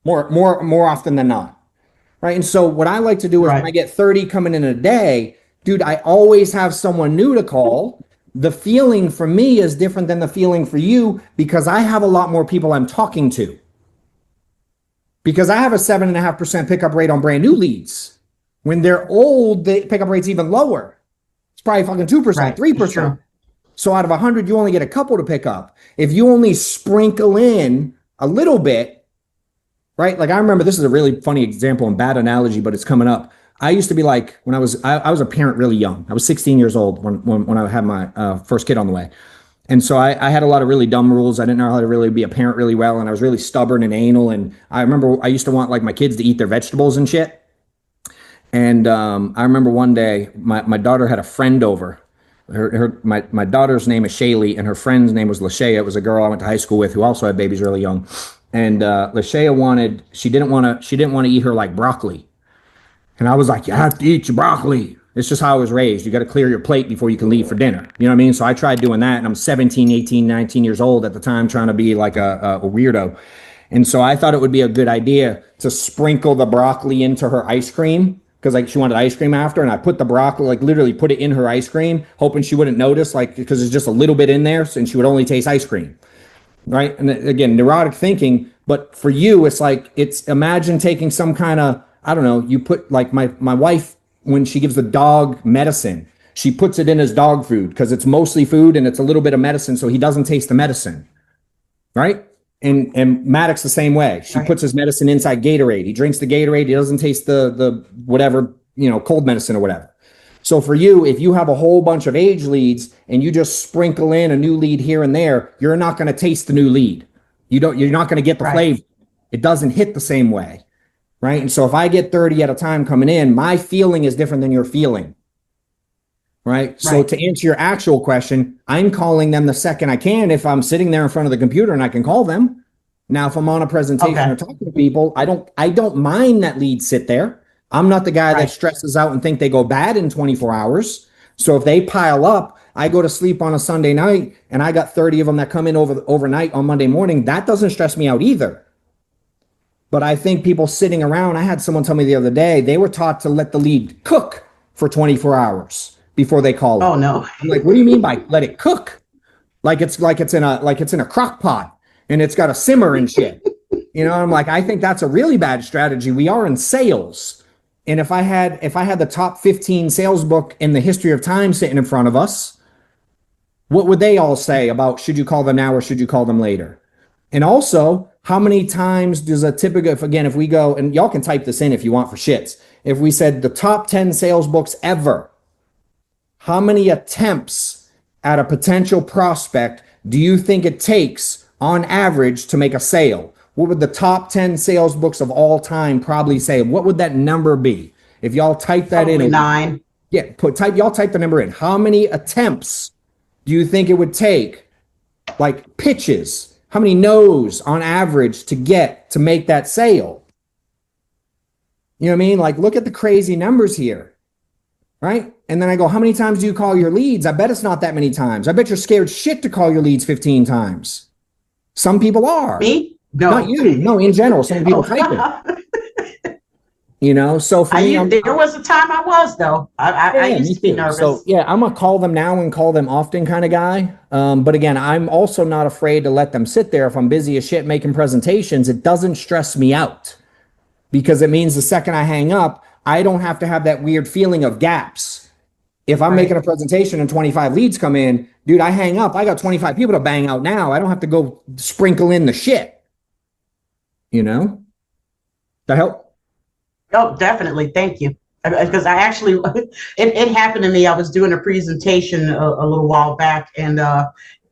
more often than not? Right? And so what I like to do is when I get 30 coming in a day, dude, I always have someone new to call. The feeling for me is different than the feeling for you because I have a lot more people I'm talking to. Because I have a 7.5% pickup rate on brand new leads. When they're old, the pickup rate's even lower. It's probably fucking 2%, 3%. So out of 100, you only get a couple to pick up. If you only sprinkle in a little bit, right? Like I remember, this is a really funny example and bad analogy, but it's coming up. I used to be like, when I was a parent really young. I was 16 years old when I had my first kid on the way. And so I had a lot of really dumb rules. I didn't know how to really be a parent really well. And I was really stubborn and anal. And I remember I used to want like my kids to eat their vegetables and shit. And I remember one day my daughter had a friend over. My daughter's name is Shaylee and her friend's name was Lashea. It was a girl I went to high school with who also had babies really young. And Lashea she didn't want to eat her like broccoli. And I was like, you have to eat your broccoli. It's just how I was raised. You got to clear your plate before you can leave for dinner. You know what I mean? So I tried doing that, and I'm 17, 18, 19 years old at the time, trying to be like a weirdo. And so I thought it would be a good idea to sprinkle the broccoli into her ice cream because like she wanted ice cream after. And I put the broccoli, like literally put it in her ice cream, hoping she wouldn't notice, like because it's just a little bit in there, and she would only taste ice cream. Right. And again, neurotic thinking. But for you, it's imagine taking some kind of, I don't know, you put like my wife, when she gives the dog medicine, she puts it in his dog food because it's mostly food and it's a little bit of medicine. So he doesn't taste the medicine. Right. And Maddox the same way. She puts his medicine inside Gatorade. He drinks the Gatorade. He doesn't taste the whatever, cold medicine or whatever. So for you, if you have a whole bunch of age leads and you just sprinkle in a new lead here and there, you're not going to taste the new lead. You're not going to get the flavor. It doesn't hit the same way. Right. And so if I get 30 at a time coming in, my feeling is different than your feeling. Right. So to answer your actual question, I'm calling them the second I can if I'm sitting there in front of the computer and I can call them. Now, if I'm on a presentation or talking to people, I don't mind that lead sit there. I'm not the guy that stresses out and think they go bad in 24 hours. So if they pile up, I go to sleep on a Sunday night and I got 30 of them that come in overnight on Monday morning. That doesn't stress me out either. But I think people sitting around, I had someone tell me the other day, they were taught to let the lead cook for 24 hours before they call it. Oh no. I'm like, what do you mean by let it cook? Like it's in a crock pot and it's got a simmer and shit. I'm like, I think that's a really bad strategy. We are in sales. And if I had the top 15 sales book in the history of time sitting in front of us, what would they all say about should you call them now or should you call them later? And also, how many times does a typical, if we go, and y'all can type this in if you want for shits, if we said the top 10 sales books ever, how many attempts at a potential prospect do you think it takes on average to make a sale? What would the top 10 sales books of all time probably say? What would that number be? If y'all type that Probably in. 9. Yeah, y'all type the number in. How many attempts do you think it would take? Like pitches. How many no's on average to make that sale? You know what I mean? Like, look at the crazy numbers here. Right? And then I go, how many times do you call your leads? I bet it's not that many times. I bet you're scared shit to call your leads 15 times. Some people are. Me? No. Not you. No, in general, some people type it. So for me, there was a time I was though. I yeah, used me to be too. nervous. So yeah, I'm gonna call them now and call them often kind of guy. But again, I'm also not afraid to let them sit there. If I'm busy as shit making presentations, it doesn't stress me out because it means the second I hang up, I don't have to have that weird feeling of gaps. If I'm making a presentation and 25 leads come in, dude, I hang up. I got 25 people to bang out now. I don't have to go sprinkle in the shit. That help? Oh, definitely. Thank you. Because I actually, it happened to me. I was doing a presentation a little while back, and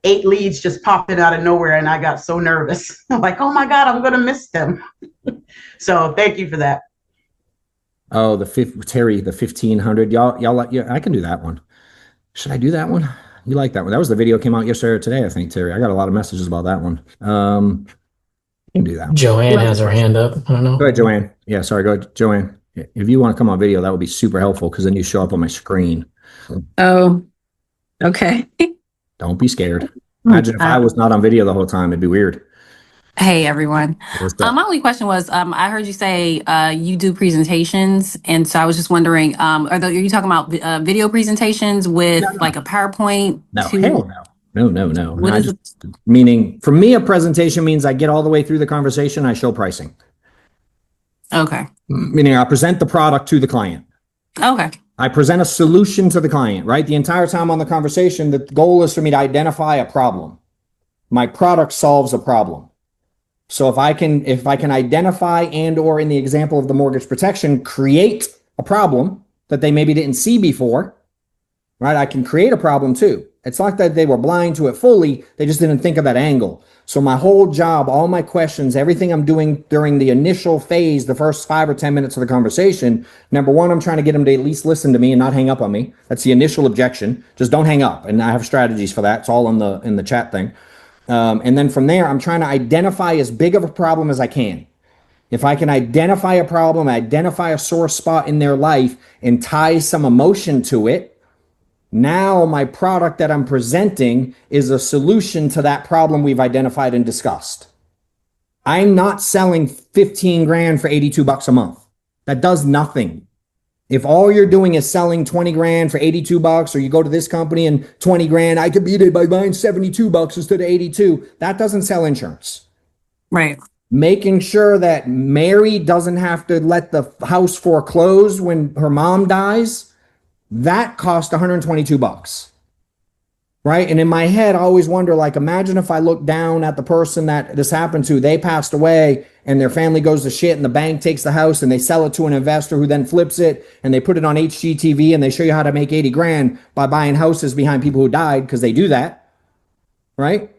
8 leads just popped in out of nowhere, and I got so nervous. I'm like, oh my God, I'm going to miss them. So thank you for that. Oh, Terry, the 1500. Yeah, I can do that one. Should I do that one? You like that one? That was the video came out yesterday or today, I think, Terry. I got a lot of messages about that one. You can do that one. Joanne has her hand up. I don't know. Go ahead, Joanne. Yeah, sorry. Go ahead, Joanne. If you want to come on video, that would be super helpful because then you show up on my screen. Oh, okay. Don't be scared. Imagine if I was not on video the whole time, it'd be weird. Hey, everyone. What's up? My only question was, I heard you say you do presentations, and so I was just wondering, are you talking about video presentations with like a PowerPoint? No, hell no. No. What is Meaning, for me, a presentation means I get all the way through the conversation, I show pricing. Okay. Meaning I present the product to the client. Okay. I present a solution to the client, right? The entire time on the conversation, the goal is for me to identify a problem. My product solves a problem. So if I can identify and or in the example of the mortgage protection, create a problem that they maybe didn't see before, right? I can create a problem too. It's not that they were blind to it fully. They just didn't think of that angle. So my whole job, all my questions, everything I'm doing during the initial phase, the first 5 or 10 minutes of the conversation, number one, I'm trying to get them to at least listen to me and not hang up on me. That's the initial objection. Just don't hang up. And I have strategies for that. It's all in the chat thing. And then from there, I'm trying to identify as big of a problem as I can. If I can identify a problem, identify a sore spot in their life and tie some emotion to it, now my product that I'm presenting is a solution to that problem we've identified and discussed. I'm not selling 15 grand for 82 bucks a month. That does nothing. If all you're doing is selling 20 grand for 82 bucks, or you go to this company and 20 grand, I could beat it by buying 72 bucks instead of 82. That doesn't sell insurance. Right. Making sure that Mary doesn't have to let the house foreclose when her mom dies, that cost 122 bucks. Right? And in my head, I always wonder, like, imagine if I look down at the person that this happened to, they passed away and their family goes to shit and the bank takes the house and they sell it to an investor who then flips it and they put it on HGTV and they show you how to make 80 grand by buying houses behind people who died, because they do that. Right?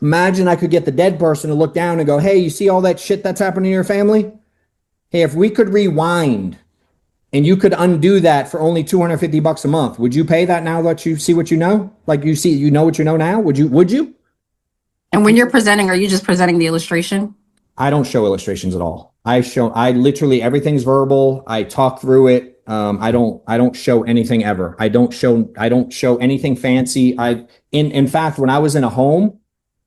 Imagine I could get the dead person to look down and go, hey, you see all that shit that's happening in your family? Hey, if we could rewind and you could undo that for only 250 bucks a month, would you pay that now that you see what you know? Like you know what you know now? Would you? And when you're presenting, are you just presenting the illustration? I don't show illustrations at all. I literally, everything's verbal. I talk through it. I don't show anything ever. I don't show anything fancy. In fact, when I was in a home,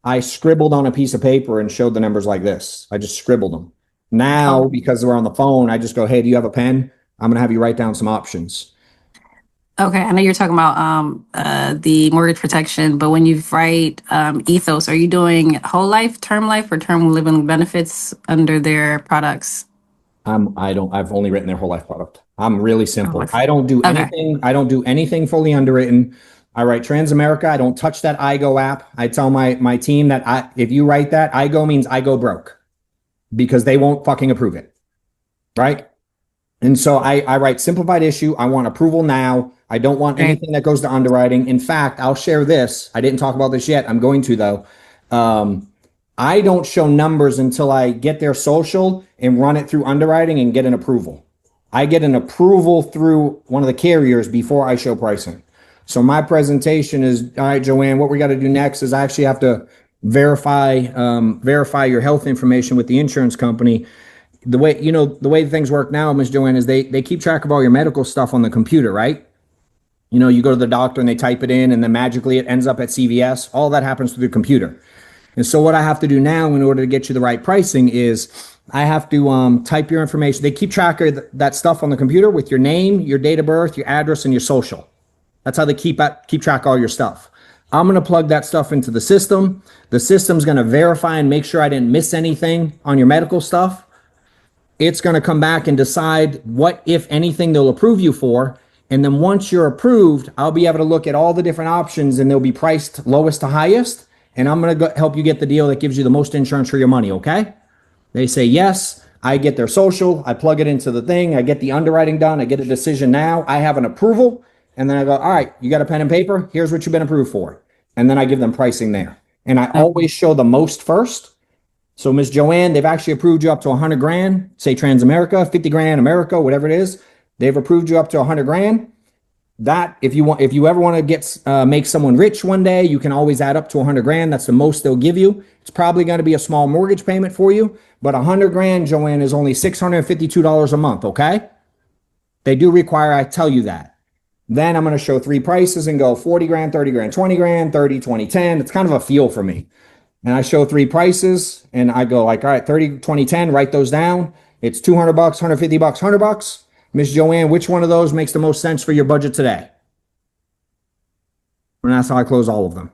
I scribbled on a piece of paper and showed the numbers like this. I just scribbled them. Now, because we're on the phone, I just go, hey, do you have a pen? I'm going to have you write down some options. Okay. I know you're talking about the mortgage protection, but when you write ethos, are you doing whole life, term life, or term living benefits under their products? I've only written their whole life product. I'm really simple. I don't do Okay. anything. I don't do anything fully underwritten. I write Transamerica. I don't touch that IGO app. I tell my team that if you write that, IGO means I go broke, because they won't fucking approve it. Right? And so I write simplified issue. I want approval now. I don't want anything that goes to underwriting. In fact, I'll share this. I didn't talk about this yet. I'm going to, though. I don't show numbers until I get their social and run it through underwriting and get an approval. I get an approval through one of the carriers before I show pricing. So my presentation is, all right, Joanne, what we got to do next is I actually have to verify your health information with the insurance company. The way things work now, Ms. Joanne, is they keep track of all your medical stuff on the computer, right? You go to the doctor and they type it in and then magically it ends up at CVS. All that happens through the computer. And so what I have to do now in order to get you the right pricing is I have to type your information. They keep track of that stuff on the computer with your name, your date of birth, your address, and your social. That's how they keep track of all your stuff. I'm going to plug that stuff into the system. The system's going to verify and make sure I didn't miss anything on your medical stuff. It's going to come back and decide what, if anything, they'll approve you for. And then once you're approved, I'll be able to look at all the different options and they'll be priced lowest to highest. And I'm going to help you get the deal that gives you the most insurance for your money, okay? They say yes. I get their social. I plug it into the thing. I get the underwriting done. I get a decision now. I have an approval. And then I go, all right, you got a pen and paper? Here's what you've been approved for. And then I give them pricing there. And I always show the most first. So Ms. Joanne, they've actually approved you up to 100 grand, say Transamerica, 50 grand, America, whatever it is. They've approved you up to 100 grand. That, if you ever want to make someone rich one day, you can always add up to 100 grand. That's the most they'll give you. It's probably going to be a small mortgage payment for you, but 100 grand, Joanne, is only $652 a month, okay? They do require I tell you that. Then I'm going to show 3 prices and go 40 grand, 30 grand, 20 grand, 30, 20, 10. It's kind of a feel for me. And I show 3 prices and I go like, all right, 30, 20, 10, write those down. It's $200, $150, $100. Miss Joanne, which one of those makes the most sense for your budget today? And that's how I close all of them.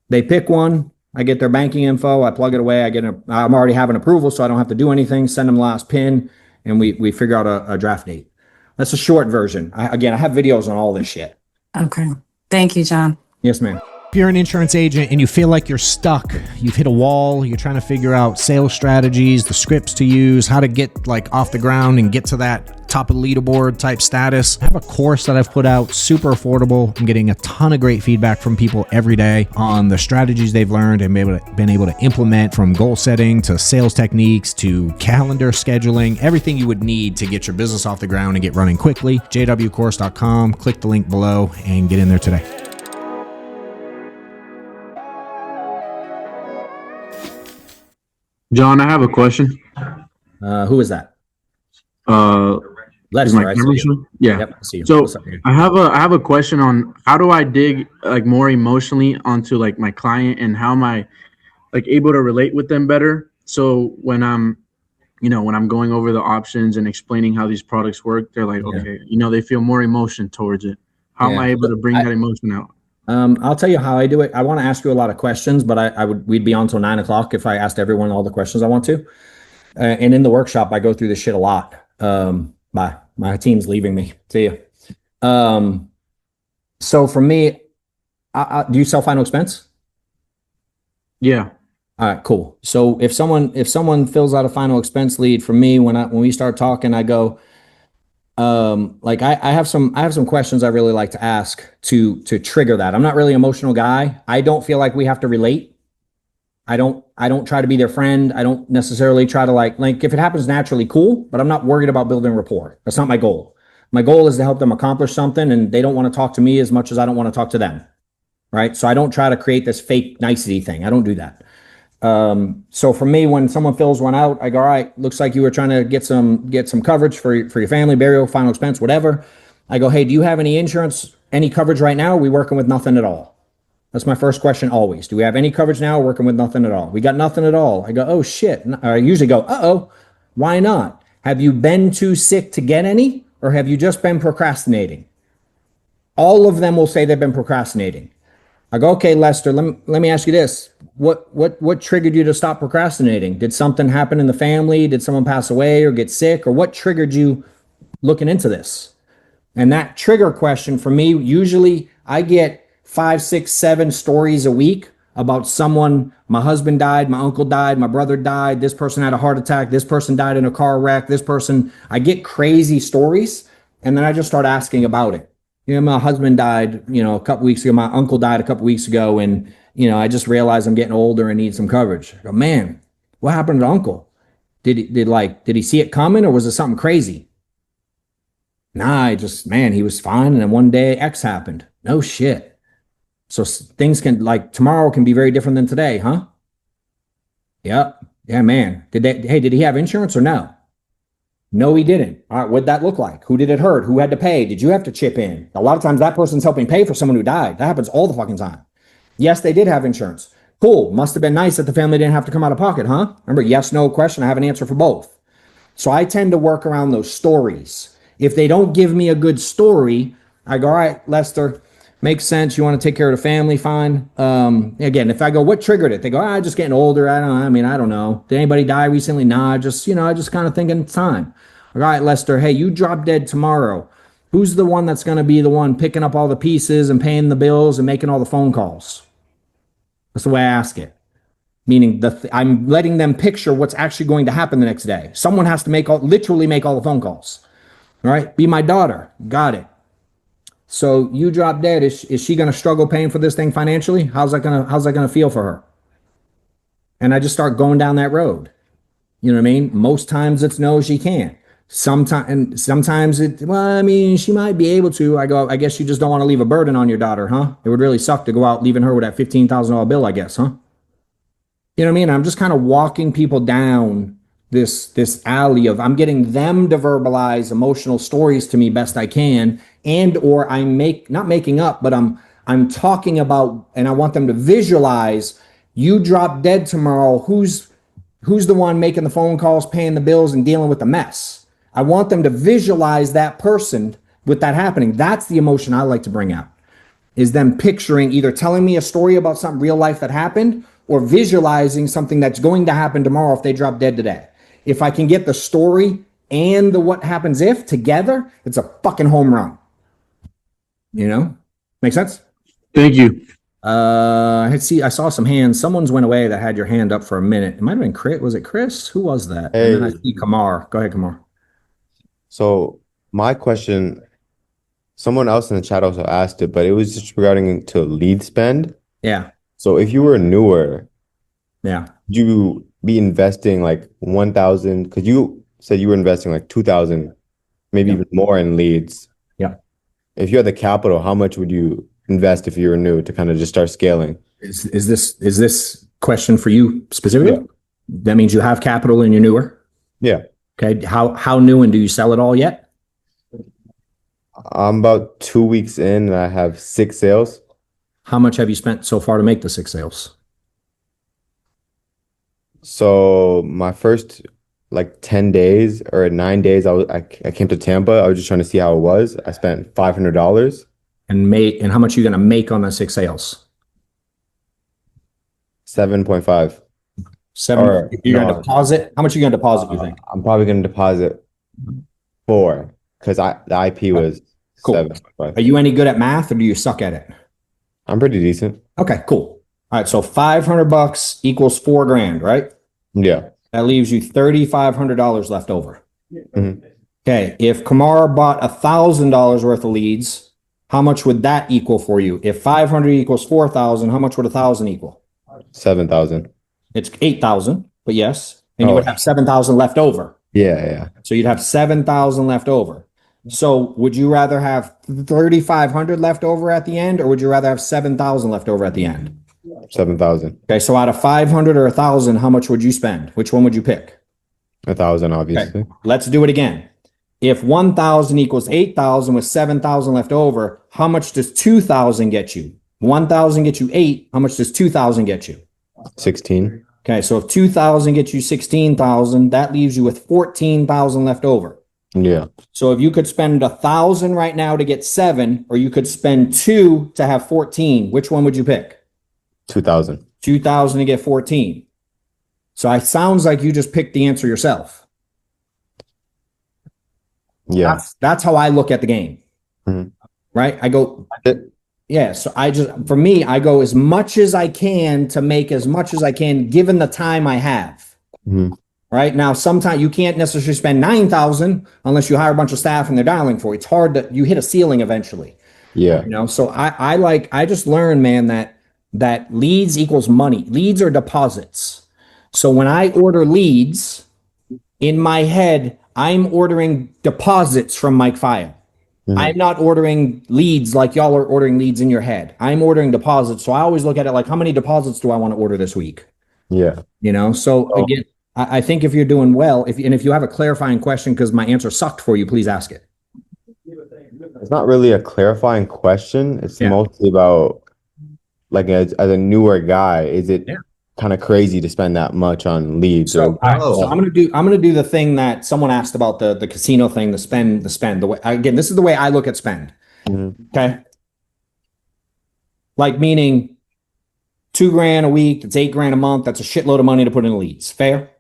They pick one. I get their banking info. I plug it away. I'm already having approval, so I don't have to do anything. Send them last pin, and we figure out a draft date. That's a short version. I have videos on all this shit. Okay. Thank you, John. Yes, ma'am. If you're an insurance agent and you feel like you're stuck, you've hit a wall, you're trying to figure out sales strategies, the scripts to use, how to get like off the ground and get to that top of the leaderboard type status, I have a course that I've put out, super affordable. I'm getting a ton of great feedback from people every day on the strategies they've learned and been able to implement, from goal setting to sales techniques to calendar scheduling, everything you would need to get your business off the ground and get running quickly. jwcourse.com, click the link below and get in there today. John, I have a question. Who is that? Lester, I see you. Yeah. Yep, I see you. So I have a question on how do I dig like more emotionally onto like my client, and how am I like able to relate with them better? So when I'm going over the options and explaining how these products work, they're like, okay, they feel more emotion towards it. How am I able to bring that emotion out? I'll tell you how I do it. I want to ask you a lot of questions, but we'd be on till 9 o'clock if I asked everyone all the questions I want to. And in the workshop, I go through this shit a lot. My team's leaving me. See ya. So for me, do you sell final expense? Yeah. All right, cool. So if someone fills out a final expense lead for me, when we start talking, I go, I have some questions I really like to ask to trigger that. I'm not really an emotional guy. I don't feel like we have to relate. I don't try to be their friend. I don't necessarily try to like if it happens naturally, cool, but I'm not worried about building rapport. That's not my goal. My goal is to help them accomplish something, and they don't want to talk to me as much as I don't want to talk to them. Right? So I don't try to create this fake nicety thing. I don't do that. So for me, when someone fills one out, I go, all right, looks like you were trying to get some coverage for your family, burial, final expense, whatever. I go, hey, do you have any insurance, any coverage right now? Are we working with nothing at all? That's my first question always. Do we have any coverage now? Working with nothing at all. We got nothing at all. I go, oh shit. I usually go, uh-oh, why not? Have you been too sick to get any, or have you just been procrastinating? All of them will say they've been procrastinating. I go, okay, Lester, let me ask you this. What triggered you to stop procrastinating? Did something happen in the family? Did someone pass away or get sick? Or what triggered you looking into this? And that trigger question for me, usually I get 5, 6, 7 stories a week about someone. My husband died, my uncle died, my brother died, this person had a heart attack, this person died in a car wreck, I get crazy stories, and then I just start asking about it. My husband died, a couple weeks ago. My uncle died a couple weeks ago. And, I just realized I'm getting older and need some coverage. I go, man, what happened to Uncle? Did he see it coming, or was it something crazy? Nah, he was fine. And then one day X happened. No shit. So things tomorrow can be very different than today, huh? Yep. Yeah, man. Did he have insurance or no? No, he didn't. All right, what'd that look like? Who did it hurt? Who had to pay? Did you have to chip in? A lot of times that person's helping pay for someone who died. That happens all the fucking time. Yes, they did have insurance. Cool. Must have been nice that the family didn't have to come out of pocket, huh? Remember, yes, no question. I have an answer for both. So I tend to work around those stories. If they don't give me a good story, I go, all right, Lester, makes sense. You want to take care of the family, fine. Again, if I go, what triggered it? They go, just getting older. I don't know. Did anybody die recently? Nah, just kind of thinking it's time. All right, Lester, hey, you drop dead tomorrow. Who's the one that's going to be the one picking up all the pieces and paying the bills and making all the phone calls? That's the way I ask it. Meaning I'm letting them picture what's actually going to happen the next day. Someone has to literally make all the phone calls. All right, be my daughter. Got it. So you drop dead. Is she going to struggle paying for this thing financially? How's that going to feel for her? And I just start going down that road. You know what I mean? Most times it's no, she can't. Sometimes she might be able to. I go, I guess you just don't want to leave a burden on your daughter, huh? It would really suck to go out leaving her with that $15,000 bill, I guess, huh? You know what I mean? I'm just kind of walking people down this alley of I'm getting them to verbalize emotional stories to me best I can, and or not making up, but I'm talking about, and I want them to visualize you drop dead tomorrow. Who's the one making the phone calls, paying the bills, and dealing with the mess? I want them to visualize that person with that happening. That's the emotion I like to bring out, is them picturing, either telling me a story about something real life that happened or visualizing something that's going to happen tomorrow if they drop dead today. If I can get the story and the what happens if together, it's a fucking home run. You know? Make sense? Thank you. I saw some hands. Someone's went away that had your hand up for a minute. It might have been Chris. Was it Chris? Who was that? Hey. And then I see Kamar. Go ahead, Kamar. So my question, someone else in the chat also asked it, but it was just regarding to lead spend. Yeah. So if you were newer, Yeah. would you be investing like 1,000? Because you said you were investing like 2,000, maybe even more in leads. Yeah. If you had the capital, how much would you invest if you were new to kind of just start scaling? Is this question for you specifically? Yeah. That means you have capital and you're newer? Yeah. Okay. How new, and do you sell it all yet? I'm about 2 weeks in and I have 6 sales. How much have you spent so far to make the 6 sales? So my first like 10 days or 9 days, I came to Tampa. I was just trying to see how it was. I spent $500. And how much are you going to make on the 6 sales? 7.5. You're going to deposit? How much are you going to deposit, you think? I'm probably going to deposit 4 because the IP was Cool. 7.5. Are you any good at math, or do you suck at it? I'm pretty decent. Okay, cool. All right, so $500 equals $4,000, right? Yeah. That leaves you $3,500 left over. Mhm. Okay, if Kamar bought $1,000 worth of leads, how much would that equal for you? If 500 equals 4,000, how much would 1,000 equal? 7,000. It's 8,000, but yes, and you would Oh. have 7,000 left over. Yeah. So you'd have 7,000 left over. So would you rather have 3,500 left over at the end, or would you rather have 7,000 left over at the end? 7,000. Okay, so out of 500 or 1,000, how much would you spend? Which one would you pick? 1,000, obviously. Okay, let's do it again. If 1,000 equals 8,000 with 7,000 left over, how much does 2,000 get you? 1,000 gets you 8. How much does 2,000 get you? 16. Okay, so if 2,000 gets you 16,000, that leaves you with 14,000 left over. Yeah. So if you could spend 1,000 right now to get 7, or you could spend 2 to have 14, which one would you pick? 2,000. 2,000 to get 14. So it sounds like you just picked the answer yourself. Yeah. That's how I look at the game. Mhm. Right? I go, yeah. So for me, I go as much as I can to make as much as I can given the time I have. Mhm. Right now, sometimes you can't necessarily spend 9,000 unless you hire a bunch of staff and they're dialing for it. It's hard you hit a ceiling eventually. Yeah. You know, so I just learned, man, that leads equals money. Leads are deposits. So when I order leads, in my head, I'm ordering deposits from Mike File. Mhm. I'm not ordering leads like y'all are ordering leads in your head. I'm ordering deposits. So I always look at it like, how many deposits do I want to order this week? Yeah. You know, so again, I think if you're doing well, if you have a clarifying question because my answer sucked for you, please ask it. It's not really a clarifying question. It's Yeah. mostly about like as a newer guy, is it kind of crazy to spend that much on leads? So, all right, so I'm gonna do the thing that someone asked about the casino thing, the spend. The way, again, this is the way I look at spend. Okay. Like meaning $2,000 a week, that's $8,000 a month. That's a shitload of money to put in leads. Fair?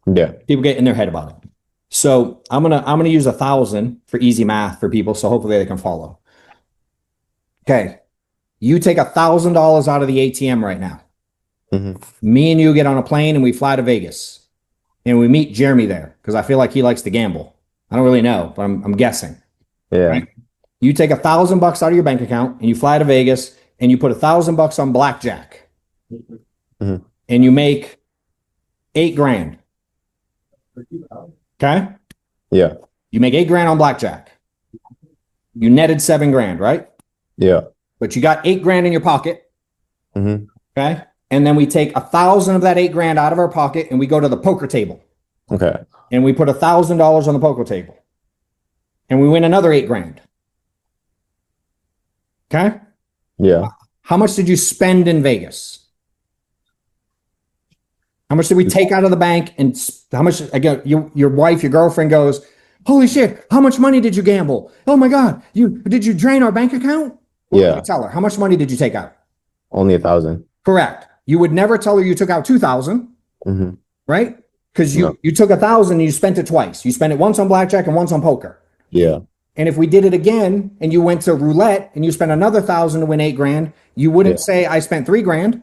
Yeah. People get in their head about it. So I'm gonna use 1,000 for easy math for people, so hopefully they can follow. Okay. You take $1,000 out of the ATM right now. Me and you get on a plane and we fly to Vegas, and we meet Jeremy there because I feel like he likes to gamble. I don't really know, but I'm guessing. Yeah. Right? You take $1,000 out of your bank account and you fly to Vegas and you put $1,000 on blackjack, and you make $8,000. Okay. Yeah. You make $8,000 on blackjack. You netted $7,000, right? Yeah. But you got $8,000 in your pocket. Okay. And then we take 1,000 of that $8,000 out of our pocket and we go to the poker table. Okay. And we put $1,000 on the poker table. And we win another $8,000. Okay. Yeah. How much did you spend in Vegas? How much did we take out of the bank? And how much, again, your wife, your girlfriend goes, holy shit, how much money did you gamble? Oh my God, did you drain our bank account? Yeah. Tell her, how much money did you take out? Only 1,000. Correct. You would never tell her you took out 2,000, right? Because you took 1,000 and you spent it twice. You spent it once on blackjack and once on poker. Yeah. And if we did it again and you went to roulette and you spent another 1,000 to win $8,000, you wouldn't say I spent $3,000.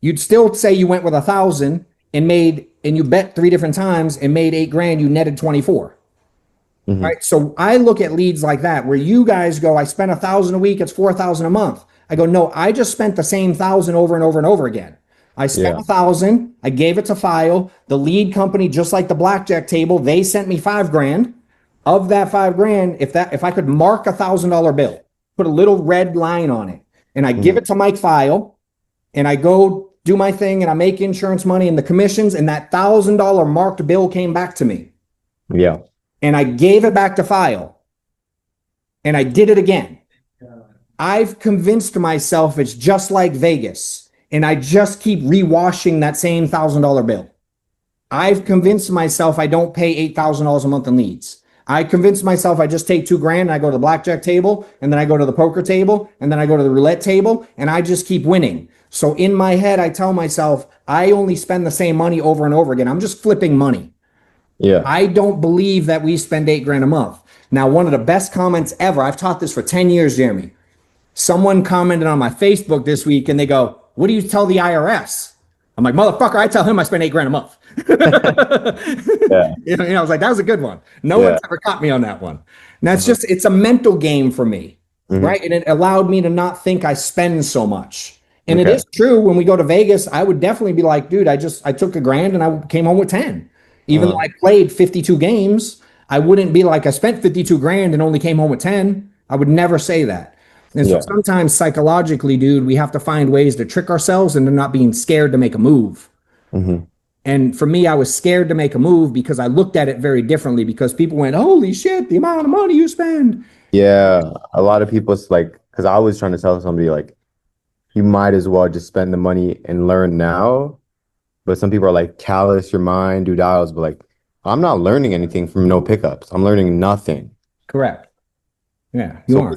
You'd still say you went with 1,000 and you bet 3 different times and made $8,000. You netted 24. Right. So I look at leads like that, where you guys go, I spent 1,000 a week. It's 4,000 a month. I go, no, I just spent the same 1,000 over and over and over again. I spent 1,000. I gave it to File. The lead company, just like the blackjack table, they sent me $5,000. Of that $5,000, if I could mark $1,000 bill, put a little red line on it, and I give it to Mike File, and I go do my thing, and I make insurance money and the commissions, and that $1,000 marked bill came back to me. Yeah. And I gave it back to File, and I did it again. I've convinced myself it's just like Vegas, and I just keep rewashing that same $1,000 bill. I've convinced myself I don't pay $8,000 a month in leads. I convinced myself I just take $2,000 and I go to the blackjack table, and then I go to the poker table, and then I go to the roulette table, and I just keep winning. So in my head, I tell myself I only spend the same money over and over again. I'm just flipping money. Yeah. I don't believe that we spend $8,000 a month. Now, one of the best comments ever, I've taught this for 10 years, Jeremy. Someone commented on my Facebook this week and they go, what do you tell the IRS? I'm like, motherfucker, I tell him I spend $8,000 a month. I was like, that was a good one. No one's ever caught me on that one. And that's just, it's a mental game for me, right? And it allowed me to not think I spend so much. And it is true, when we go to Vegas, I would definitely be like, dude, I took $1,000 and I came home with 10. Even though I played 52 games, I wouldn't be like, I spent $52,000 and only came home with 10. I would never say that. And so sometimes psychologically, dude, we have to find ways to trick ourselves into not being scared to make a move. And for me, I was scared to make a move because I looked at it very differently, because people went, holy shit, the amount of money you spend. Yeah. A lot of people, like, because I was trying to tell somebody, like, you might as well just spend the money and learn now. But some people are like, callous your mind, do dials. But like, I'm not learning anything from no pickups. I'm learning nothing. Correct. Yeah, you are.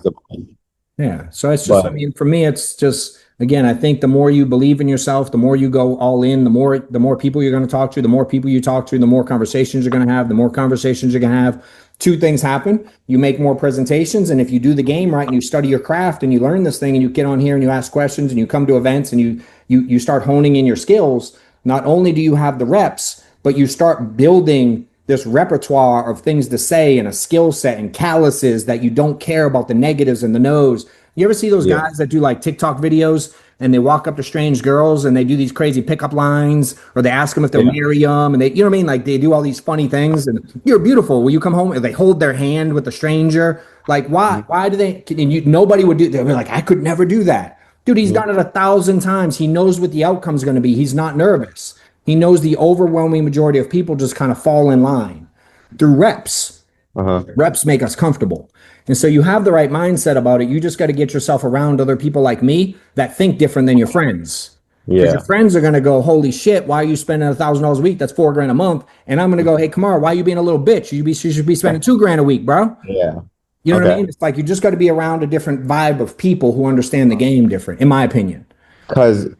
Yeah. So it's just, I mean, for me, it's just, again, I think the more you believe in yourself, the more you go all in, the more people you're going to talk to, the more people you talk to, the more conversations you're going to have, the more conversations you're going to have. Two things happen. You make more presentations. And if you do the game right and you study your craft and you learn this thing and you get on here and you ask questions and you come to events and you start honing in your skills, not only do you have the reps, but you start building this repertoire of things to say and a skill set and calluses that you don't care about the negatives and the no's. You ever see those guys that do like TikTok videos and they walk up to strange girls and they do these crazy pickup lines, or they ask them if they'll marry them, and they, you know what I mean? Like they do all these funny things, and you're beautiful. Will you come home? And they hold their hand with a stranger. Like why? Why do they? Nobody would do. They'll be like, I could never do that. Dude, he's done it 1,000 times. He knows what the outcome's going to be. He's not nervous. He knows the overwhelming majority of people just kind of fall in line through reps. Reps make us comfortable. And so you have the right mindset about it. You just got to get yourself around other people like me that think different than your friends. Because your friends are going to go, holy shit, why are you spending $1,000 a week? That's $4,000 a month. And I'm going to go, hey, Kamar, why are you being a little bitch? You should be spending $2,000 a week, bro. Yeah. You know what I mean? It's like you just got to be around a different vibe of people who understand the game different, in my opinion. Because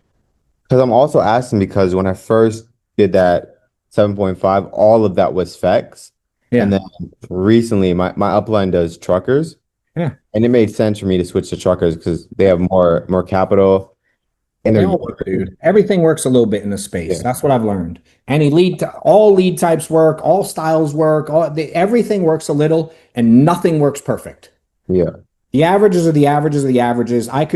I'm also asking because when I first did that 7.5, all of that was specs. Yeah. And then recently my upline does truckers. Yeah. And it made sense for me to switch to truckers because they have more capital. And They all work, dude. Everything works a little bit in the space. Yeah. That's what I've learned. All lead types work, all styles work, everything works a little, and nothing works perfect. Yeah. The averages are the averages of the averages. I'm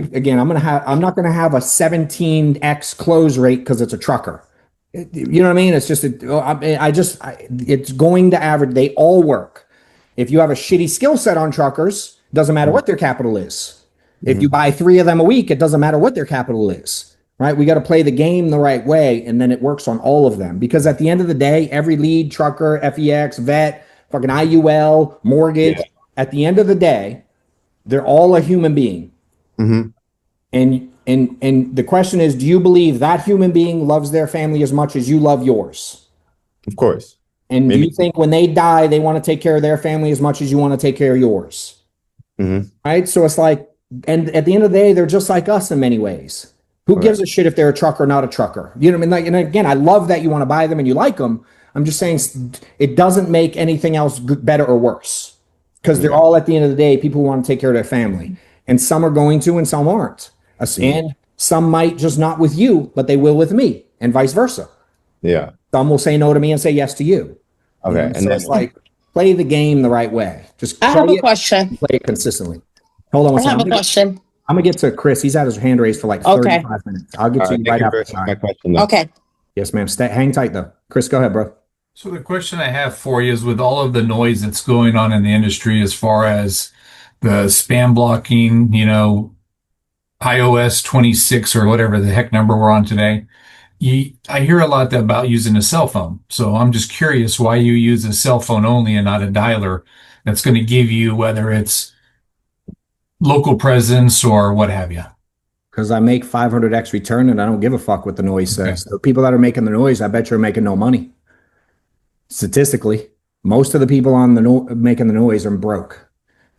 not gonna have a 17x close rate because it's a trucker. You know what I mean? It's just it's going to average. They all work. If you have a shitty skill set on truckers, doesn't matter what their capital is. If you buy 3 of them a week, it doesn't matter what their capital is, right? We got to play the game the right way, and then it works on all of them. Because at the end of the day, every lead, trucker, FEX, vet, fucking IUL, mortgage, at the end of the day, they're all a human being. Mm-hmm. And the question is, do you believe that human being loves their family as much as you love yours? Of course. And Maybe. do you think when they die, they want to take care of their family as much as you want to take care of yours? Mm-hmm. Right? So it's like, and at the end of the day, they're just like us in many ways. Who gives a shit if they're a trucker or not a trucker? You know what I mean? Like, and again, I love that you want to buy them and you like them. I'm just saying it doesn't make anything else better or worse because they're all at the end of the day people who want to take care of their family, and some are going to and some aren't, and some might just not with you, but they will with me, and vice versa. Yeah. Some will say no to me and say yes to you. Okay. And so it's like play the game the right way. Just I have a question. Play it consistently. Hold on one I second. have a question. I'm gonna get to Chris. He's had his hand raised for like 35 minutes. I'll get to you right after. My question. Then. Okay. Yes, ma'am. Hang tight though. Chris, go ahead, bro. So the question I have for you is with all of the noise that's going on in the industry as far as the spam blocking, iOS 26 or whatever the heck number we're on today, I hear a lot about using a cell phone. So I'm just curious why you use a cell phone only and not a dialer that's going to give you whether it's local presence or what have you. Because I make 500x return and I don't give a fuck what the noise says. The people that are making the noise, I bet you're making no money. Statistically, most of the people on making the noise are broke,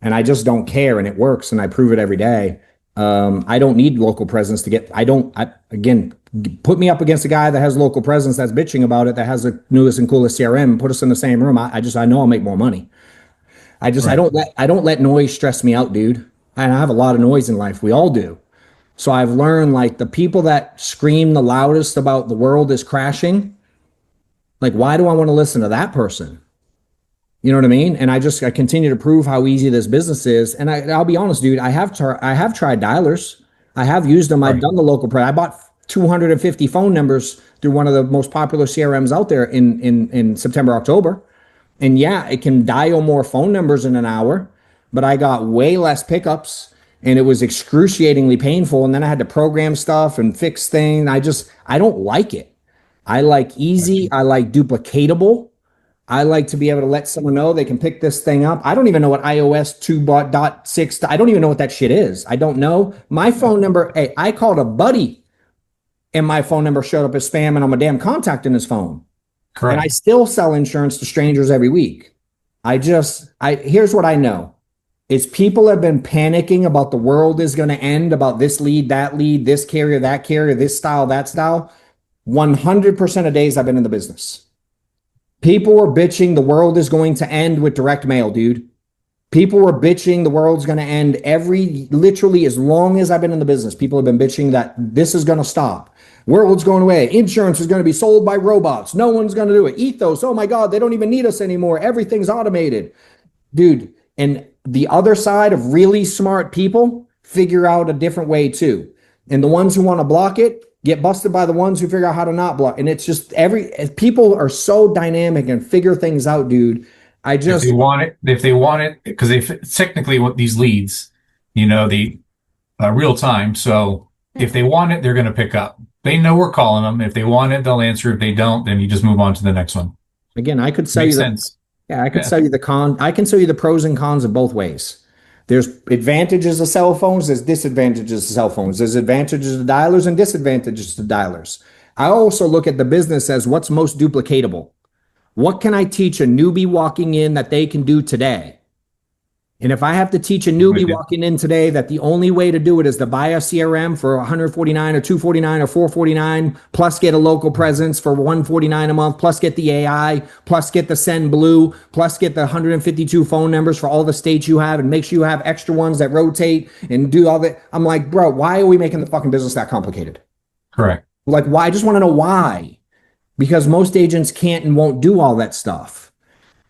and I just don't care, and it works, and I prove it every day. I don't need local presence to get. Again, put me up against a guy that has local presence that's bitching about it, that has the newest and coolest CRM. Put us in the same room. I know I'll make more money. I don't let noise stress me out, dude. And I have a lot of noise in life. We all do. So I've learned like the people that scream the loudest about the world is crashing. Like, why do I want to listen to that person? You know what I mean? And I continue to prove how easy this business is. And I'll be honest, dude, I have tried dialers. I have used them. I've done the local I bought 250 phone numbers through one of the most popular CRMs out there in September, October. And yeah, it can dial more phone numbers in an hour, but I got way less pickups and it was excruciatingly painful. And then I had to program stuff and fix things. I don't like it. I like easy. I like duplicatable. I like to be able to let someone know they can pick this thing up. I don't even know what iOS 2.6. I don't even know what that shit is. I don't know. My phone number, hey, I called a buddy and my phone number showed up as spam and I'm a damn contact in his phone. Correct. And I still sell insurance to strangers every week. Here's what I know. Is people have been panicking about the world is going to end, about this lead, this carrier, that carrier, this style, that style. 100% of days I've been in the business. People were bitching the world is going to end with direct mail, dude. People were bitching the world's going to end literally as long as I've been in the business. People have been bitching that this is going to stop. World's going away. Insurance is going to be sold by robots. No one's going to do it. Ethos, oh my God, they don't even need us anymore. Everything's automated. Dude, and the other side of really smart people figure out a different way too. And the ones who want to block it get busted by the ones who figure out how to not block. And it's just people are so dynamic and figure things out, dude. If they want it, because they technically want these leads, the real time. So if they want it, they're going to pick up. They know we're calling them. If they want it, they'll answer. If they don't, then you just move on to the next one. Again, I could sell you sense. I can sell you the pros and cons of both ways. There's advantages of cell phones, there's disadvantages of cell phones. There's advantages to dialers and disadvantages to dialers. I also look at the business as what's most duplicatable. What can I teach a newbie walking in that they can do today? And if I have to teach a newbie walking in today that the only way to do it is to buy a CRM for 149 or 249 or 449, plus get a local presence for 149 a month, plus get the AI, plus get the Send Blue, plus get the 152 phone numbers for all the states you have, and make sure you have extra ones that rotate and do all that. I'm like, bro, why are we making the fucking business that complicated? Correct. Like, why? I just want to know why. Because most agents can't and won't do all that stuff.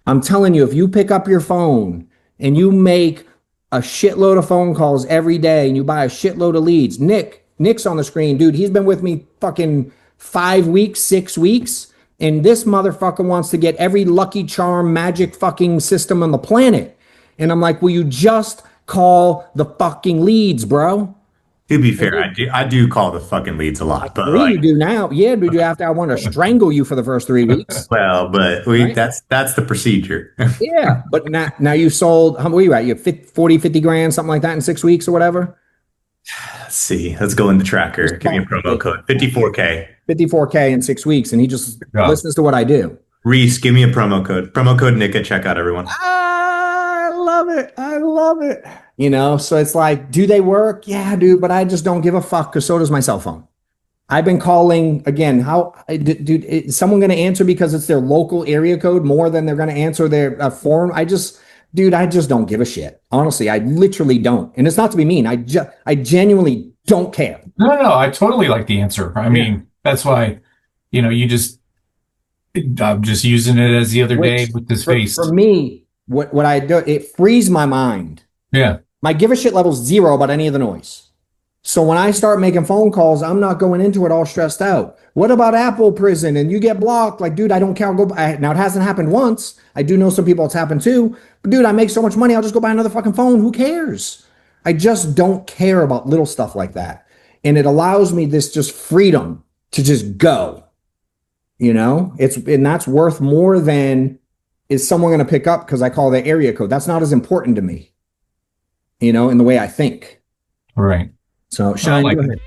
I'm telling you, if you pick up your phone and you make a shitload of phone calls every day and you buy a shitload of leads, Nick's on the screen, dude. He's been with me fucking 5 weeks, 6 weeks. And this motherfucker wants to get every Lucky Charm magic fucking system on the planet. And I'm like, will you just call the fucking leads, bro? To be fair, I do call the fucking leads a lot, but you do now. Yeah, dude, I want to strangle you for the first 3 weeks. Well, but that's the procedure. Yeah, but now you sold, how, where you at? You have 40, 50 grand, something like that in 6 weeks or whatever? Let's see. Let's go in the tracker. Give me a promo code. 54K. 54K in 6 weeks, and he just listens to what I do. Reese, give me a promo code. Promo code Nick at checkout, everyone. I love it. I love it. You know, so it's like, do they work? Yeah, dude, but I just don't give a fuck because so does my cell phone. I've been calling again. Dude, is someone going to answer because it's their local area code more than they're going to answer their form? I just don't give a shit. Honestly, I literally don't. And it's not to be mean. I genuinely don't care. No, I totally like the answer. I mean, that's why, I'm just using it as the other day with this face. For me, what I do, it frees my mind. Yeah. My give a shit level's 0 about any of the noise. So when I start making phone calls, I'm not going into it all stressed out. What about Apple prison and you get blocked? Like, dude, I don't care. Now it hasn't happened once. I do know some people it's happened to. But dude, I make so much money. I'll just go buy another fucking phone. Who cares? I just don't care about little stuff like that. And it allows me this just freedom to just go. And that's worth more than is someone going to pick up because I call the area code. That's not as important to me. In the way I think. Right. So, Shine, go ahead.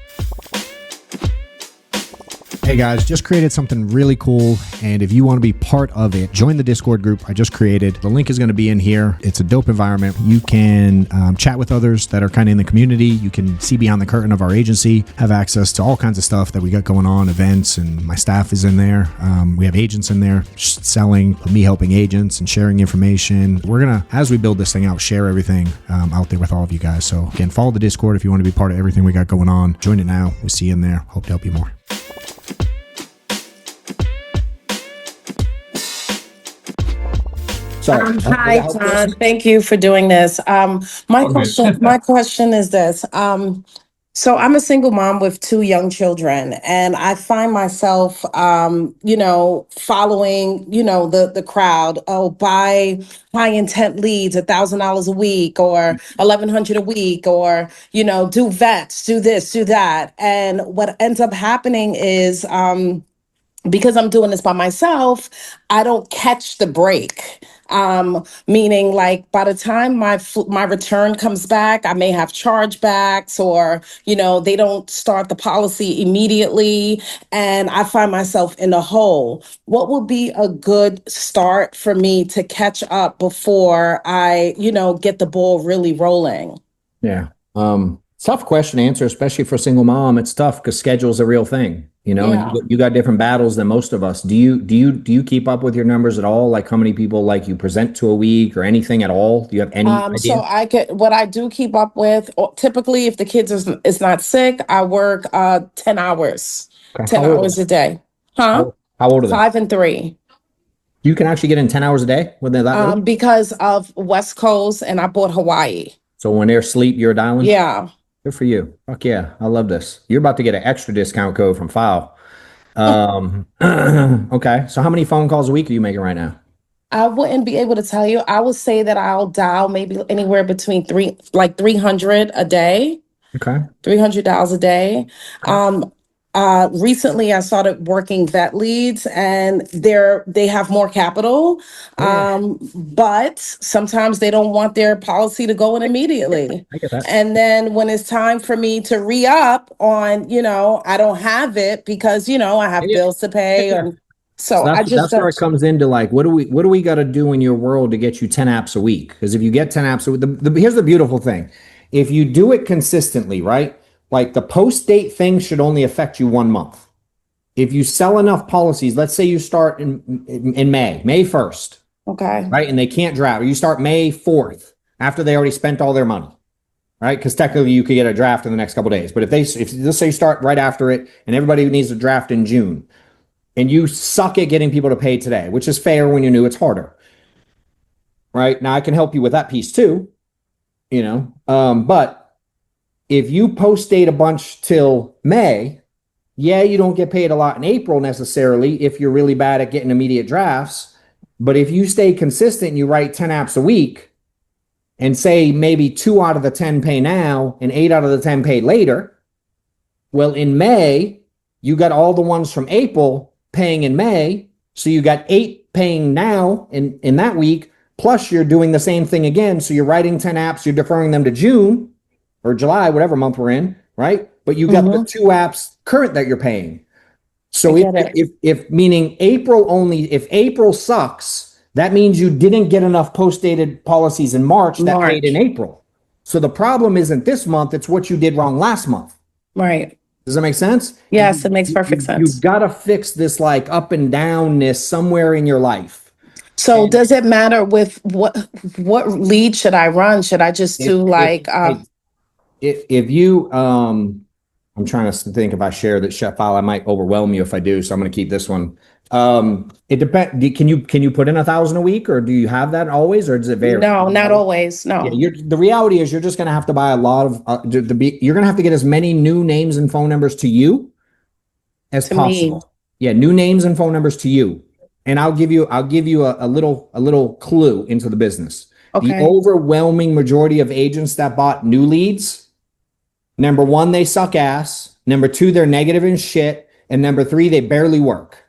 Hey guys, just created something really cool, and if you want to be part of it, join the Discord group I just created. The link is going to be in here. It's a dope environment. You can chat with others that are kind of in the community. You can see behind the curtain of our agency, have access to all kinds of stuff that we got going on, events, and my staff is in there. We have agents in there selling, me helping agents and sharing information. We're going to, as we build this thing out, share everything out there with all of you guys. So again, follow the Discord if you want to be part of everything we got going on. Join it now. We'll see you in there. Hope to help you more. Hi, John. Thank you for doing this. My question is this. So I'm a single mom with 2 young children, and I find myself, following, the crowd. Oh, buy high intent leads, $1,000 a week, or $1,100 a week, or do vets, do this, do that. And what ends up happening is, because I'm doing this by myself, I don't catch the break. Meaning like by the time my return comes back, I may have chargebacks, or, they don't start the policy immediately. And I find myself in a hole. What would be a good start for me to catch up before I, get the ball really rolling? Yeah. Tough question to answer, especially for a single mom. It's tough because schedule's a real thing. You got different battles than most of us. Do you keep up with your numbers at all? Like how many people like you present to a week or anything at all? Do you have any idea? So what I do keep up with, typically if the kids is not sick, I work 10 hours, Okay. 10 hours a day. Huh? How old are they? 5 and 3. You can actually get in 10 hours a day when they're that little? Because of West Coast, and I bought Hawaii. So when they're asleep, you're dialing? Yeah. Good for you. Fuck yeah. I love this. You're about to get an extra discount code from File. Okay. So how many phone calls a week are you making right now? I wouldn't be able to tell you. I would say that I'll dial maybe anywhere between 300 a day. Okay. $300 a day. Recently I started working vet leads, and they have more capital. But sometimes they don't want their policy to go in immediately. I get that. And then when it's time for me to re-up on, I don't have it because, I have Yeah. bills to pay. Yeah. And So so I just that's where don't. it comes into like, what do we got to do in your world to get you 10 apps a week? Because if you get 10 apps a week, here's the beautiful thing. If you do it consistently, right? Like the post date thing should only affect you 1 month. If you sell enough policies, let's say you start in May 1st, Okay. right? And they can't draft, or you start May 4th after they already spent all their money, right? Because technically you could get a draft in the next couple of days. But if let's say you start right after it and everybody needs a draft in June, and you suck at getting people to pay today, which is fair when you're new, it's harder. Right? Now I can help you with that piece too, but if you post date a bunch till May, yeah, you don't get paid a lot in April necessarily if you're really bad at getting immediate drafts. But if you stay consistent and you write 10 apps a week and say maybe 2 out of the 10 pay now and 8 out of the 10 pay later, well, in May, you got all the ones from April paying in May. So you got 8 paying now in that week, plus you're doing the same thing again. So you're writing 10 apps, you're deferring them to June or July, whatever month we're in, right? But you got the 2 apps current that you're paying. So if meaning April only, if April sucks, that means you didn't get enough post-dated policies in March that paid in April. So the problem isn't this month, it's what you did wrong last month. Right. Does that make sense? Yes, it makes perfect sense. You've got to fix this like up and downness somewhere in your life. So does it matter with what lead should I run? Should I just do if you I'm trying to think if I share that chef file, I might overwhelm you if I do. So I'm going to keep this one. It depends. Can you put in 1,000 a week, or do you have that always, or does it vary? No, not always. No. Yeah, the reality is you're just going to have to buy a lot of, you're going to have to get as many new names and phone numbers to you as possible. Yeah. New names and phone numbers to you. And I'll give you a little clue into the business. Okay. The overwhelming majority of agents that bought new leads, number 1, they suck ass. Number 2, they're negative and shit. And number 3, they barely work.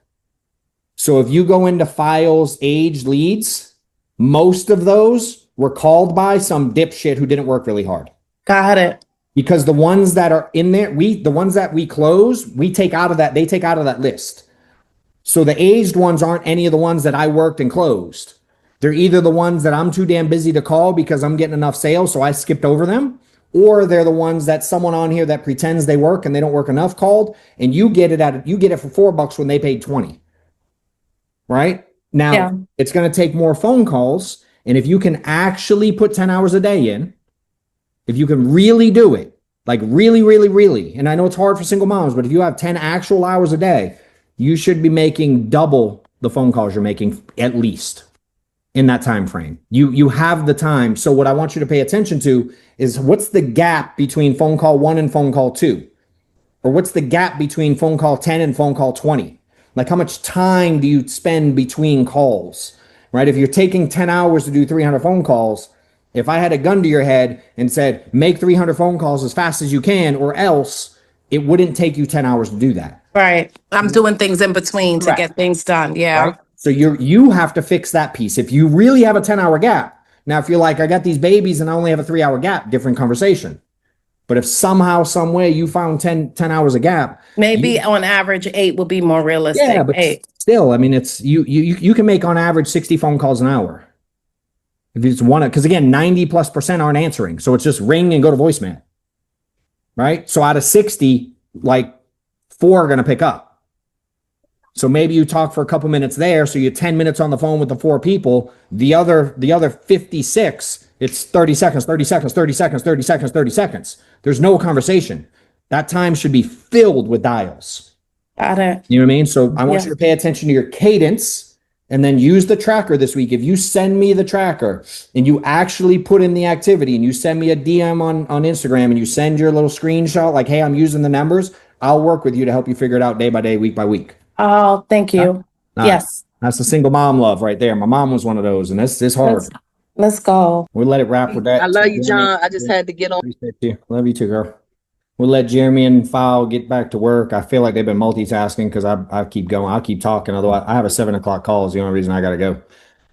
So if you go into files, aged leads, most of those were called by some dipshit who didn't work really hard. Got it. Because the ones that are in there, the ones that we close, they take out of that list. So the aged ones aren't any of the ones that I worked and closed. They're either the ones that I'm too damn busy to call because I'm getting enough sales, so I skipped over them, or they're the ones that someone on here that pretends they work and they don't work enough called, and you get it for $4 when they paid 20. Right? Now, It's going to take more phone calls, and if you can actually put 10 hours a day in, if you can really do it, like really, really, really, and I know it's hard for single moms, but if you have 10 actual hours a day, you should be making double the phone calls you're making at least in that time frame. You have the time. So what I want you to pay attention to is what's the gap between phone call 1 and phone call 2? Or what's the gap between phone call 10 and phone call 20? Like how much time do you spend between calls, right? If you're taking 10 hours to do 300 phone calls, if I had a gun to your head and said, make 300 phone calls as fast as you can, or else it wouldn't take you 10 hours to do that. Right. I'm doing things in between to get things done. Yeah. Right? So you have to fix that piece. If you really have a 10-hour gap. Now, if you're like, I got these babies and I only have a 3-hour gap, different conversation. But if somehow, some way you found 10 hours a gap. Maybe on average, 8 would be more realistic. Yeah, but 8. Still, I mean, it's you can make on average 60 phone calls an hour. If it's one, because again, 90+% aren't answering. So it's just ring and go to voicemail. Right? So out of 60, like 4 are going to pick up. So maybe you talk for a couple minutes there. So you're 10 minutes on the phone with the 4 people. The other 56, it's 30 seconds, 30 seconds, 30 seconds, 30 seconds, 30 seconds. There's no conversation. That time should be filled with dials. Got it. You know what I mean? So I want you to pay attention to your cadence and then use the tracker this week. If you send me the tracker and you actually put in the activity and you send me a DM on Instagram and you send your little screenshot like, hey, I'm using the numbers, I'll work with you to help you figure it out day by day, week by week. Oh, thank you. Yes. That's the single mom love right there. My mom was one of those, and this is hard. Let's go. We'll let it wrap with that. I love you, John. I just had to get on. Appreciate you. Love you too, girl. we'll let Jeremy and File get back to work. I feel like they've been multitasking because I keep going. I'll keep talking. Otherwise, I have a 7 o'clock call is the only reason I got to go.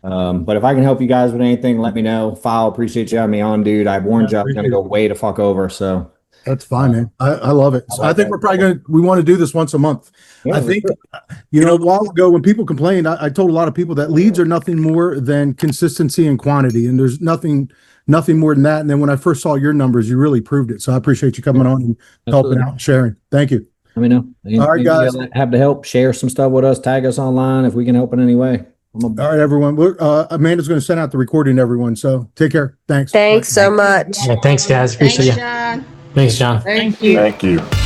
But if I can help you guys with anything, let me know. File, appreciate you having me on, dude. I warned you I was going to go way to fuck over. So that's fine, man. I love it. So I think we're probably we want to do this once a month. Yeah, I think, a while ago when people complained, I told a lot of people that leads are nothing more than consistency and quantity. And there's nothing more than that. And then when I first saw your numbers, you really proved it. So I appreciate you coming on and helping out and sharing. Thank you. Let me know. All right, guys. Have to help share some stuff with us. Tag us online if we can help in any way. All right, everyone. Amanda's going to send out the recording to everyone. So take care. Thanks. Thanks so much. Yeah, thanks, guys. Appreciate you. Thanks, John. Thank you. Thank you.